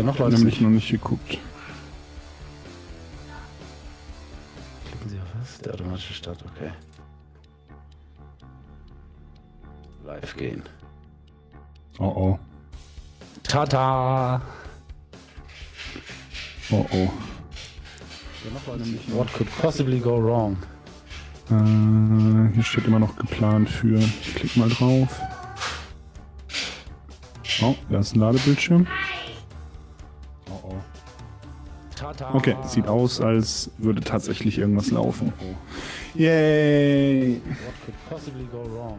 Ja, noch Ich habe Leute nämlich nicht. noch nicht geguckt. Klicken Sie auf was? Der automatische Start, okay. Live gehen. Oh oh. Tata! Oh oh. Ja, noch Leute nicht. What could possibly go wrong? Hier steht immer noch geplant für. Ich klicke mal drauf. Oh, da ist ein Ladebildschirm. Oh oh. Tata! Okay, sieht aus, als würde tatsächlich irgendwas laufen. Yay! What could possibly go wrong?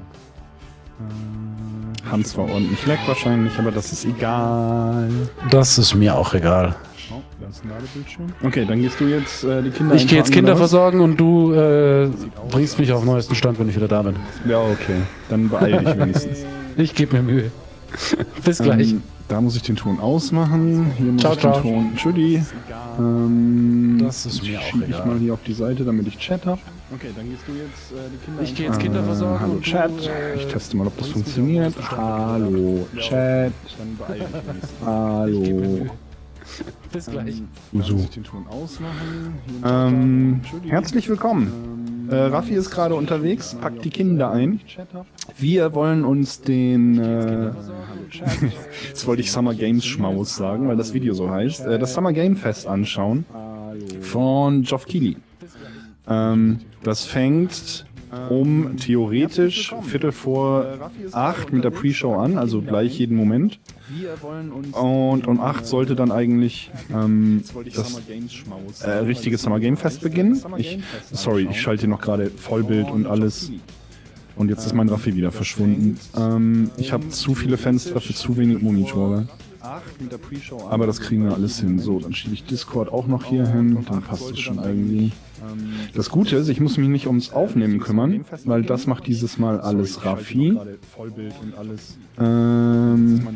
Hans war ordentlich leck wahrscheinlich, aber das ist egal. Das ist mir auch egal. Oh, da ist ein Ladebildschirm. Okay, dann gehst du jetzt die Kinder Ich gehe jetzt einpacken, Kinder oder was? versorgen und du bringst mich auf den neuesten Stand, wenn ich wieder da bin. Ja, okay. Dann beeil dich wenigstens. Ich gebe mir Mühe. Bis gleich. Da muss ich den Ton ausmachen. Hier muss Ciao, ich den ciao. Ton. Entschuldi. Das ist mir auch Schiebe ich egal. mal hier auf die Seite, damit ich Chat habe. Okay, dann gehst du jetzt die Kinder. Ich gehe jetzt Kinder versorgen. Hallo und Chat. du, Ich teste mal, ob das bringst mich funktioniert. auf den neuesten Stand. Hallo Chat. Dann beeil dich wenigstens. Hallo. Bis gleich. Da muss ich den Ton ausmachen. Herzlich willkommen. Raffi ist gerade unterwegs, packt die Kinder ein. Wir wollen uns den, jetzt wollte ich Summer Games Schmaus sagen, weil das Video so heißt, das Summer Game Fest anschauen von Geoff Keighley. Das fängt theoretisch 7:45 mit der Pre-Show an, also gleich jeden Moment. Und um 8 sollte dann eigentlich das richtige Summer Game Fest beginnen. Sorry, ich schalte hier noch gerade Vollbild und alles. Und jetzt ist mein Raffi wieder verschwunden. Ich habe zu viele Fenster für zu wenig Monitore. Aber das kriegen wir alles hin. So, dann schiebe ich Discord auch noch hier hin. Dann passt es schon irgendwie. Das Gute ist, ich muss mich nicht ums Aufnehmen kümmern, weil das macht dieses Mal alles Raffi.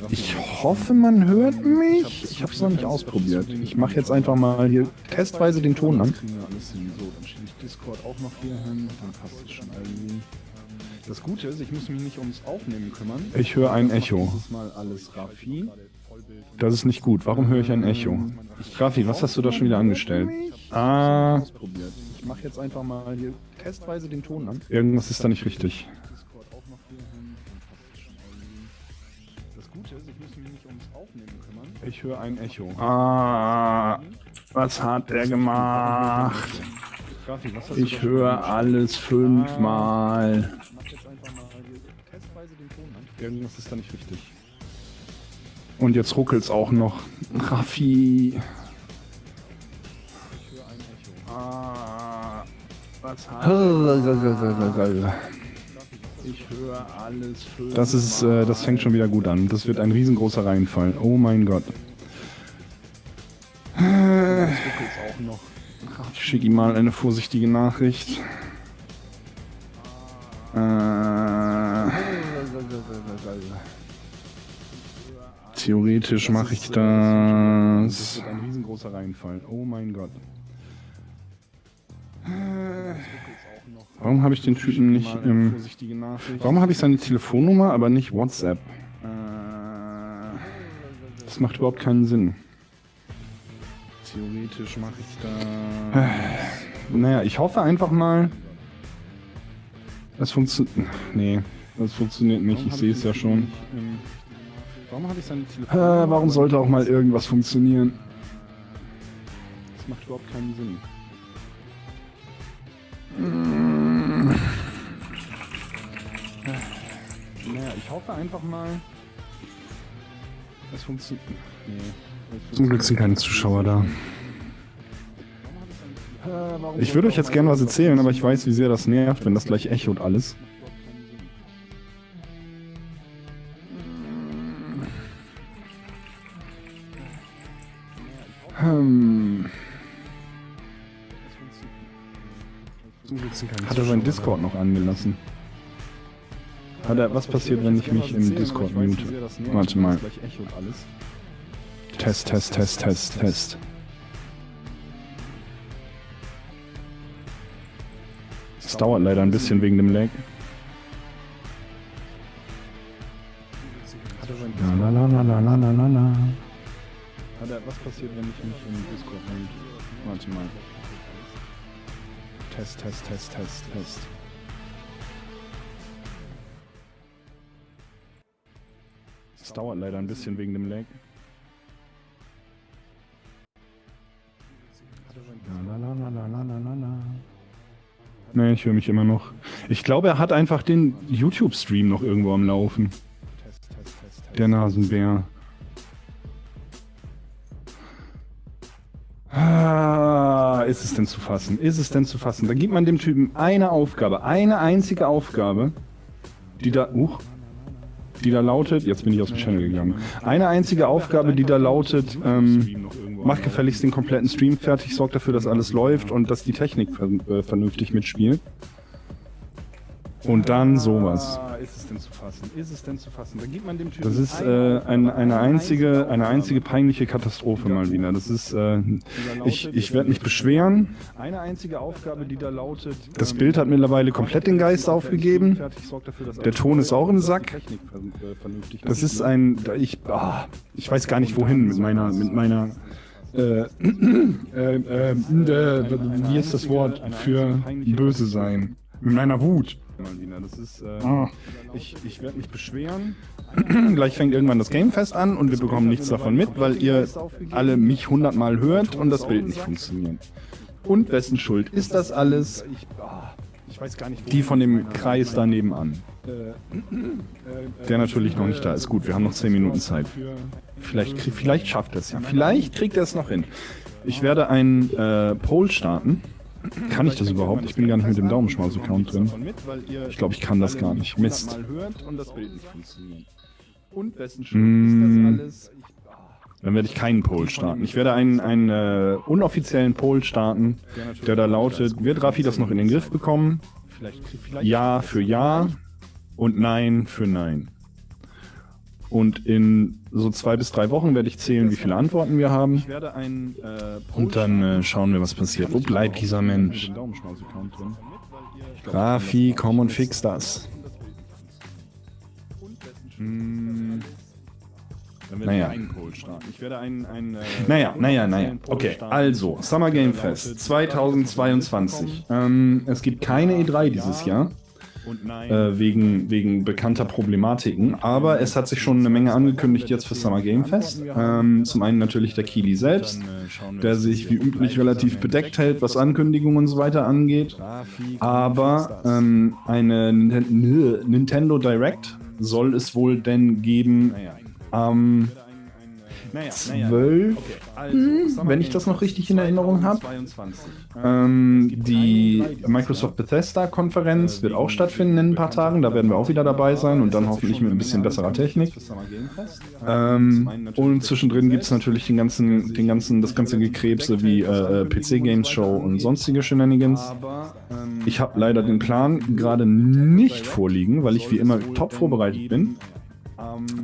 Ich hoffe, man hört mich. Ich habe es noch nicht ausprobiert. Ich mache jetzt einfach mal hier testweise den Ton an. Das Gute ist, ich muss mich nicht ums Aufnehmen kümmern. Ich höre ein Echo. Das ist nicht gut. Warum höre ich ein Echo? Raffi, was hast du da schon wieder angestellt? Ich mache jetzt einfach mal hier testweise den Ton an. Irgendwas ist da nicht richtig. Ich höre ein Echo. Was hat der gemacht? Ich höre alles 5-mal. Irgendwas ist da nicht richtig. Und jetzt ruckelt's auch noch. Raffi. Was hat ich höre alles 5-mal. Das fängt schon wieder gut an. Das wird ein riesengroßer Reinfall. Oh mein Gott. Ich schicke ihm mal eine vorsichtige Nachricht. Theoretisch mache ich das. Das wird ein riesengroßer Reinfall. Oh mein Gott. Warum habe ich den Typen nicht im... Warum habe ich seine Telefonnummer, aber nicht WhatsApp? Das macht überhaupt keinen Sinn. Theoretisch mache ich da... Naja, ich hoffe einfach mal... Das funktioniert... Nee, das funktioniert nicht. Ich sehe es ja schon. Warum habe ich seine Telefonnummer? Warum sollte auch mal irgendwas funktionieren? Das macht überhaupt keinen Sinn. Naja, ich hoffe einfach mal... Das funktioniert... Nee. Zum Glück sind keine Zuschauer da. Ich würde euch jetzt gerne was erzählen, aber ich weiß, wie sehr das nervt, wenn das gleich echot alles. Hat er seinen Discord noch angelassen? Was passiert, wenn ich mich im Discord mute? Warte mal. Test, Test, Test, Test, Test. Es dauert leider ein bisschen wegen dem Lag. La la la la la la la la. Was passiert, wenn ich mich im Discord und... Warte mal. Test. Es dauert leider ein bisschen wegen dem Lag. Ne, ich höre mich immer noch. Ich glaube, er hat einfach den YouTube-Stream noch irgendwo am Laufen. Der Nasenbär. Ist es denn zu fassen? Da gibt man dem Typen eine Aufgabe, eine einzige Aufgabe, die da lautet, jetzt bin ich aus dem Channel gegangen, eine einzige Aufgabe, die da lautet, mach gefälligst den kompletten Stream fertig, sorg dafür, dass alles läuft und dass die Technik vernünftig mitspielt. Und dann sowas. Ist es denn zu fassen? Da gibt man dem Typen das ist eine einzige peinliche Katastrophe mal wieder. Das ist, ich werde mich beschweren. Eine einzige Aufgabe, die da lautet. Das Bild hat mittlerweile komplett den Geist aufgegeben. Der Ton ist auch im Sack. Das ist ich weiß gar nicht wohin mit meiner wie ist das Wort für böse sein? Mit meiner Wut. Das ist, ich werde mich beschweren. Gleich fängt irgendwann das Gamefest an und wir bekommen nichts davon mit, weil ihr alle mich 100-mal hört und das Bild nicht funktioniert. Und wessen Schuld ist das alles? Ich weiß gar nicht, die von dem Kreis da nebenan. Der natürlich noch nicht da ist. Gut, wir haben noch 10 Minuten Zeit. Vielleicht schafft er es ja. Vielleicht kriegt er es noch hin. Ich werde einen Poll starten. Kann ich das überhaupt? Ich bin gar nicht mit dem Daumenschmaus-Account drin. Ich glaube, ich kann das gar nicht. Mist. Dann werde ich keinen Poll starten. Ich werde einen unoffiziellen Poll starten, der da lautet, wird Raffi das noch in den Griff bekommen? Ja für Ja und Nein für Nein. Und in so 2 bis 3 Wochen werde ich zählen, wie viele Antworten wir haben. Und dann schauen wir, was passiert. Wo bleibt dieser Mensch? Raffi, komm und fix das. Naja. Okay, also, Summer Game Fest 2022. Es gibt keine E3 dieses Jahr. Wegen bekannter Problematiken, aber es hat sich schon eine Menge angekündigt jetzt für Summer Game Fest. Zum einen natürlich der Kili selbst, der sich wie üblich relativ bedeckt hält, was Ankündigungen und so weiter angeht, aber eine Nintendo Direct soll es wohl denn geben am 12. Wenn ich das noch richtig in Erinnerung habe. Die Microsoft Bethesda-Konferenz wird auch stattfinden in ein paar Tagen. Da werden wir auch wieder dabei sein und dann hoffentlich mit ein bisschen besserer Technik. Und zwischendrin gibt es natürlich das ganze Gekrebse wie PC Games Show und sonstige Shenanigans. Ich habe leider den Plan gerade nicht vorliegen, weil ich wie immer top vorbereitet bin.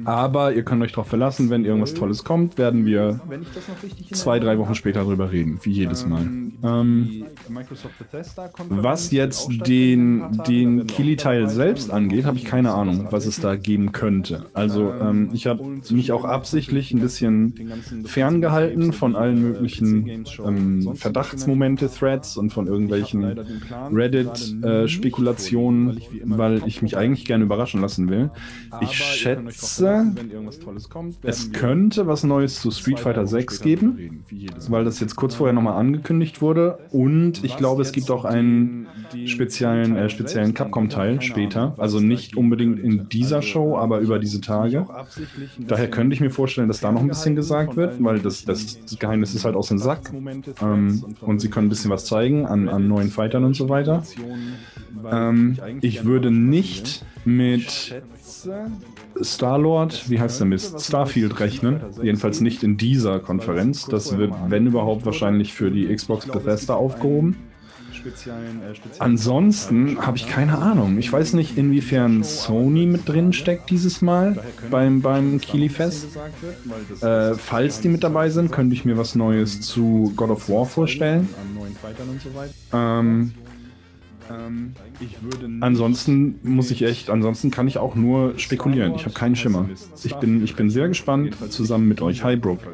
Aber ihr könnt euch darauf verlassen, wenn irgendwas Tolles kommt, werden wir 2-3 Wochen später darüber reden, wie jedes Mal. Was jetzt den Kili-Teil selbst angeht, habe ich keine Ahnung, was es da geben könnte. Also ich habe mich auch absichtlich ein bisschen ferngehalten von allen möglichen Verdachtsmomente, Threads und von irgendwelchen Reddit-Spekulationen, weil ich mich eigentlich gerne überraschen lassen will. Ich schätze, es könnte was Neues zu Street Fighter 6 geben, weil das jetzt kurz vorher nochmal angekündigt wurde. Und ich glaube, es gibt auch einen speziellen Capcom-Teil später. Also nicht unbedingt in dieser Show, aber über diese Tage. Daher könnte ich mir vorstellen, dass da noch ein bisschen gesagt wird, weil das Geheimnis ist halt aus dem Sack. Und sie können ein bisschen was zeigen an neuen Fightern und so weiter. Ich würde nicht mit Star-Lord, wie heißt der Mist? Starfield rechnen. Jedenfalls nicht in dieser Konferenz. Das wird, wenn überhaupt, wahrscheinlich für die Xbox Bethesda aufgehoben. Ansonsten habe ich keine Ahnung. Ich weiß nicht, inwiefern Sony mit drin steckt dieses Mal beim Kili-Fest. Falls die mit dabei sind, könnte ich mir was Neues zu God of War vorstellen. Ansonsten kann ich auch nur spekulieren. Ich habe keinen Schimmer. Ich bin sehr gespannt zusammen mit euch. Hi, Brooke.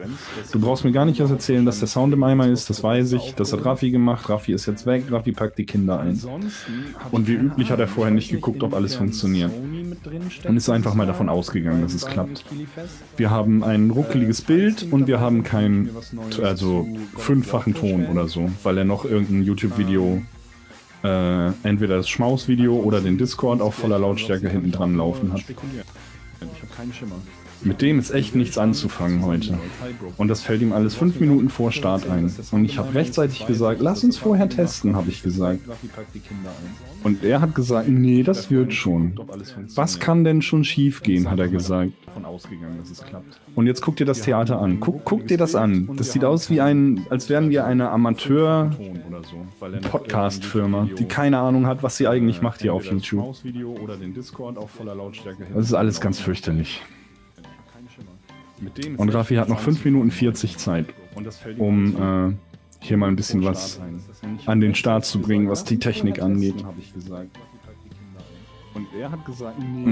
Du brauchst mir gar nicht erst erzählen, dass der Sound im Eimer ist, das weiß ich. Das hat Raffi gemacht. Raffi ist jetzt weg. Raffi packt die Kinder ein. Und wie üblich hat er vorher nicht geguckt, ob alles funktioniert. Und ist einfach mal davon ausgegangen, dass es klappt. Wir haben ein ruckeliges Bild und wir haben keinen, also 5-fachen Ton oder so, weil er noch irgendein YouTube-Video, entweder das Schmaus-Video oder den Discord auf voller Lautstärke hinten dran laufen hat. Mit dem ist echt nichts anzufangen heute. Und das fällt ihm alles 5 Minuten vor Start ein. Und ich habe rechtzeitig gesagt, lass uns vorher testen, habe ich gesagt. Und er hat gesagt, nee, das wird schon. Was kann denn schon schief gehen, hat er gesagt. Und jetzt guck dir das Theater an. Guck dir das an. Das sieht aus wie als wären wir eine Amateur-Podcast-Firma, die keine Ahnung hat, was sie eigentlich macht hier auf YouTube. Das ist alles ganz fürchterlich. Und Raffi hat noch 5 Minuten 40 Zeit, um hier mal ein bisschen was an den Start zu bringen, was die Technik angeht. Und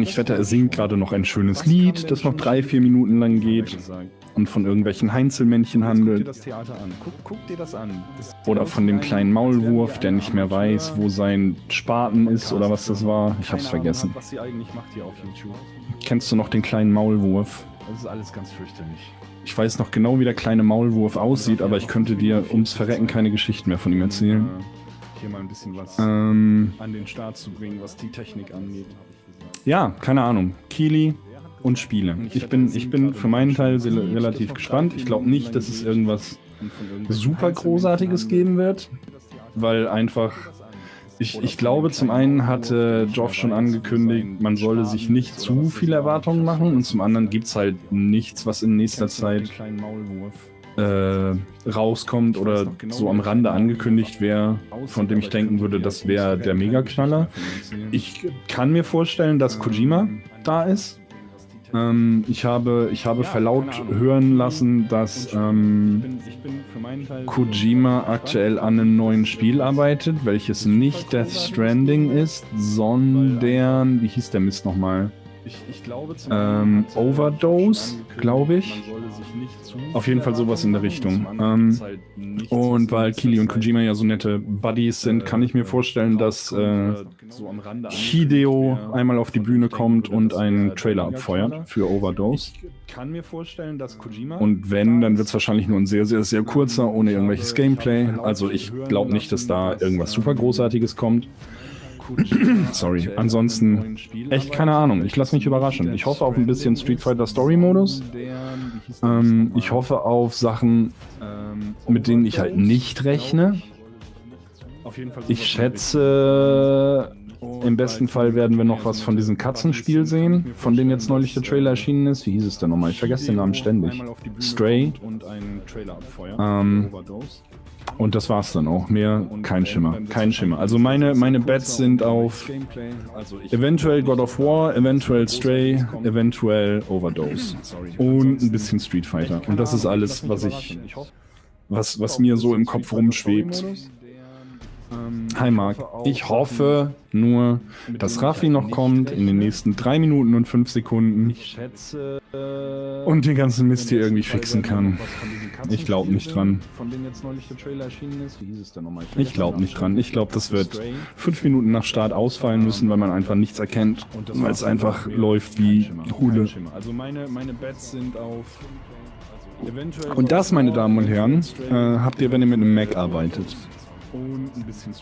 ich wette, er singt gerade noch ein schönes Lied, das noch 3-4 Minuten lang geht und von irgendwelchen Heinzelmännchen handelt. Oder von dem kleinen Maulwurf, der nicht mehr weiß, wo sein Spaten ist oder was das war. Ich hab's vergessen. Kennst du noch den kleinen Maulwurf? Das ist alles ganz fürchterlich. Ich weiß noch genau, wie der kleine Maulwurf aussieht, aber ich könnte dir ums Verrecken keine Geschichten mehr von ihm erzählen. Hier mal ein bisschen was an den Start zu bringen, was die Technik angeht. Ja, keine Ahnung. Kili und Spiele. Ich bin für meinen Teil relativ gespannt. Ich glaube nicht, dass es irgendwas super Großartiges geben wird, weil einfach... Ich glaube, zum einen hatte Geoff schon angekündigt, man solle sich nicht zu viele Erwartungen machen und zum anderen gibt es halt nichts, was in nächster Zeit rauskommt oder so am Rande angekündigt wäre, von dem ich denken würde, das wäre der Megaknaller. Ich kann mir vorstellen, dass Kojima da ist. Ich habe verlaut hören lassen, dass Kojima aktuell an einem neuen Spiel arbeitet, welches nicht Death Stranding ist, sondern, wie hieß der Mist nochmal? Overdose, glaube ich. Auf jeden Fall sowas in der Richtung. Und weil Kili und Kojima ja so nette Buddies sind, kann ich mir vorstellen, dass Hideo einmal auf die Bühne kommt und einen Trailer abfeuert für Overdose. Und wenn, dann wird es wahrscheinlich nur ein sehr, sehr, sehr kurzer, ohne irgendwelches Gameplay. Also ich glaube nicht, dass da irgendwas super Großartiges kommt. Sorry, ansonsten echt keine Ahnung. Ich lasse mich überraschen. Ich hoffe auf ein bisschen Street Fighter Story Modus. Ich hoffe auf Sachen, mit denen ich halt nicht rechne. Ich schätze, im besten Fall werden wir noch was von diesem Katzenspiel sehen, von dem jetzt neulich der Trailer erschienen ist. Wie hieß es denn nochmal? Ich vergesse den Namen ständig. Stray. Und das war's dann auch. Mehr kein Schimmer. Kein Schimmer. Also meine Bets sind auf eventuell God of War, eventuell Stray, eventuell Overdose. Und ein bisschen Street Fighter. Und das ist alles, was mir so im Kopf rumschwebt. Hi Marc, ich hoffe nur, dass Raffi noch kommt in den nächsten 3 Minuten und 5 Sekunden und den ganzen Mist hier irgendwie fixen kann. Ich glaube nicht dran. Ich glaube nicht dran. Ich glaube, das wird 5 Minuten nach Start ausfallen müssen, weil man einfach nichts erkennt, weil es einfach läuft wie Hule. Und das, meine Damen und Herren, habt ihr, wenn ihr mit einem Mac arbeitet.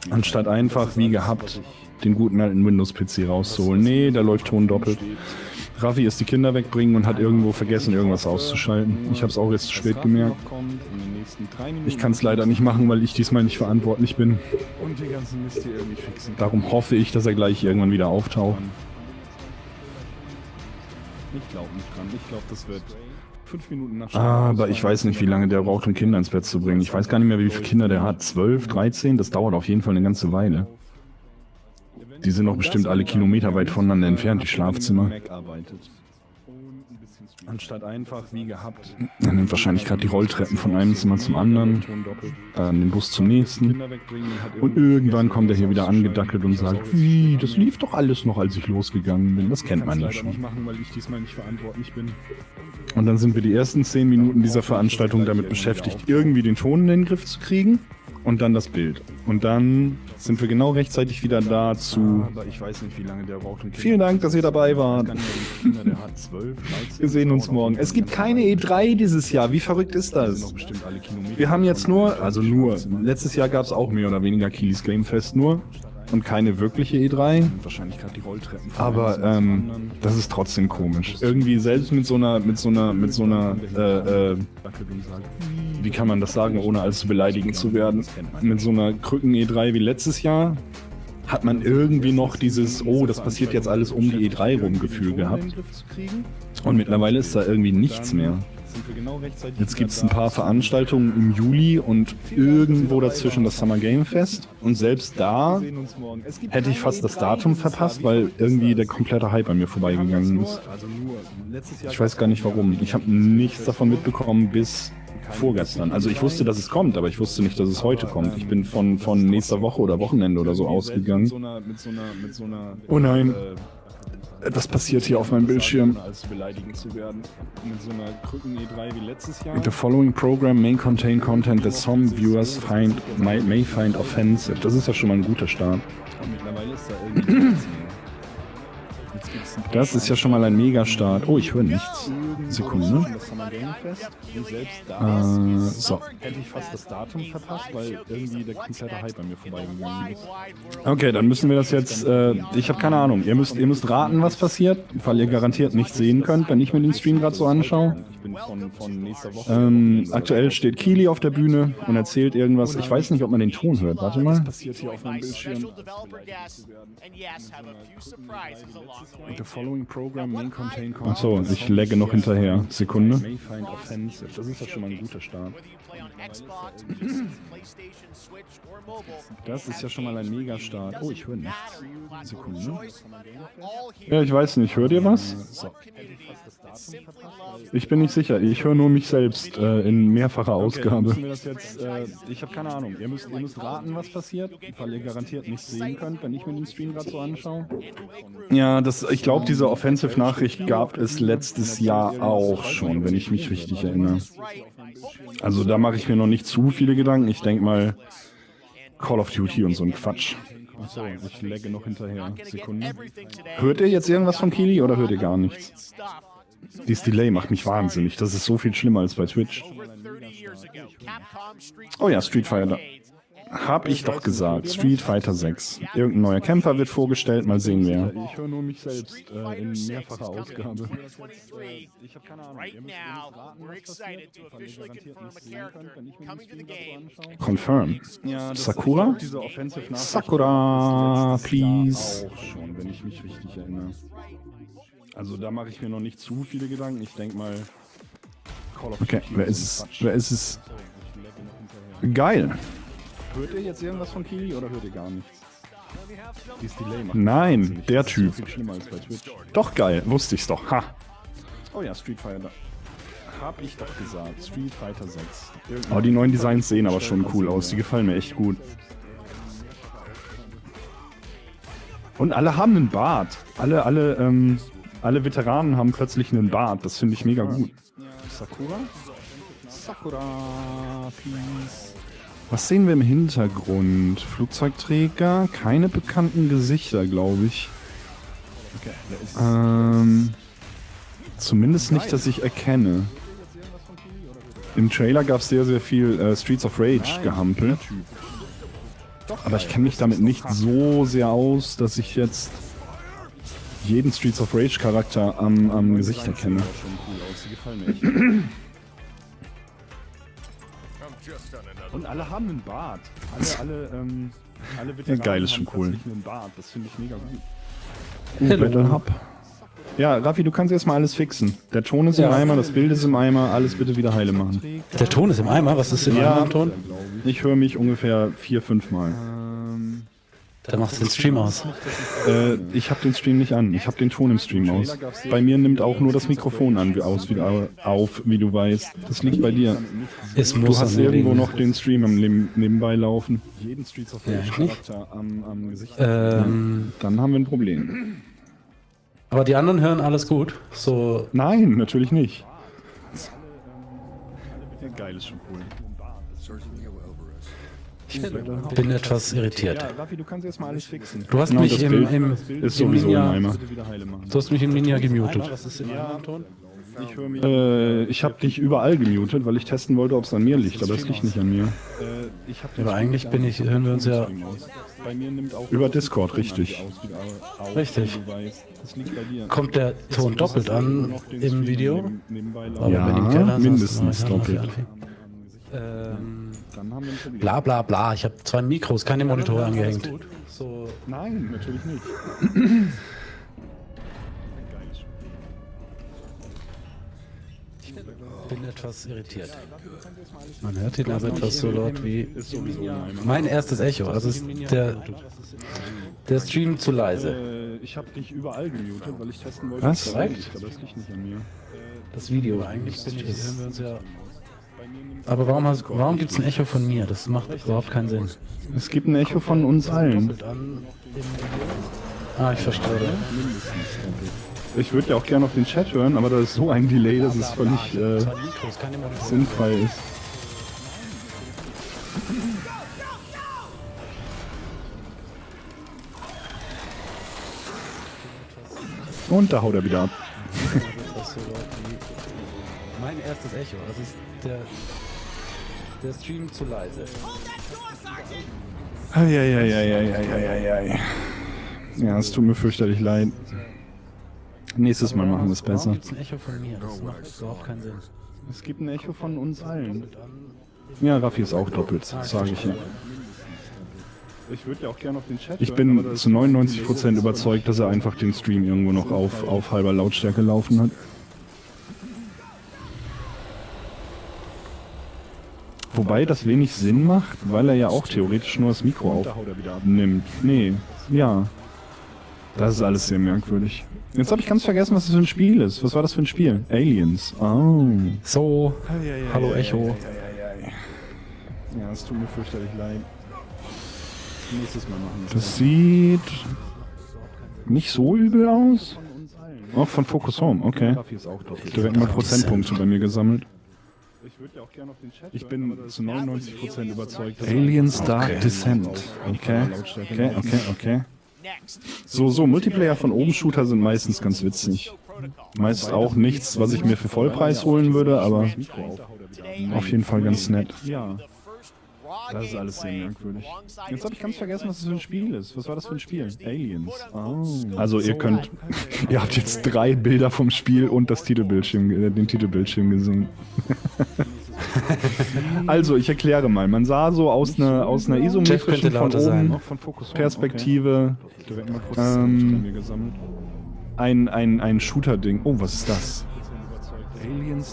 Anstatt einfach, wie gehabt, den guten alten Windows-PC rauszuholen. Nee, da läuft Ton doppelt. Raffi ist die Kinder wegbringen und hat irgendwo vergessen, irgendwas auszuschalten. Ich habe es auch jetzt zu spät gemerkt. Ich kann es leider nicht machen, weil ich diesmal nicht verantwortlich bin. Darum hoffe ich, dass er gleich irgendwann wieder auftaucht. Ich glaube nicht dran. Ich glaube, das wird 5 Minuten nach Start. Aber ich weiß nicht, wie lange der braucht, um Kinder ins Bett zu bringen. Ich weiß gar nicht mehr, wie viele Kinder der hat. 12, 13? Das dauert auf jeden Fall eine ganze Weile. Die sind doch bestimmt alle kilometerweit voneinander entfernt, die Schlafzimmer. Anstatt einfach, wie gehabt. Er nimmt wahrscheinlich gerade die Rolltreppen von einem Zimmer zum anderen, den Bus zum nächsten. Und irgendwann kommt er hier wieder angedackelt und sagt, wie, das lief doch alles noch, als ich losgegangen bin. Das kennt man ja schon. Und dann sind wir die ersten 10 Minuten dieser Veranstaltung damit beschäftigt, irgendwie den Ton in den Griff zu kriegen. Und dann das Bild. Und dann sind wir genau rechtzeitig wieder dazu. Aber ich weiß nicht, wie lange der braucht. Vielen Dank, dass ihr dabei wart. Wir sehen uns morgen. Es gibt keine E3 dieses Jahr. Wie verrückt ist das? Wir haben jetzt nur, letztes Jahr gab es auch mehr oder weniger Kilis Game Fest nur. Und keine wirkliche E3. Wahrscheinlich gerade die Rolltreppen. Aber das ist trotzdem komisch. Irgendwie selbst mit so einer, wie kann man das sagen, ohne als beleidigend zu werden? Mit so einer Krücken-E3 wie letztes Jahr hat man irgendwie noch dieses, oh, das passiert jetzt alles um die E3 rum Gefühl gehabt. Und mittlerweile ist da irgendwie nichts mehr. Jetzt gibt es ein paar Veranstaltungen im Juli und irgendwo dazwischen das Summer Game Fest. Und selbst da hätte ich fast das Datum verpasst, weil irgendwie der komplette Hype an mir vorbeigegangen ist. Ich weiß gar nicht warum. Ich habe nichts davon mitbekommen bis vorgestern. Also ich wusste, dass es kommt, aber ich wusste nicht, dass es heute kommt. Ich bin von nächster Woche oder Wochenende oder so ausgegangen. Oh nein. Etwas passiert hier auf meinem Bildschirm. The following program may contain content that some viewers may find offensive. Das ist ja schon mal ein guter Start. Das ist ja schon mal ein Mega-Start. Oh, ich höre nichts. Sekunde. So. Hätte ich fast das Datum verpasst, weil irgendwie der komplette Hype an mir vorbeigegangen ist. Okay, dann müssen wir das jetzt, ich habe keine Ahnung. Ihr müsst raten, was passiert, weil ihr garantiert nicht sehen könnt, wenn ich mir den Stream gerade so anschaue. Aktuell steht Kili auf der Bühne und erzählt irgendwas. Ich weiß nicht, ob man den Ton hört. Warte mal. Was passiert hier auf meinem Bildschirm? The following program may contain content. Achso, ich lagge noch hinterher. Sekunde. Das ist ja schon mal ein guter Start. Das ist ja schon mal ein Mega-Start. Oh, ich höre nichts. Sekunde. Ja, ich weiß nicht. Hört ihr was? So. Ich bin nicht sicher. Ich höre nur mich selbst in mehrfacher Ausgabe. Ich habe keine Ahnung. Ihr müsst raten, was passiert, weil ihr garantiert nicht sehen könnt, wenn ich mir den Stream gerade so anschaue. Ja, ich glaube, diese Offensive-Nachricht gab es letztes Jahr auch schon, wenn ich mich richtig erinnere. Also da mache ich mir noch nicht zu viele Gedanken. Ich denke mal Call of Duty und so ein Quatsch. Achso, ich lagge noch hinterher. Sekunde. Hört ihr jetzt irgendwas von Kili oder hört ihr gar nichts? Dieses Delay macht mich wahnsinnig. Das ist so viel schlimmer als bei Twitch. Oh ja, Street Fighter. Hab ich doch gesagt. Street Fighter 6. Irgendein neuer Kämpfer wird vorgestellt. Mal sehen wer. Ich höre nur mich selbst in mehrfacher Ausgabe. Ich habe keine Ahnung. Ihr müsst raten, was passiert, weil ihr garantiert nicht sehen könnt, wenn ich mir den Stream dazu anschaue. Confirm. Sakura? Sakura, please. Auch schon, wenn ich mich richtig erinnere. Also da mache ich mir noch nicht zu viele Gedanken. Ich denke mal Call of Duty. Okay, wer ist es? Wer ist es? Geil. Hört ihr jetzt irgendwas von Kili oder hört ihr gar nichts? Nein, der Typ. Doch geil, wusste ich's doch. Ha. Oh ja, Street Fighter. Hab ich doch gesagt. Street Fighter 6. Oh, die neuen Designs sehen aber schon cool aus. Die gefallen mir echt gut. Und alle haben einen Bart. Alle Veteranen haben plötzlich einen Bart. Das finde ich mega gut. Sakura? Sakura, please. Was sehen wir im Hintergrund? Flugzeugträger, keine bekannten Gesichter, glaube ich. Zumindest nicht, dass ich erkenne. Im Trailer gab es sehr, sehr viel Streets of Rage gehampelt. Aber ich kenne mich damit nicht so sehr aus, dass ich jetzt jeden Streets of Rage Charakter am Gesicht erkenne. Und alle haben einen Bart. Alle Veteranen geil, ist schon cool. Das finde ich mega gut. Battle Hub. Ja, Raffi, du kannst erstmal alles fixen. Der Ton ist im Eimer, das Bild ist im Eimer, alles bitte wieder heile machen. Der Ton ist im Eimer? Was ist im Eimer am Ton? Ich höre mich ungefähr 4-5 Mal. Dann machst du den Stream aus. Ich habe den Stream nicht an. Ich habe den Ton im Stream aus. Bei mir nimmt auch nur das Mikrofon an, wie du weißt. Das liegt bei dir. Es Du muss hast an mir irgendwo liegen. noch den Stream am nebenbei laufen. Am Gesicht. Dann haben wir ein Problem. Aber die anderen hören alles gut. So, Nein, natürlich nicht. Geil ist schon cool. ich bin etwas irritiert. Raffi, du kannst jetzt mal alles fixen. Du hast Genau, mich das im Bild ist sowieso im Eimer. Du hast mich im Ninja gemutet. Ich habe dich überall gemutet, weil ich testen wollte, ob es an mir liegt, aber es liegt nicht an mir. Aber eigentlich hören wir uns ja Über Discord, richtig. richtig. Kommt der Ton doppelt an im Video? Aber Ja, wenn die Keller mindestens saßen, doppelt. Bla bla bla. Ich habe 2 Mikros, keine Monitore angehängt. So, Nein, natürlich nicht. ich bin etwas irritiert. Man hört ihn aber etwas so laut wie mein erstes Echo. Also ist der Stream zu leise. Ich habe dich überall gemutet, weil ich testen wollte. Was? Korrekt. Aber es liegt nicht an mir. Das Video eigentlich hören wir uns ja. Aber warum gibt es ein Echo von mir? Das macht überhaupt keinen Sinn. Es gibt ein Echo von uns allen. Ich verstehe. Ich würde ja auch gerne auf den Chat hören, aber da ist so ein Delay, dass es völlig sinnfrei ist. Und da haut er wieder ab. Mein erstes Echo. Das ist der Stream zu leise. Eieieiei. Ja, es tut mir fürchterlich leid. Nächstes Mal machen wir es besser. Warum gibt es ein Echo von mir? Das macht überhaupt keinen Sinn. Es gibt ein Echo von uns allen. Ja, Raffi ist auch doppelt, sage ich ja. Ich würde ja auch gerne auf den Chat. Ich bin zu 99% überzeugt, dass er einfach den Stream irgendwo noch auf halber Lautstärke laufen hat. Wobei das wenig Sinn macht, weil er ja auch theoretisch nur das Mikro aufnimmt. Nee, ja. Das ist alles sehr merkwürdig. Jetzt habe ich ganz vergessen, was das für ein Spiel ist. Was war das für ein Spiel? Aliens. Oh. So, hallo Echo. Ja, es tut mir fürchterlich leid. Nächstes Mal machen wir das sieht nicht so übel aus. Oh, von Focus Home, okay. Direkt mal Prozentpunkte bei mir gesammelt. Ich bin zu 99% überzeugt. Aliens Dark Descent. Okay. So Multiplayer von oben Shooter sind meistens ganz witzig. Meist auch nichts, was ich mir für Vollpreis holen würde, aber auf jeden Fall ganz nett. Ja. Das ist alles sehr merkwürdig. Jetzt habe ich ganz vergessen, was das für ein Spiel ist. Was war das für ein Spiel? Aliens. Oh. Also ihr habt jetzt 3 Bilder vom Spiel und das den Titelbildschirm gesehen. Also, ich erkläre mal. Man sah so aus einer isometrischen von oben Perspektive ein Shooter-Ding. Oh, was ist das?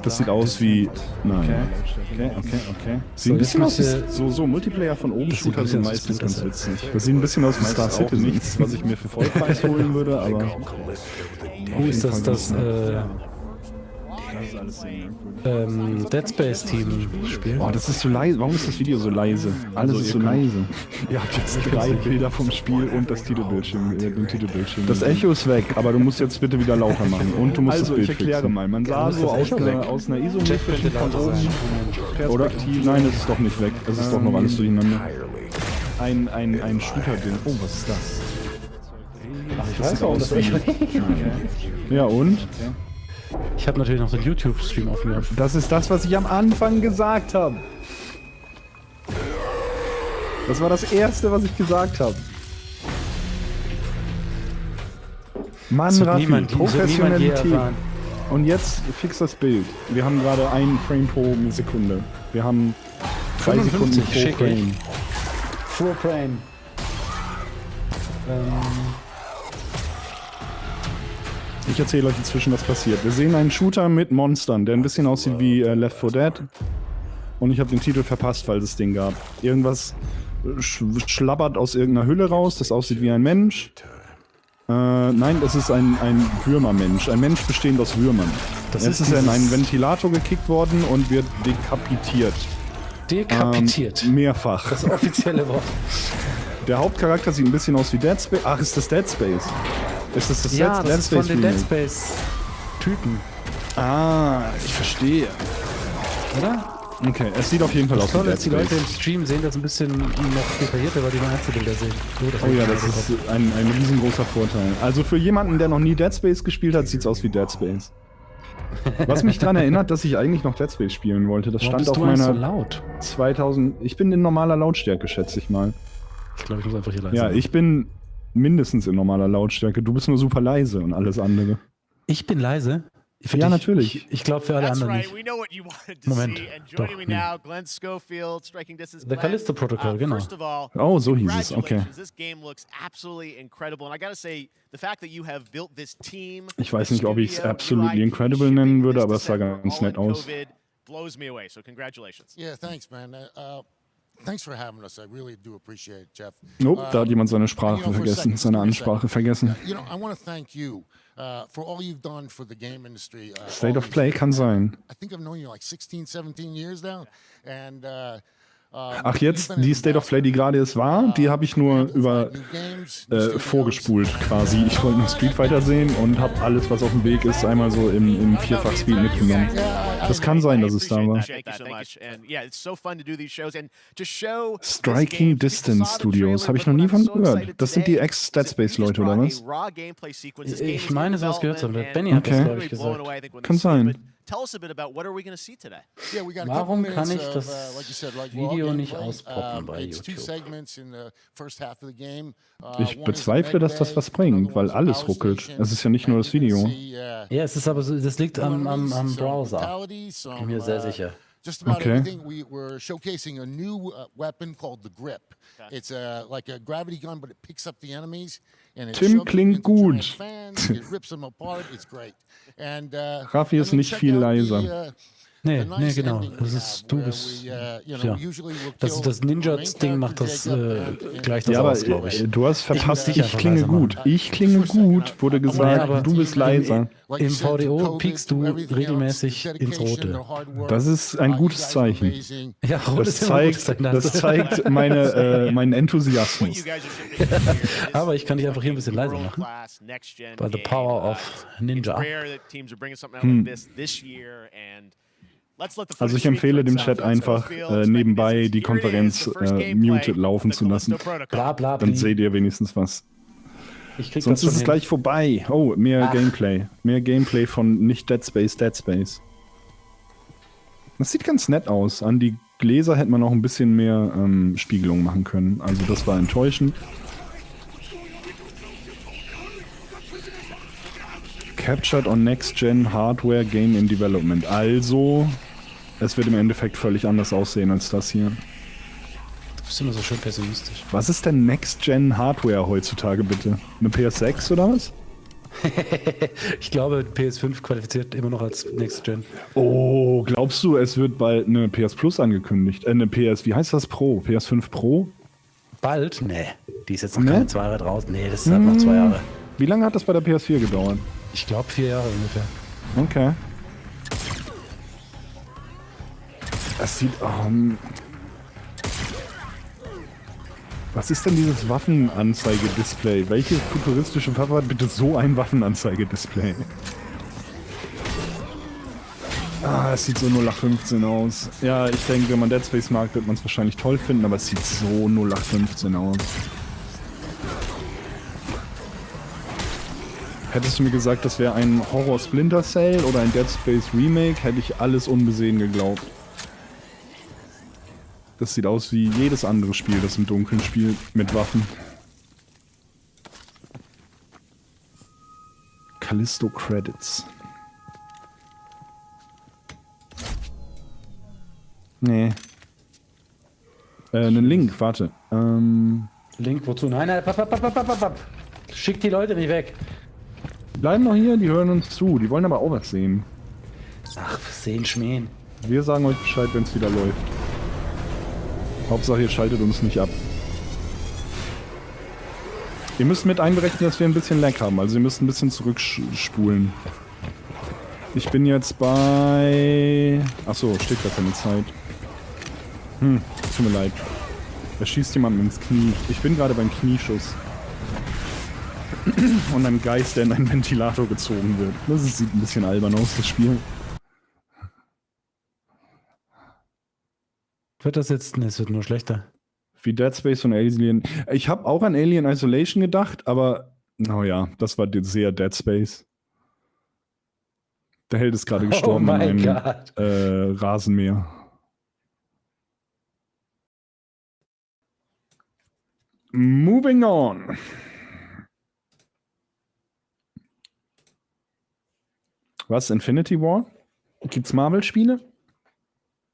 Das sieht aus wie... Nein. Okay. Sieht ein bisschen aus wie... So Multiplayer von oben Shooter sind meistens ganz witzig. Das sieht ein bisschen aus wie Star Citizen. Nichts, was ich mir für Vollpreis holen würde, aber... Wo ist das Dead Space Team Spiel? Boah, das ist so leise. Warum ist das Video so leise? Alles ist so leise. Ihr habt jetzt 3 Bilder vom Spiel und das Titelbildschirm, den Titelbildschirm. Das Echo ist weg, aber du musst jetzt bitte wieder lauter machen. Und du musst das Bild fixen. Mal. Man sah so aus einer isometrischen von oben Perspektive. Nein, es ist doch nicht weg. Es ist doch noch alles durcheinander. Ein Shooter-Ding. Oh, was ist das? Ach, ich weiß auch, das Echo. Ja, und? Ich habe natürlich noch den YouTube-Stream aufgenommen. Das ist das, was ich am Anfang gesagt habe. Das war das Erste, was ich gesagt habe. Mann, Raffi, Professionalität. Und jetzt fix das Bild. Wir haben gerade 1 Frame pro Sekunde. Wir haben 3 Sekunden pro Frame. Pro Frame. Ich erzähle euch inzwischen, was passiert. Wir sehen einen Shooter mit Monstern, der ein bisschen aussieht wie Left 4 Dead. Und jetzt fix das Bild. Wir haben 3 Sekunden pro Frame. Pro Frame. Ich erzähle euch inzwischen, was passiert. Wir sehen einen Shooter mit Monstern, der ein bisschen aussieht wie Left 4 Dead. Und jetzt und ich habe den Titel verpasst, weil es den gab. Irgendwas schlabbert aus irgendeiner Hülle raus, das aussieht wie ein Mensch. Nein, das ist ein Würmermensch. Ein Mensch bestehend aus Würmern. Jetzt ist er in einen Ventilator gekickt worden und wird dekapitiert. Dekapitiert? Mehrfach. Das offizielle Wort. Der Hauptcharakter sieht ein bisschen aus wie Dead Space. Ach, ist das Dead Space? Ist das Ja, Dead das ist Space von den Dead Remake? Space Typen. Ah, ich verstehe. Oder? Okay, es sieht auf jeden Fall aus wie Toll, Dead dass die Leute im Space. Stream sehen das ein bisschen noch detaillierter, weil die nur Einzelbilder sehen. Oh ja, das ist ein riesengroßer Vorteil. Also für jemanden, der noch nie Dead Space gespielt hat, sieht's aus wie Dead Space. Was mich daran erinnert, dass ich eigentlich noch Dead Space spielen wollte. Das stand auf meiner so laut? 2000. Ich bin in normaler Lautstärke, schätze ich mal. Ich glaube, ich muss einfach hier leise Ja, sein. ich bin mindestens in normaler Lautstärke. Du bist nur super leise und alles andere. Ich bin leise? Für Ja, dich? natürlich. Ich glaube für alle anderen nicht. Moment, doch. The Callisto Protocol, genau. Oh, so hieß es, okay. Ich weiß nicht, ob ich es Absolutely Incredible nennen würde, aber es sah ganz nett aus. Yeah, thanks, man. Thanks for having us. I really do appreciate it, Jeff. Nope, da hat jemand seine Sprache vergessen, seine Ansprache vergessen. You know, I want to thank you for all you've done for the game industry. State of Play kann sein. I think I've known you like 16, 17 years now. And Ach, jetzt die State of Play, die gerade es war, die habe ich nur über vorgespult quasi. Ich wollte nur Street Fighter sehen und habe alles, was auf dem Weg ist, einmal so im Vierfach-Speed mitgenommen. Das kann sein, dass es da war. Striking Distance Studios, habe ich noch nie von gehört. Das sind die Ex-Dead Space-Leute, oder was? Ich meine, sowas gehört zu haben. Benny hat das, glaube ich, gesagt. Kann sein. Warum kann ich das Video nicht auspoppen bei YouTube? Ich bezweifle, dass das was bringt, weil alles ruckelt. Es ist ja nicht nur das Video. Ja, es ist aber so, das liegt am Browser. Bin mir sehr sicher. Just about Okay. everything. We're showcasing a new weapon called the Grip. It's like a gravity gun, but it picks up the enemies. And it Tim shoves them klingt into gut. giant fans, it rips them apart. It's great. And Raffi ist and then nicht check viel out leiser. Nee, the nice genau. ending Das we ist, have, du where bist, we, you know, ja. usually we'll Das kill ist das our main Ninja-Ding macht das character, gleich das Ja, aber aus, glaube ich. du hast verpasst, dich ich einfach klinge leiser machen. gut. Ich klinge gut, wurde Ja, gesagt, aber du bist leiser. Like you Im said, to VDO COVID, piekst du everything regelmäßig else, ins dedication, Rote. the hard work. Das ist ein You gutes guys are Zeichen. amazing. Ja, Rot Das ist immer ein gutes zeigt, Zeichen. das zeigt meinen Enthusiasmus. Aber ich kann dich einfach hier ein bisschen leiser machen. By the power of Ninja. Also ich empfehle dem Chat einfach nebenbei die Konferenz muted laufen zu lassen. Bla bla Dann bli. seht ihr wenigstens was. Ich krieg Sonst das ist es schon gleich vorbei. Oh, mehr Gameplay. Mehr Gameplay von nicht Dead Space, Dead Space. Das sieht ganz nett aus. An die Gläser hätte man auch ein bisschen mehr Spiegelung machen können. Also das war enttäuschend. Captured on Next-Gen Hardware Game in Development. Also, es wird im Endeffekt völlig anders aussehen als das hier. Du bist immer so schön pessimistisch. Was ist denn Next-Gen Hardware heutzutage bitte? Eine PS6 oder was? Ich glaube, PS5 qualifiziert immer noch als Next Gen. Oh, glaubst du, es wird bald eine PS Plus angekündigt? Eine PS, wie heißt das Pro? PS5 Pro? Bald? Nee. Die ist jetzt noch Nee? keine 2 Jahre draußen. Nee, das ist halt noch 2 Jahre. Wie lange hat das bei der PS4 gedauert? Ich glaube 4 Jahre ungefähr. Okay. Das sieht... was ist denn dieses Waffenanzeigedisplay? Welche futuristische Waffe hat bitte so ein Waffenanzeigedisplay? Ah, es sieht so 0815 aus. Ja, ich denke, wenn man Dead Space mag, wird man es wahrscheinlich toll finden, aber es sieht so 0815 aus. Hättest du mir gesagt, das wäre ein Horror Splinter Cell oder ein Dead Space Remake, hätte ich alles unbesehen geglaubt. Das sieht aus wie jedes andere Spiel, das im Dunkeln spielt, mit Waffen. Callisto Credits. Nee. Einen Link, warte. Link, wozu? Nein, papp. Schick die Leute nicht weg. Bleiben noch hier, die hören uns zu. Die wollen aber auch was sehen. Ach, sehen, schmähen. Wir sagen euch Bescheid, wenn es wieder läuft. Hauptsache, ihr schaltet uns nicht ab. Ihr müsst mit einberechnen, dass wir ein bisschen Lag haben. Also ihr müsst ein bisschen zurückspulen. Ich bin jetzt bei... Achso, steht gar keine Zeit. Tut mir leid. Er schießt jemandem ins Knie. Ich bin gerade beim Knieschuss. Und ein Geist, der in einen Ventilator gezogen wird. Sieht ein bisschen albern aus, das Spiel. Wird das jetzt? Ne, es wird nur schlechter. Wie Dead Space und Alien. Ich habe auch an Alien Isolation gedacht, aber naja, das war sehr Dead Space. Der Held ist gerade gestorben in einem Rasenmäher. Moving on. Was? Infinity War? Gibt's Marvel-Spiele?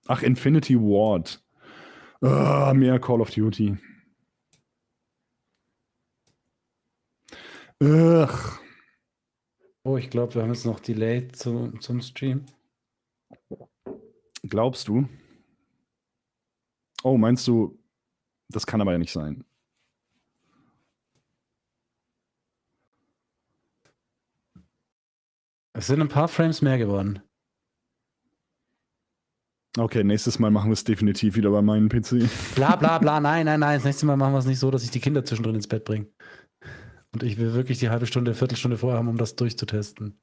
Ach, Infinity Ward. Mehr Call of Duty. Ugh. Oh, ich glaube, wir haben jetzt noch Delay zum Stream. Glaubst du? Oh, meinst du, das kann aber ja nicht sein. Es sind ein paar Frames mehr geworden. Okay, nächstes Mal machen wir es definitiv wieder bei meinem PC. Bla bla bla, nein. Das nächste Mal machen wir es nicht so, dass ich die Kinder zwischendrin ins Bett bringe. Und ich will wirklich die halbe Stunde, Viertelstunde vorher haben, um das durchzutesten.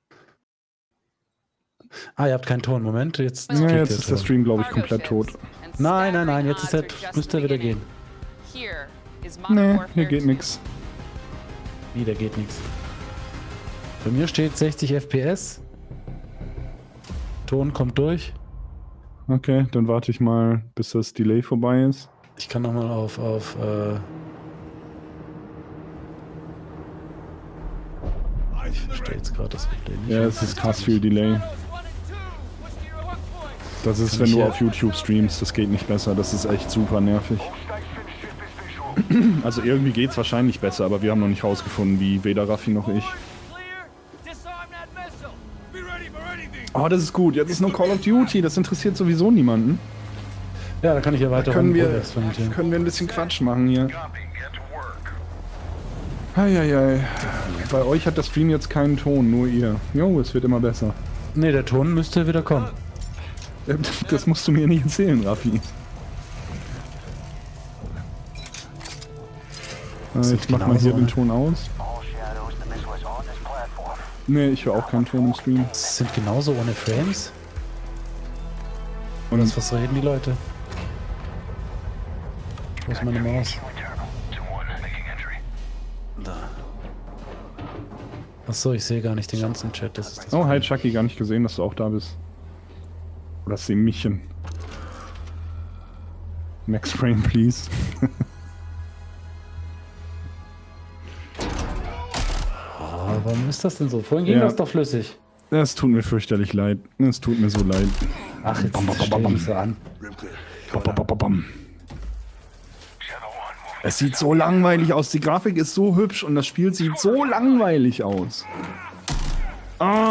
Ah, ihr habt keinen Ton. Moment, jetzt ist der Stream, glaube ich, komplett tot. Nein, jetzt müsste er wieder gehen. Nee, hier geht nichts. Wieder geht nichts. Bei mir steht 60 FPS. Ton kommt durch. Okay, dann warte ich mal, bis das Delay vorbei ist. Ich kann nochmal auf ich verstehe jetzt gerade das Problem nicht. Ja, es ist krass viel Delay. Das ist, wenn du auf YouTube streamst, das geht nicht besser. Das ist echt super nervig. Also irgendwie geht's wahrscheinlich besser, aber wir haben noch nicht rausgefunden, wie weder Raffi noch ich. Oh, das ist gut. Jetzt ist nur Call of Duty. Das interessiert sowieso niemanden. Ja, da kann ich ja weiter können wir ein bisschen Quatsch machen hier. Eieiei. Bei euch hat der Stream jetzt keinen Ton, nur ihr. Jo, es wird immer besser. Ne, der Ton müsste wieder kommen. Das musst du mir nicht erzählen, Raffi. Ich mach mal hier den Ton aus. Nee, ich höre auch keinen Ton im Stream. Das sind genauso ohne Frames. Und was reden die Leute? Wo ist meine Maus? Da. Achso, ich sehe gar nicht den ganzen Chat. Das ist das hi Chucky, gar nicht gesehen, dass du auch da bist. Oder Semichen. Max Frame, please. Warum ist das denn so? Vorhin ging das doch flüssig. Es tut mir fürchterlich leid. Es tut mir so leid. Ach, jetzt stell mich so an. Es sieht so langweilig aus. Die Grafik ist so hübsch und das Spiel sieht so langweilig aus.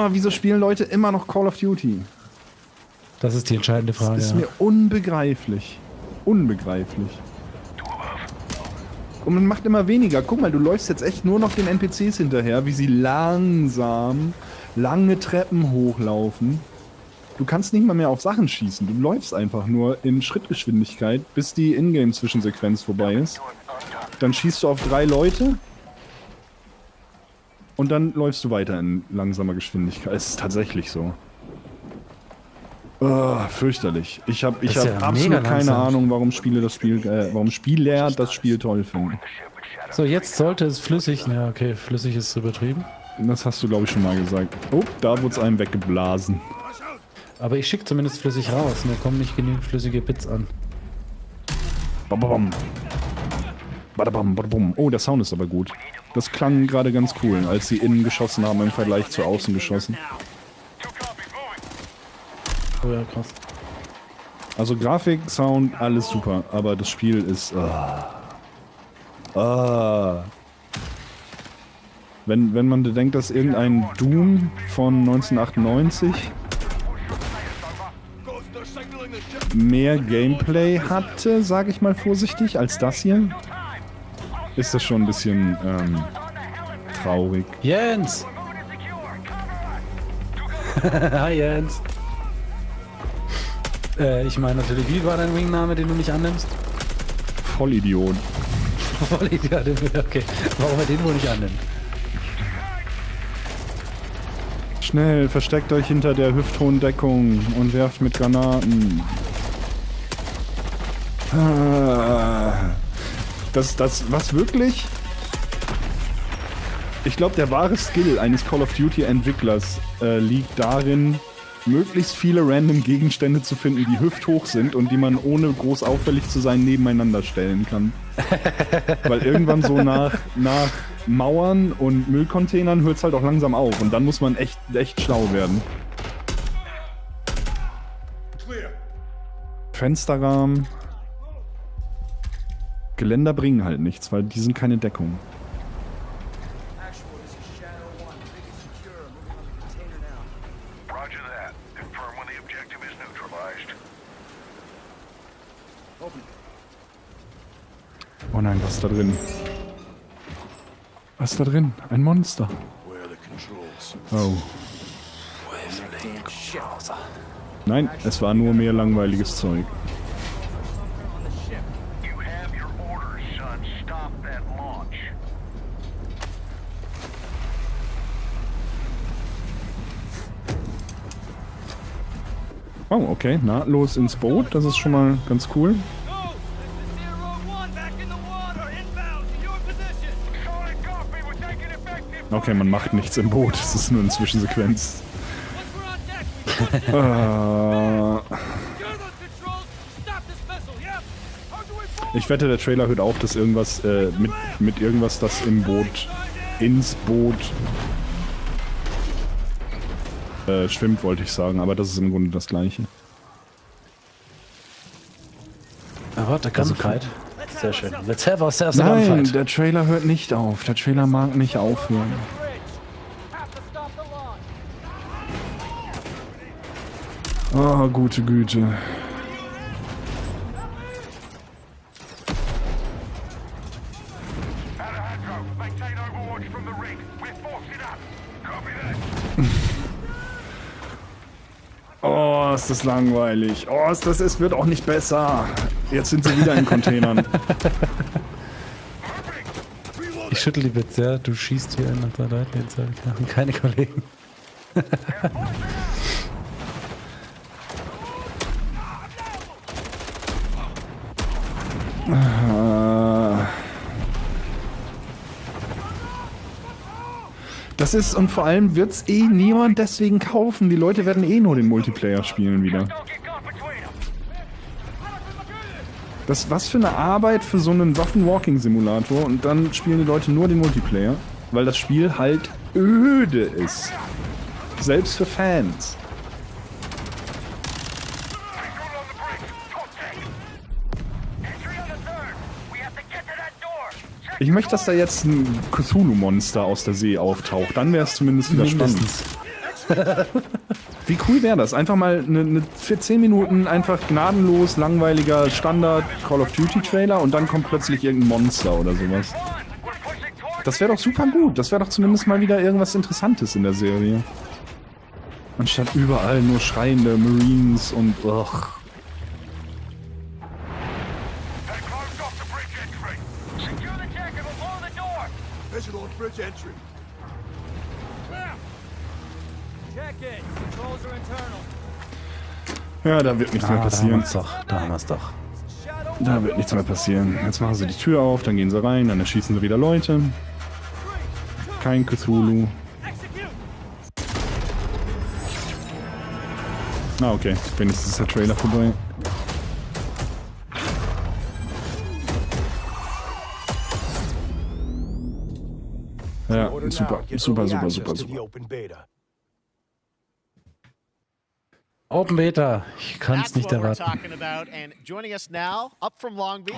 Wieso spielen Leute immer noch Call of Duty? Das ist die entscheidende Frage. Das ist mir unbegreiflich. Unbegreiflich. Und man macht immer weniger. Guck mal, du läufst jetzt echt nur noch den NPCs hinterher, wie sie langsam lange Treppen hochlaufen. Du kannst nicht mal mehr auf Sachen schießen. Du läufst einfach nur in Schrittgeschwindigkeit, bis die Ingame-Zwischensequenz vorbei ist. Dann schießt du auf 3 Leute. Und dann läufst du weiter in langsamer Geschwindigkeit. Es ist tatsächlich so. Fürchterlich. Ich hab absolut keine Ahnung, warum Spieler das Spiel toll finden. So, jetzt sollte es flüssig. Ja, okay, flüssig ist übertrieben. Das hast du, glaube ich, schon mal gesagt. Oh, da wurde es einem weggeblasen. Aber ich schicke zumindest flüssig raus. Mir kommen nicht genügend flüssige Bits an. Bababam. Badabam, badabum. Oh, der Sound ist aber gut. Das klang gerade ganz cool, als sie innen geschossen haben im Vergleich zu außen geschossen. Oh ja, krass. Also Grafik, Sound, alles super, aber das Spiel ist... Wenn man denkt, dass irgendein Doom von 1998 mehr Gameplay hatte, sage ich mal vorsichtig, als das hier, ist das schon ein bisschen traurig. Jens! Hi Jens! Ich meine natürlich, wie war dein Ringname, den du nicht annimmst? Vollidiot. Vollidiot, okay. Warum er den wohl nicht annimmt? Schnell, versteckt euch hinter der hüfthohen Deckung und werft mit Granaten. Was wirklich? Ich glaube, der wahre Skill eines Call of Duty Entwicklers liegt darin, möglichst viele random Gegenstände zu finden, die hüfthoch sind und die man ohne groß auffällig zu sein nebeneinander stellen kann. Weil irgendwann so nach Mauern und Müllcontainern hört es halt auch langsam auf und dann muss man echt schlau werden. Fensterrahmen. Geländer bringen halt nichts, weil die sind keine Deckung. Oh nein, was ist da drin? Was ist da drin? Ein Monster. Oh. Nein, es war nur mehr langweiliges Zeug. Oh, okay, nahtlos ins Boot, das ist schon mal ganz cool. Okay, man macht nichts im Boot, es ist nur eine Zwischensequenz. Ich wette, der Trailer hört auf, dass irgendwas mit irgendwas, das im Boot, ins Boot schwimmt, wollte ich sagen, aber das ist im Grunde das Gleiche. Aber der Gunfight. Sehr schön. Let's have ourselves a Nein, gunfight. der Trailer hört nicht auf. Der Trailer mag nicht aufhören. Oh, gute Güte. Oh, ist das langweilig. Oh, es wird auch nicht besser. Jetzt sind sie wieder in Containern. Ich schüttel die Witze, ja. Du schießt hier nach der Leute, jetzt habe ich keine Kollegen. Das ist, und vor allem wird's niemand deswegen kaufen. Die Leute werden nur den Multiplayer spielen wieder. Das was für eine Arbeit für so einen Waffen-Walking-Simulator und dann spielen die Leute nur den Multiplayer, weil das Spiel halt öde ist. Selbst für Fans. Ich möchte, dass da jetzt ein Cthulhu-Monster aus der See auftaucht. Dann wäre es zumindest wieder spannend. Wie cool wäre das? Einfach mal für 10 Minuten einfach gnadenlos, langweiliger Standard Call of Duty Trailer und dann kommt plötzlich irgendein Monster oder sowas. Das wäre doch super gut. Das wäre doch zumindest mal wieder irgendwas Interessantes in der Serie. Anstatt überall nur schreiende Marines und ugh. Ja, da wird nichts mehr passieren. Da haben wir es doch. Da wird nichts mehr passieren. Jetzt machen sie die Tür auf, dann gehen sie rein, dann erschießen sie wieder Leute. Kein Cthulhu. Na okay, wenigstens ist der Trailer vorbei. Ja, super. Open Beta. Ich kann es nicht erwarten.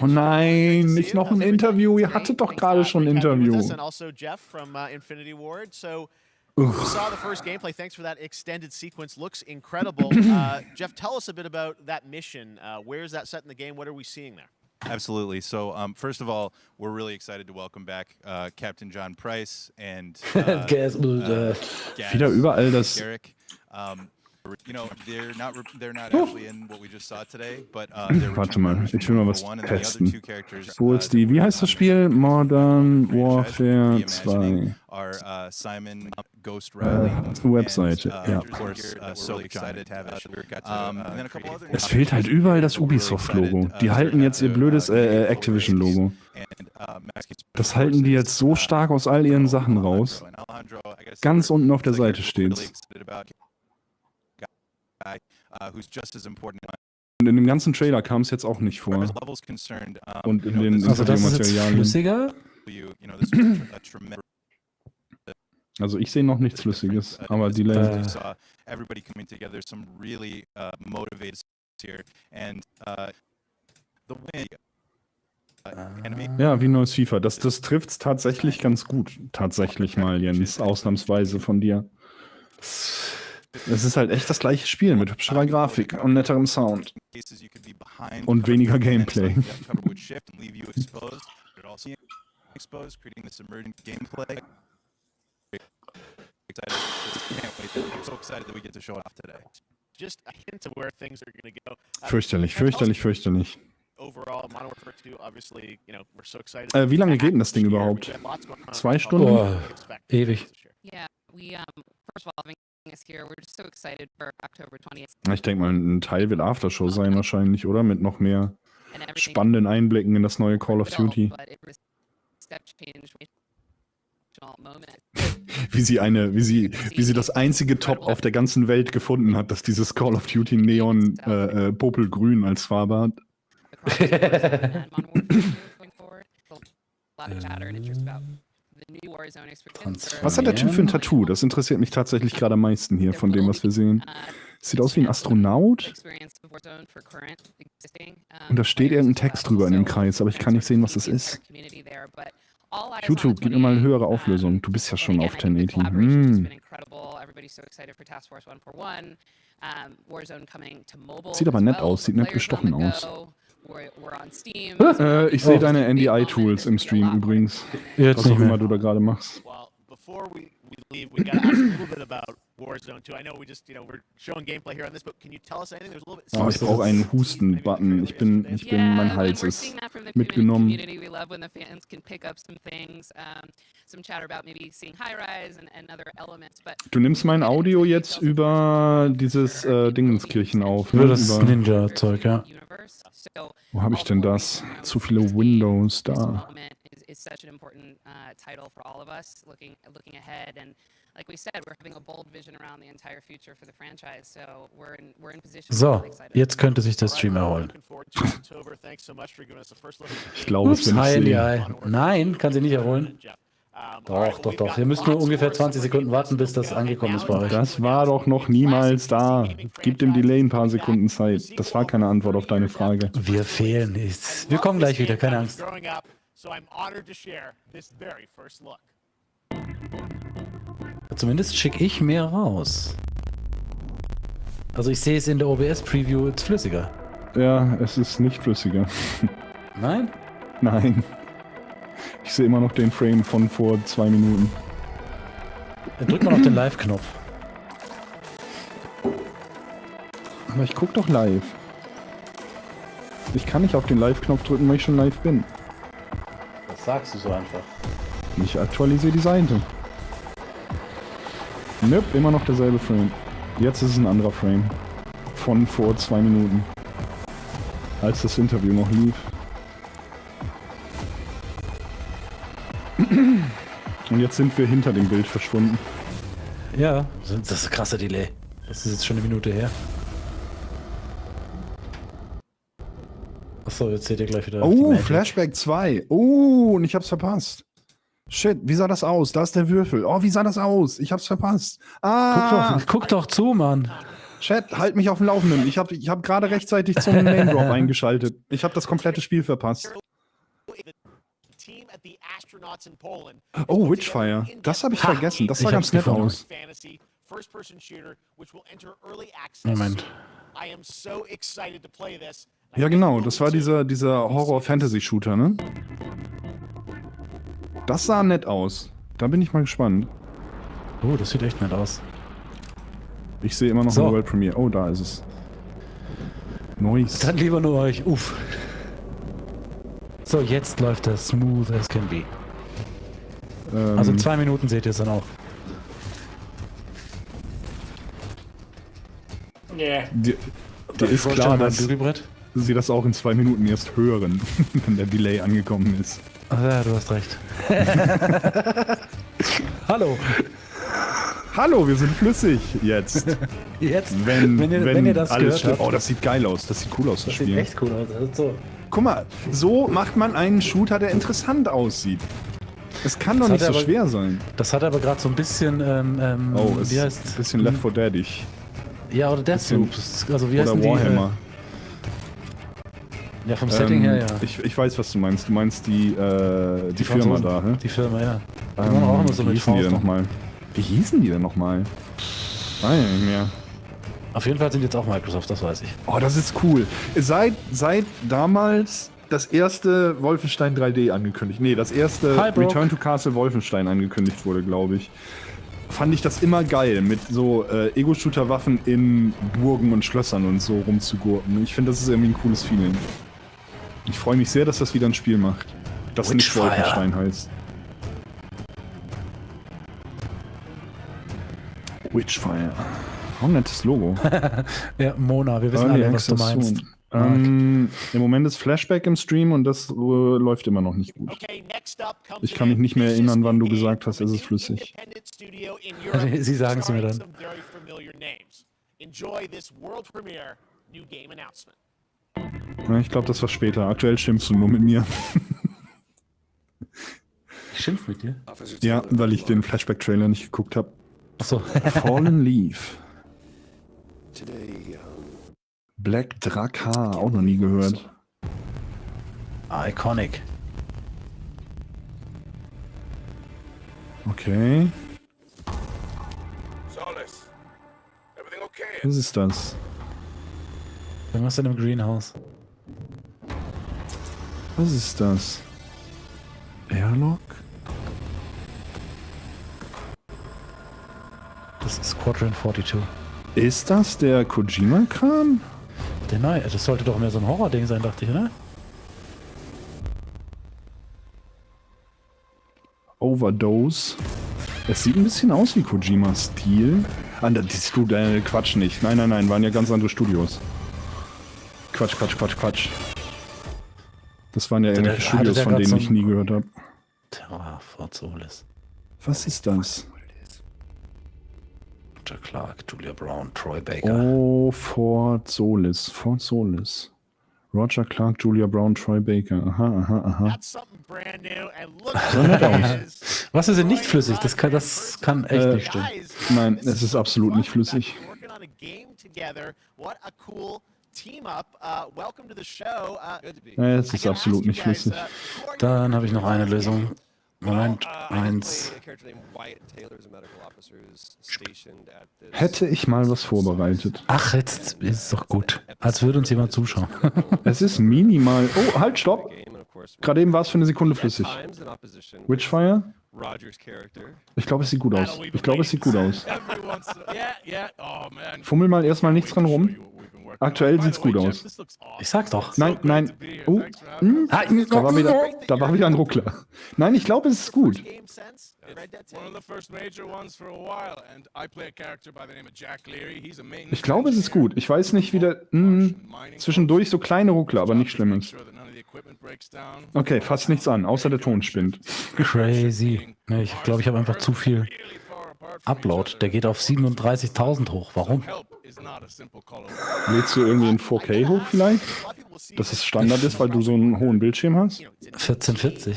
Oh nein, nicht noch ein Interview. Ihr hattet doch gerade schon ein Interview. We saw the first gameplay. Thanks for that extended sequence. Looks incredible. Jeff, tell us a bit about that mission. Where is that set in the game? What are we seeing there? Absolutely. So, first of all, we're really excited to welcome back Captain John Price and wieder überall das. Garrick. You know, they're not actually in what we just saw today, but Warte mal, ich will mal was one and testen. the other two characters. Wo ist die? Wie heißt das Spiel? Modern Warfare 2. Are Simon, Ghost Riley, Webseite, ja. of course, so excited to have it. And then a couple other. Es fehlt halt überall das Ubisoft-Logo. Die halten jetzt ihr blödes Activision-Logo. Das halten die jetzt so stark aus all ihren Sachen raus. Ganz unten auf der Seite steht's. Und in dem ganzen Trailer kam es jetzt auch nicht vor. Und in den Also das ist jetzt Interviewmaterialien. flüssiger? Also ich sehe noch nichts Flüssiges, aber die Ja, wie neues FIFA. Das trifft's tatsächlich ganz gut. Tatsächlich mal, Jens. Ausnahmsweise von dir. Es ist halt echt das gleiche Spiel mit hübscherer Grafik und netterem Sound. Und weniger Gameplay. Fürchterlich, fürchterlich, fürchterlich. Wie lange geht denn das Ding überhaupt? 2 Stunden? Boah, ewig. Ich denke mal, ein Teil wird Aftershow sein wahrscheinlich, oder? Mit noch mehr spannenden Einblicken in das neue Call of Duty. Wie sie das einzige Top auf der ganzen Welt gefunden hat, das dieses Call of Duty Neon Popelgrün als Farbe hat. Was hat der Typ für ein Tattoo? Das interessiert mich tatsächlich gerade am meisten hier von dem, was wir sehen. Sieht aus wie ein Astronaut. Und da steht irgendein Text drüber in dem Kreis, aber ich kann nicht sehen, was das ist. YouTube, gib mir mal eine höhere Auflösung. Du bist ja schon auf 1080. Sieht aber nett aus, sieht nett gestochen aus. Ich sehe deine NDI-Tools im Stream übrigens. Jetzt Was nicht auch immer mehr. du da gerade machst. Oh, ich brauche einen Husten-Button. Mein Hals ist mitgenommen. Du nimmst mein Audio jetzt über dieses Dingenskirchen auf. Über Ne? das Ninja-Zeug, ja. Wo habe ich denn das? Zu viele Windows da. So, jetzt könnte sich der Stream erholen. Ich glaube, es bin Hi, ich NDI. Nein, kann sie nicht erholen. Doch. Ihr müsst nur ungefähr 20 Sekunden warten, bis das angekommen ist bei euch. Das war doch noch niemals da. Gib dem Delay ein paar Sekunden Zeit. Das war keine Antwort auf deine Frage. Wir fehlen nichts. Wir kommen gleich wieder, keine Angst. Zumindest schicke ich mehr raus. Also ich sehe es in der OBS-Preview jetzt flüssiger. Ja, es ist nicht flüssiger. Nein? Nein. Ich sehe immer noch den Frame von vor 2 Minuten. Dann drück mal auf den Live-Knopf. Aber ich guck doch live. Ich kann nicht auf den Live-Knopf drücken, weil ich schon live bin. Das sagst du so einfach. Ich aktualisiere die Seite. Nope, immer noch derselbe Frame. Jetzt ist es ein anderer Frame. Von vor 2 Minuten. Als das Interview noch lief. Und jetzt sind wir hinter dem Bild verschwunden. Ja, das ist ein krasser Delay. Das ist jetzt schon eine Minute her. Achso, jetzt seht ihr gleich wieder. Oh, Flashback 2. Oh, und ich hab's verpasst. Shit, wie sah das aus? Da ist der Würfel. Oh, wie sah das aus? Ich hab's verpasst. Guck doch zu, Mann. Chat, halt mich auf dem Laufenden. Ich hab gerade rechtzeitig zum Name Drop eingeschaltet. Ich hab das komplette Spiel verpasst. Oh, Witchfire. Das habe ich vergessen. Das sah ganz nett aus. Moment. Ja, genau. Das war dieser Horror-Fantasy-Shooter, ne? Das sah nett aus. Da bin ich mal gespannt. Oh, das sieht echt nett aus. Ich sehe immer noch So. eine World Premiere. Oh, da ist es. Nice. Dann lieber nur euch. Uff. So, jetzt läuft das smooth as can be. Also in 2 Minuten seht ihr es dann auch. Dir ist klar, dass Bügelbrett? sie das auch in 2 Minuten erst hören, wenn der Delay angekommen ist. Ach ja, du hast recht. Hallo. Hallo, wir sind flüssig jetzt. Jetzt, Wenn ihr das alles gehört stimmt. habt. Oh, das sieht geil aus. Das sieht cool aus, das Das sieht Spiel. echt cool aus. Also so. Guck mal, so macht man einen Shooter, der interessant aussieht. Es kann doch Das nicht hat so aber- schwer sein. Das hat aber gerade so ein bisschen, Oh, ist wie ein heißt bisschen Left 4 Dead-ig. Ja, oder Deathloop. Also wie Oder heißen die? Warhammer. Ja, vom Setting her, ja. Ich weiß, was du meinst. Du meinst die Firma Franzosen. da, hä? Die Firma, ja. Die waren auch immer so Wie mit hießen die denn Faust. nochmal? Wie hießen die denn nochmal? Weiß ich nicht mehr. Auf jeden Fall sind jetzt auch Microsoft, das weiß ich. Oh, das ist cool. Seit damals das erste Wolfenstein 3D angekündigt. Nee, das erste Hi, Brock. Return to Castle Wolfenstein angekündigt wurde, glaube ich. Fand ich das immer geil, mit so Ego-Shooter-Waffen in Burgen und Schlössern und so rumzugurken. Ich finde, das ist irgendwie ein cooles Feeling. Ich freue mich sehr, dass das wieder ein Spiel macht. Das nicht Witchfire. Wolfenstein heißt. Witchfire. Oh, nettes Logo. Ja, Mona, wir wissen Early alle, was du Access meinst. soon. Im Moment ist Flashback im Stream und das läuft immer noch nicht gut. Ich kann mich nicht mehr erinnern, wann du gesagt hast, es ist flüssig. Sie sagen es mir dann. Ja, ich glaube, das war später. Aktuell schimpfst du nur mit mir. Ich schimpf mit dir. Ja, weil ich den Flashback-Trailer nicht geguckt habe. Achso. Fallen Leaf. Black Drakar, auch noch nie gehört. Iconic. Okay. Was ist das? Irgendwas in einem Greenhouse. Was ist das? Airlock? Das ist Quadrant 42. Ist das der Kojima-Kram? Der neue, das sollte doch mehr so ein Horror-Ding sein, dachte ich, oder? Overdose. Es sieht ein bisschen aus wie Kojima-Stil. Quatsch nicht. Nein, waren ja ganz andere Studios. Quatsch. Das waren ja irgendwelche hatte Studios, der von grad denen so ich ein- nie gehört habe. Terra Forzolis. Was ist das? Roger Clark, Julia Brown, Troy Baker. Oh, Fort Solis. Roger Clark, Julia Brown, Troy Baker. Aha. So nett aus. Was ist denn nicht flüssig? Das kann echt nicht stimmen. Nein, es ist absolut nicht flüssig. Es ist absolut nicht flüssig. Dann habe ich noch eine Lösung. Moment, eins. Hätte ich mal was vorbereitet. Ach, jetzt ist es doch gut. Als würde uns jemand zuschauen. Es ist minimal... Oh, halt, stopp! Gerade eben war es für eine Sekunde flüssig. Witchfire? Ich glaube, es sieht gut aus. Fummel mal erstmal nichts dran rum. Aktuell sieht's gut aus. Ich sag's doch. Nein. Oh, da war wieder ein Ruckler. Nein, ich glaube, es ist gut. Ich glaube, es ist gut. Ich weiß nicht, wie der... zwischendurch so kleine Ruckler, aber nicht schlimm ist. Okay, fasst nichts an, außer der Ton spinnt. Crazy. Ne, ich glaube, ich habe einfach zu viel Upload. Der geht auf 37.000 hoch. Warum? Lädst du irgendwie in 4K hoch vielleicht? Dass es Standard ist, weil du so einen hohen Bildschirm hast? 1440.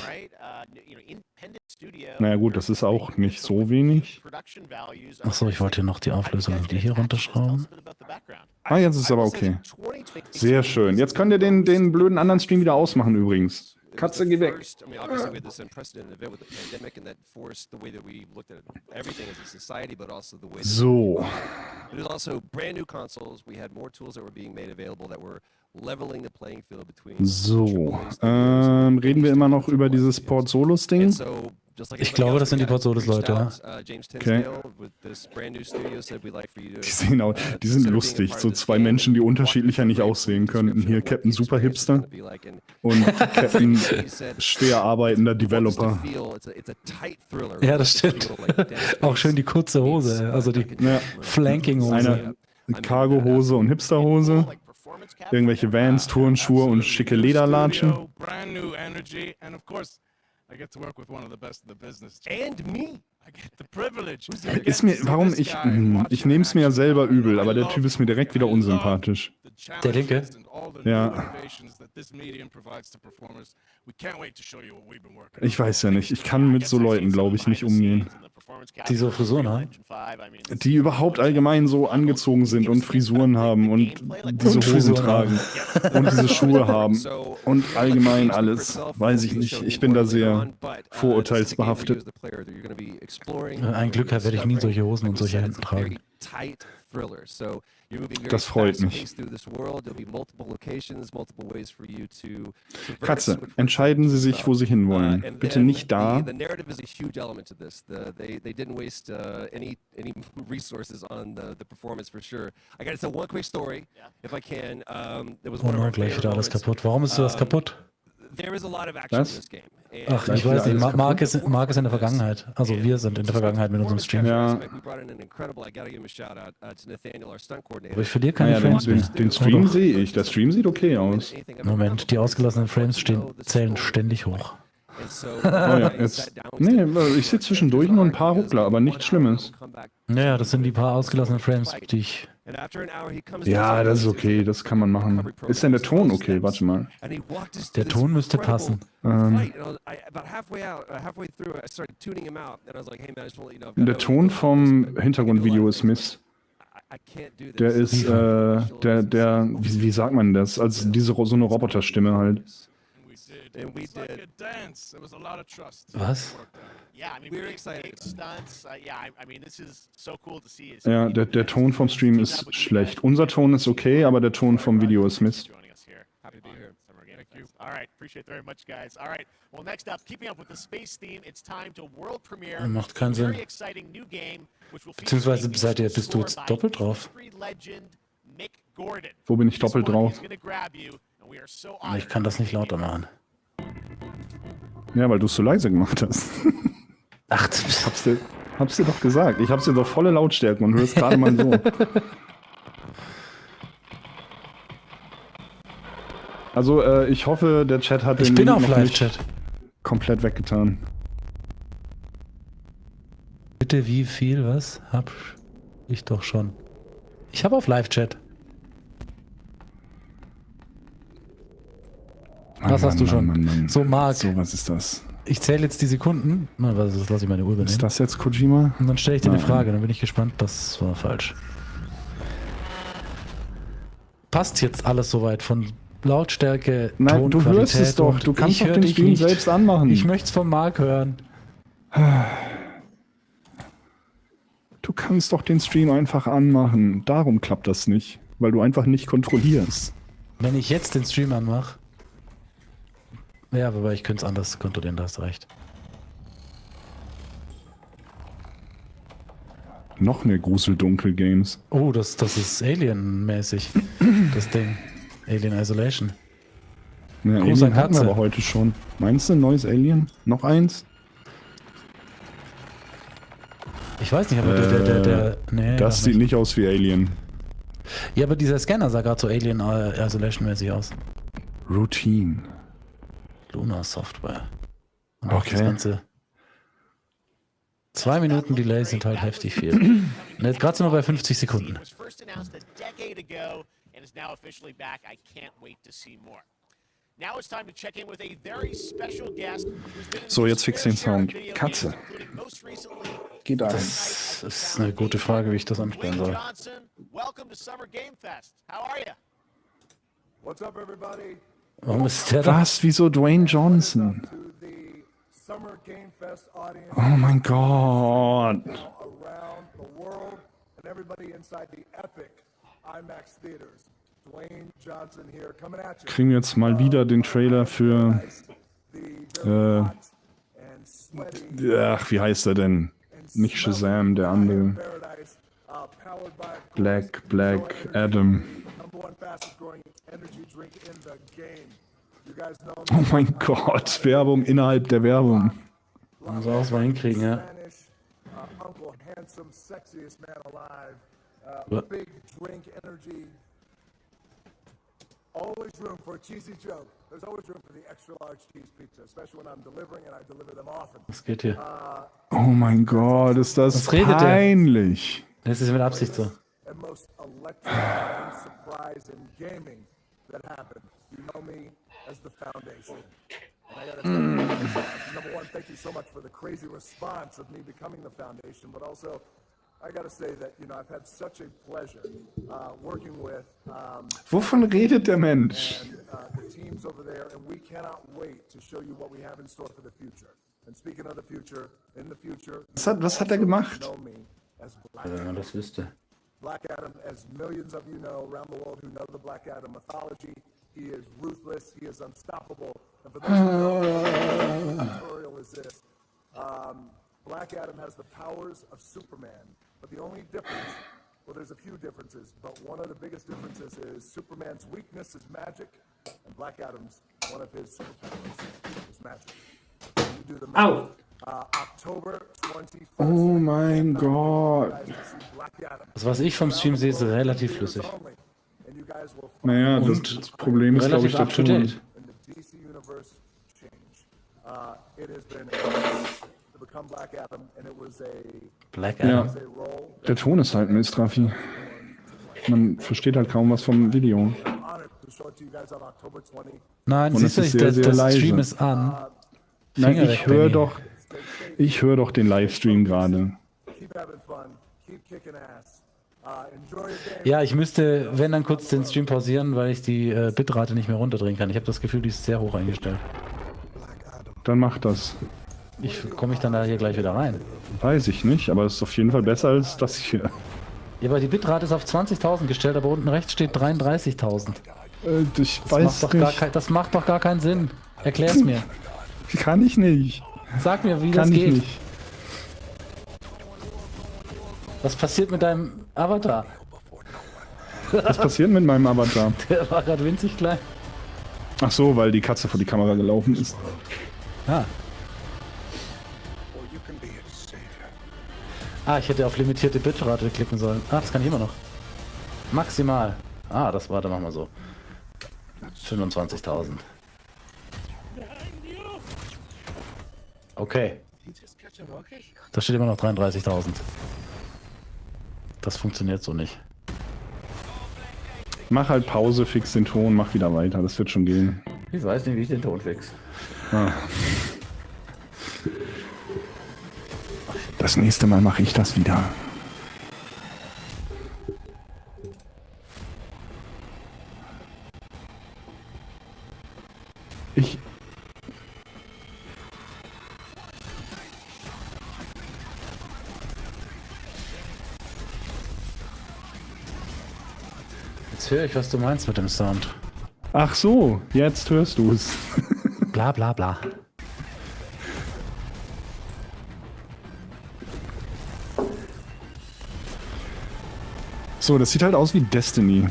Naja gut, das ist auch nicht so wenig. Achso, ich wollte hier noch die Auflösung die hier runterschrauben. Jetzt ist es aber okay. Sehr schön. Jetzt könnt ihr den blöden anderen Stream wieder ausmachen übrigens. Katze, geh weg. I mean, obviously, we had this unprecedented event with the pandemic, and that forced the way that we looked at everything as a society, but also the way. So. It was also brand new consoles. We had more tools that were being made available that were leveling the playing field between. So. Reden wir immer noch über dieses Port-Solos-Ding? Ich glaube, das sind die Port-Solos-Leute, ja. Okay. Die sind lustig. So zwei Menschen, die unterschiedlicher nicht aussehen könnten. Hier Captain Super Hipster und Captain schwer arbeitender Developer. Ja, das stimmt. Auch schön die kurze Hose, also die Flanking-Hose. Eine Cargo-Hose und Hipster-Hose. Irgendwelche Vans, Turnschuhe und schicke Lederlatschen. I get to work with one of the best in the business. And me. I get the privilege. Ist mir, warum ich nehme es mir ja selber übel, aber der Typ ist mir direkt wieder unsympathisch. Der Linke? Ja. Ich weiß ja nicht. Ich kann mit so Leuten, glaube ich, nicht umgehen. Die so Frisuren haben? Die überhaupt allgemein so angezogen sind und Frisuren haben und diese Hosen tragen und diese Schuhe haben und allgemein alles. Weiß ich nicht. Ich bin da sehr vorurteilsbehaftet. Ein Glück werde ich nie solche Hosen und solche Hemden tragen. Das freut mich. Katze, entscheiden Sie sich, wo Sie hinwollen. Bitte nicht da. Oh no, gleich wieder alles kaputt. Warum ist das kaputt? Was? Ach, ich weiß nicht. Mark ist in der Vergangenheit. Also wir sind in der Vergangenheit mit unserem Stream. Ja. Aber ich verliere keine Frames mehr. Den Stream sehe ich. Der Stream sieht okay aus. Moment, die ausgelassenen Frames zählen ständig hoch. Oh ja, jetzt. Nee, ich sehe zwischendurch nur ein paar Ruckler, aber nichts Schlimmes. Naja, das sind die paar ausgelassenen Frames, die ich... Ja, das ist okay, das kann man machen. Ist denn der Ton okay? Warte mal. Der Ton müsste passen. Der Ton vom Hintergrundvideo ist Mist. Der ist, wie sagt man das? Also so eine Roboterstimme halt. Was? Ja, der Ton vom Stream ist schlecht. Unser Ton ist okay, aber der Ton vom Video ist Mist. Macht keinen Sinn. Beziehungsweise bist du jetzt doppelt drauf? Wo bin ich doppelt drauf? Ich kann das nicht lauter machen. Ja, weil du es so leise gemacht hast. Ach, hab's dir doch gesagt. Ich hab's dir doch volle Lautstärke und hörst gerade mal so. Also, ich hoffe, der Chat hat den Link noch nicht komplett weggetan. Bitte, wie viel, was? Hab ich doch schon. Ich habe auf Live-Chat. Was hast du schon? Mann. So, Marc. So, was ist das? Ich zähle jetzt die Sekunden. Na, was ist das? Lass ich meine Uhr benehmen. Ist das jetzt Kojima? Und dann stelle ich dir eine Frage. Dann bin ich gespannt. Das war falsch. Passt jetzt alles soweit von Lautstärke, Nein, du hörst es doch. Du kannst doch den Stream selbst anmachen. Ich möchte es von Marc hören. Du kannst doch den Stream einfach anmachen. Darum klappt das nicht. Weil du einfach nicht kontrollierst. Wenn ich jetzt den Stream anmache. Ja, wobei ich könnte es anders kontrollieren, da hast du recht. Noch mehr Gruseldunkel-Games. Oh, das ist Alien-mäßig. Das Ding. Alien Isolation. Ja, Alien hatten wir aber heute schon. Meinst du ein neues Alien? Noch eins? Ich weiß nicht, aber nee, das sieht nicht aus wie Alien. Ja, aber dieser Scanner sah gerade so Alien Isolation-mäßig aus. Routine. Luna Software. Und okay. Das Ganze 2 Minuten Delay sind halt heftig viel. Und jetzt gerade sind wir bei 50 Sekunden. So, jetzt fix den Sound. Katze. Geht an. Das ist eine gute Frage, wie ich das anstellen soll. What's up, everybody? Warum ist der da? Was? Wieso Dwayne Johnson? Oh mein Gott. Kriegen wir jetzt mal wieder den Trailer für ach, wie heißt er denn? Nicht Shazam, der andere. Black Adam. Oh mein Gott, Werbung innerhalb der Werbung. Muss auch was mal hinkriegen, ja. Always room for a cheesy joke. There's always room for the extra large cheese pizza, especially when I'm delivering and I deliver them often. Was geht hier? Oh mein Gott, ist das Was redet der? peinlich. Das ist mit Absicht so. And most electrifying surprise in gaming that happened. You know me as the foundation. And I gotta tell you, number one, thank you so much for the crazy response of me becoming the foundation, but also I gotta say that, you know, I've had such a pleasure working with Wovon redet der Mensch? the teams over there, and we cannot wait to show you what we have in store for the future. And speaking of the future, in the future, Was hat er gemacht? know me as Black Wenn man Adam. das wüsste. Black Adam, as millions of you know around the world who know the Black Adam mythology, he is ruthless, he is unstoppable. And for those who know, the tutorial is this. Black Adam has the powers of Superman, but the only difference, well, there's a few differences, but one of the biggest differences is Superman's weakness is magic, and Black Adam's, one of his superpowers is magic. You do the math. October 21st. Oh mein Gott. Black Adam. Das, was ich vom Stream sehe, ist relativ flüssig. And you guys will Naja, Und das Problem ist, glaube ich, relativ der up to Ton. date. in the DC universe change. It has been a honor to become Black Adam, and it was Black Ja, Adam. a role, der Ton ist halt Mist, Raffi. Man versteht halt kaum was vom Video. honor to show it to you guys on October 20th. Nein, Und siehst du, es ist sehr, sehr der leise. Stream ist an. Nein, Finger ich weg, höre Benny. ich höre doch den Livestream gerade. Keep having fun, keep kicking ass. Enjoy your game. Ja, ich müsste, wenn dann kurz den Stream pausieren, weil ich die Bitrate nicht mehr runterdrehen kann. Ich habe das Gefühl, die ist sehr hoch eingestellt. Dann mach das. Komme ich dann da hier gleich wieder rein? Weiß ich nicht, aber es ist auf jeden Fall besser als das hier. Ja, aber die Bitrate ist auf 20.000 gestellt, aber unten rechts steht 33.000. Ich Das, weiß nicht. das macht doch gar keinen Sinn. Erklär's mir. Kann ich nicht. Sag mir, wie Kann das ich geht. nicht. Was passiert mit deinem Avatar? Was passiert mit meinem Avatar? Der war gerade winzig klein. Ach so, weil die Katze vor die Kamera gelaufen ist. Ah. Ah, ich hätte auf limitierte Bitrate klicken sollen. Ah, das kann ich immer noch. Maximal. Ah, das war, dann machen wir so. 25.000. Okay. Da steht immer noch 33.000. Das funktioniert so nicht. Mach halt Pause, fix den Ton, mach wieder weiter. Das wird schon gehen. Ich weiß nicht, wie ich den Ton fix. Ah. Das nächste Mal mache ich das wieder. Ich... Jetzt höre ich, was du meinst mit dem Sound. Ach so, jetzt hörst du es. Bla bla bla. So, das sieht halt aus wie Destiny.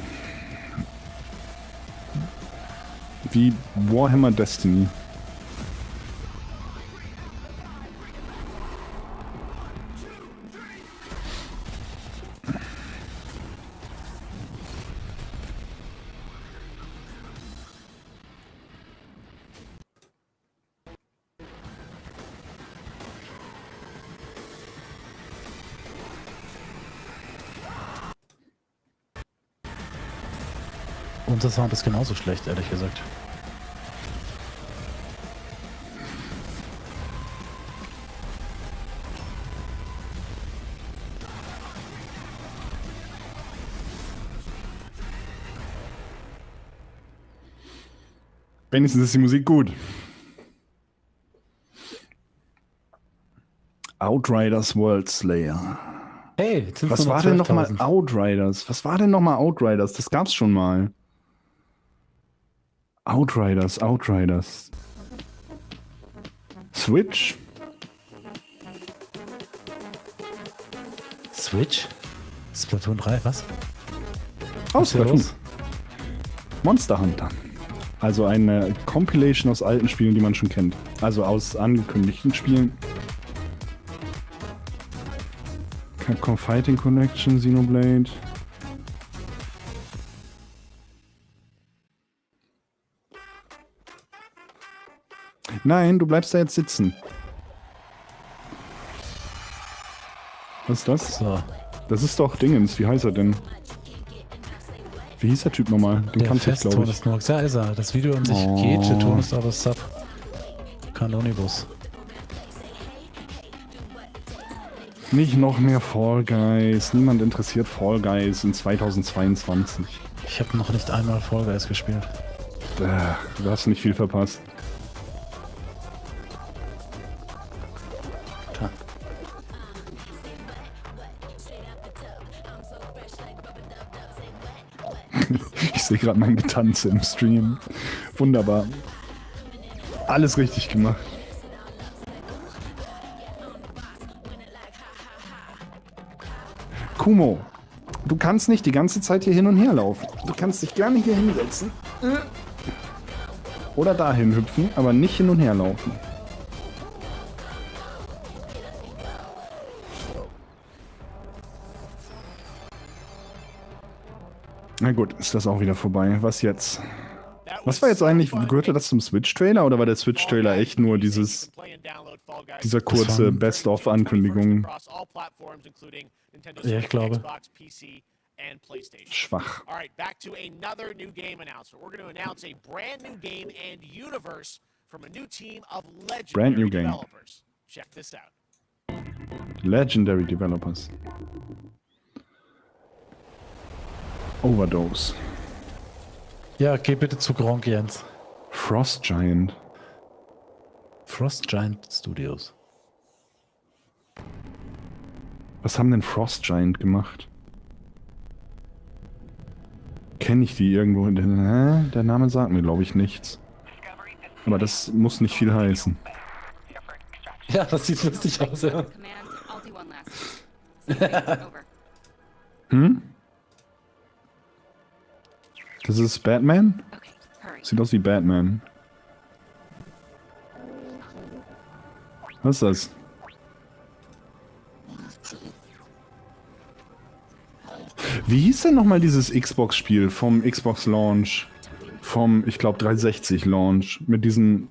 Wie Warhammer Destiny. Unser Sound ist genauso schlecht, ehrlich gesagt. Wenigstens ist die Musik gut. Outriders World Slayer. Hey, jetzt sind's Was nur noch war denn nochmal 12.000. Outriders? Was war denn nochmal Outriders? Das gab's schon mal. Outriders. Switch? Switch? Splatoon 3, was? Aus hier Splatoon. los? Monster Hunter. Also eine Compilation aus alten Spielen, die man schon kennt. Also aus angekündigten Spielen. Capcom Fighting Connection, Xenoblade. Nein, du bleibst da jetzt sitzen. Was ist das? So. Das ist doch Dingens. Wie heißt er denn? Wie hieß der Typ nochmal? Den Der kannte ich, glaube Festton ich. ist Nox. Ja, ist er. Das Video an sich geht. Der Ton ist aber Sub. Canonibus. Nicht noch mehr Fall Guys. Niemand interessiert Fall Guys in 2022. Ich habe noch nicht einmal Fall Guys gespielt. Du hast nicht viel verpasst. Tja. Ich sehe gerade mein Getanze im Stream. Wunderbar. Alles richtig gemacht. Kumo, du kannst nicht die ganze Zeit hier hin und her laufen. Du kannst dich gerne hier hinsetzen. Oder dahin hüpfen, aber nicht hin und her laufen. Na gut, ist das auch wieder vorbei. Was jetzt? Was war jetzt eigentlich, gehörte das zum Switch-Trailer oder war der Switch-Trailer echt nur dieser kurze Best-of-Ankündigung? Ja, ich glaube. Schwach. All right, back to another new game announcement. We're going to announce a brand new game and universe from a new team of legendary Brand new game. developers. Check this out. Legendary Developers. Overdose. Ja, geh bitte zu Gronk, Jens. Frost Giant. Frost Giant Studios. Was haben denn Frost Giant gemacht? Kenne ich die irgendwo? Der Name sagt mir, glaube ich, nichts. Aber das muss nicht viel heißen. Ja, das sieht lustig aus, ja. Hm? Das ist Batman? Sieht aus wie Batman. Was ist das? Wie hieß denn nochmal dieses Xbox-Spiel vom Xbox-Launch? Vom, ich glaube, 360-Launch. Mit diesem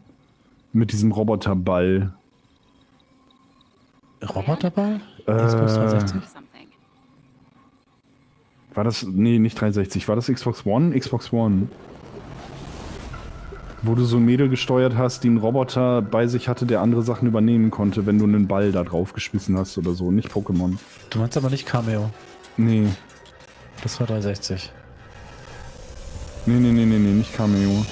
Roboterball. Roboterball? Xbox 360? War das, nee, nicht 360, war das Xbox One? Xbox One. Wo du so ein Mädel gesteuert hast, die einen Roboter bei sich hatte, der andere Sachen übernehmen konnte, wenn du einen Ball da drauf geschmissen hast oder so. Nicht Pokémon. Du meinst aber nicht Cameo. Nee. Das war 360. Nee, nicht Cameo.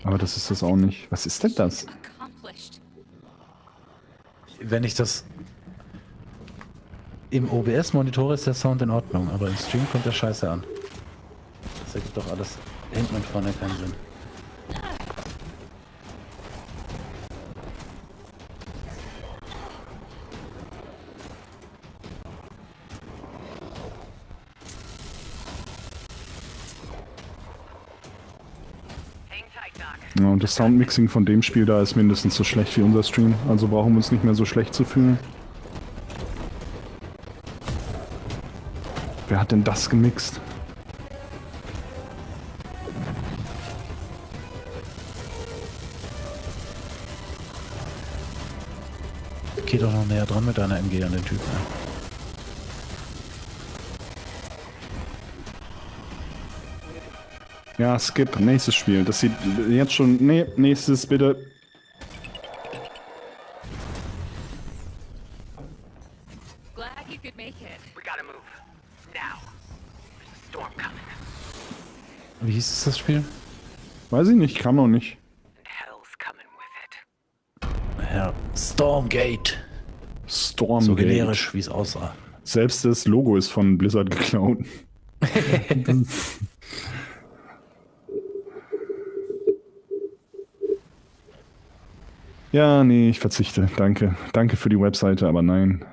Aber das ist das auch nicht. Was ist denn das? Wenn ich das... Im OBS-Monitor ist der Sound in Ordnung, aber im Stream kommt der Scheiße an. Das ergibt doch alles hinten und vorne keinen Sinn. Ja, und das Soundmixing von dem Spiel da ist mindestens so schlecht wie unser Stream. Also brauchen wir uns nicht mehr so schlecht zu fühlen. Wer hat denn das gemixt? Geh doch noch näher dran mit deiner MG an den Typen. Ja, skip. Nächstes Spiel. Das sieht jetzt schon... Nee, nächstes bitte. Glad you could make it. We gotta move. Now. There's a storm coming. Wie hieß das Spiel? Weiß ich nicht, kam noch nicht. Ja, Stormgate. Stormgate. So generisch, wie es aussah. Selbst das Logo ist von Blizzard geklaut. Ja, nee, ich verzichte. Danke. Danke für die Webseite, aber nein.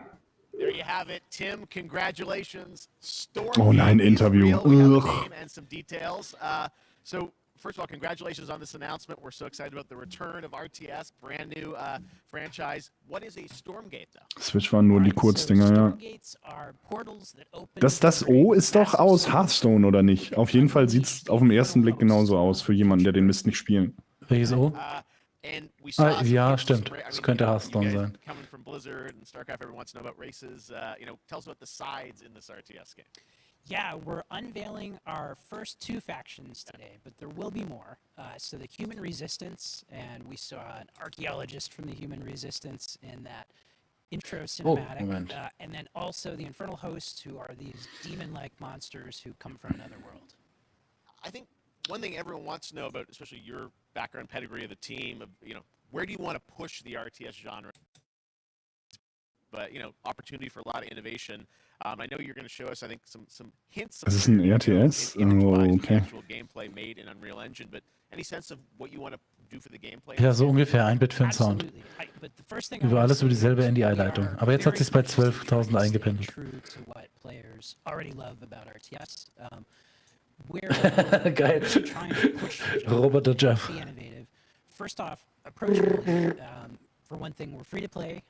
There you have it, Tim. Congratulations. Oh nein, Stormgate is Interview. real. We have the Ugh. name and some details. So, first of all, congratulations on this announcement. We're so excited about the return of RTS, brand new franchise. What is a Stormgate, though? Switch waren nur die Kurzdinger, ja. Das O ist doch aus Hearthstone, oder nicht? Auf jeden Fall sieht es auf den ersten Blick genauso aus für jemanden, der den Mist nicht spielt. Welches O? And we saw some Ja, hints, stimmt. I Das mean, könnte you Hearthstone guys sein. coming from Blizzard and StarCraft, everyone wants to know about races. Tell us about the sides in this RTS game. Yeah, we're unveiling our first 2 factions today, but there will be more. So the Human Resistance, and we saw an archaeologist from the Human Resistance in that intro cinematic. Moment. And then also the Infernal Hosts, who are these demon-like monsters who come from another world. I think one thing everyone wants to know about, especially your background pedigree of the team, where do you want to push the RTS genre? But, opportunity for a lot of innovation. I know you're going to show us, I think, some hints. Das ist ein RTS? Oh, okay. Actual gameplay made in Unreal Engine, but any sense of what you want to do for the gameplay? Ja, so ungefähr 1 Bit für den Sound. Absolutely. But the first thing I Über wanna alles über say dieselbe is NDI-Leitung. we are Aber jetzt hat very sich's bei conscious of 12.000 staying eingependelt. true to what players already love about RTS. We're Geil. trying to push the genre, Roboter Jeff. be innovative. First off, approachability. For one thing, we're free to play,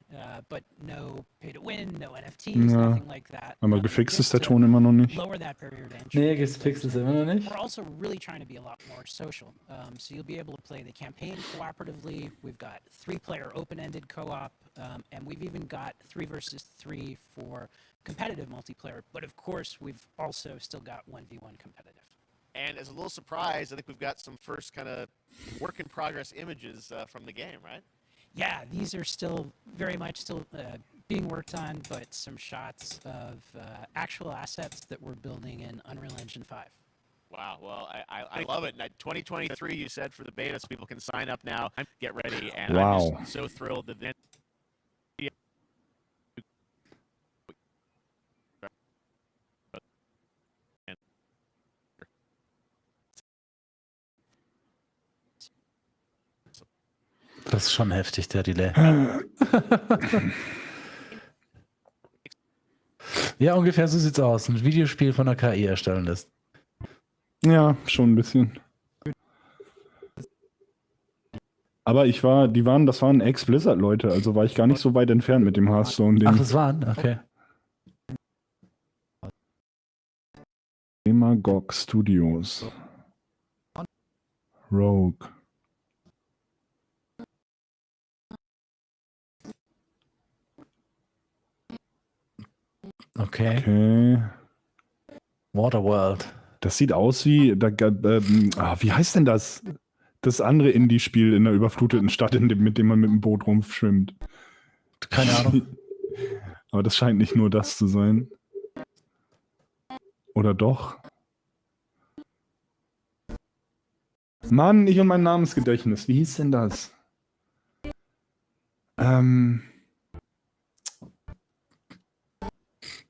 but no pay to win, no NFTs, Ja. nothing like that. Aber gefixt Just ist der to Ton immer noch nicht. lower that barrier to entry. Nee, gefixt ist immer noch nicht. We're also really trying to be a lot more social. So you'll be able to play the campaign cooperatively. We've got 3-player open-ended co-op, and we've even got 3 versus 3 for competitive multiplayer. But of course, we've also still got 1v1 competitive. And as a little surprise, I think we've got some first kind of work-in-progress images from the game, right? Yeah, these are still very much still being worked on, but some shots of actual assets that we're building in Unreal Engine 5. Wow, well, I love it. 2023, you said, for the beta, so people can sign up now, get ready, and Wow. I'm just so thrilled that Das ist schon heftig, der Delay. Ja, ungefähr so sieht's aus. Ein Videospiel von der KI erstellen lässt. Ja, schon ein bisschen. Aber das waren Ex-Blizzard-Leute, also war ich gar nicht so weit entfernt mit dem Hearthstone-Ding. Ach, das waren? Okay. Demagog Studios. Rogue. Okay. Okay. Waterworld. Das sieht aus wie, wie heißt denn das? Das andere Indie-Spiel in der überfluteten Stadt, mit dem man mit dem Boot rumschwimmt. Keine Ahnung. Aber das scheint nicht nur das zu sein. Oder doch? Mann, ich und mein Namensgedächtnis. Wie hieß denn das?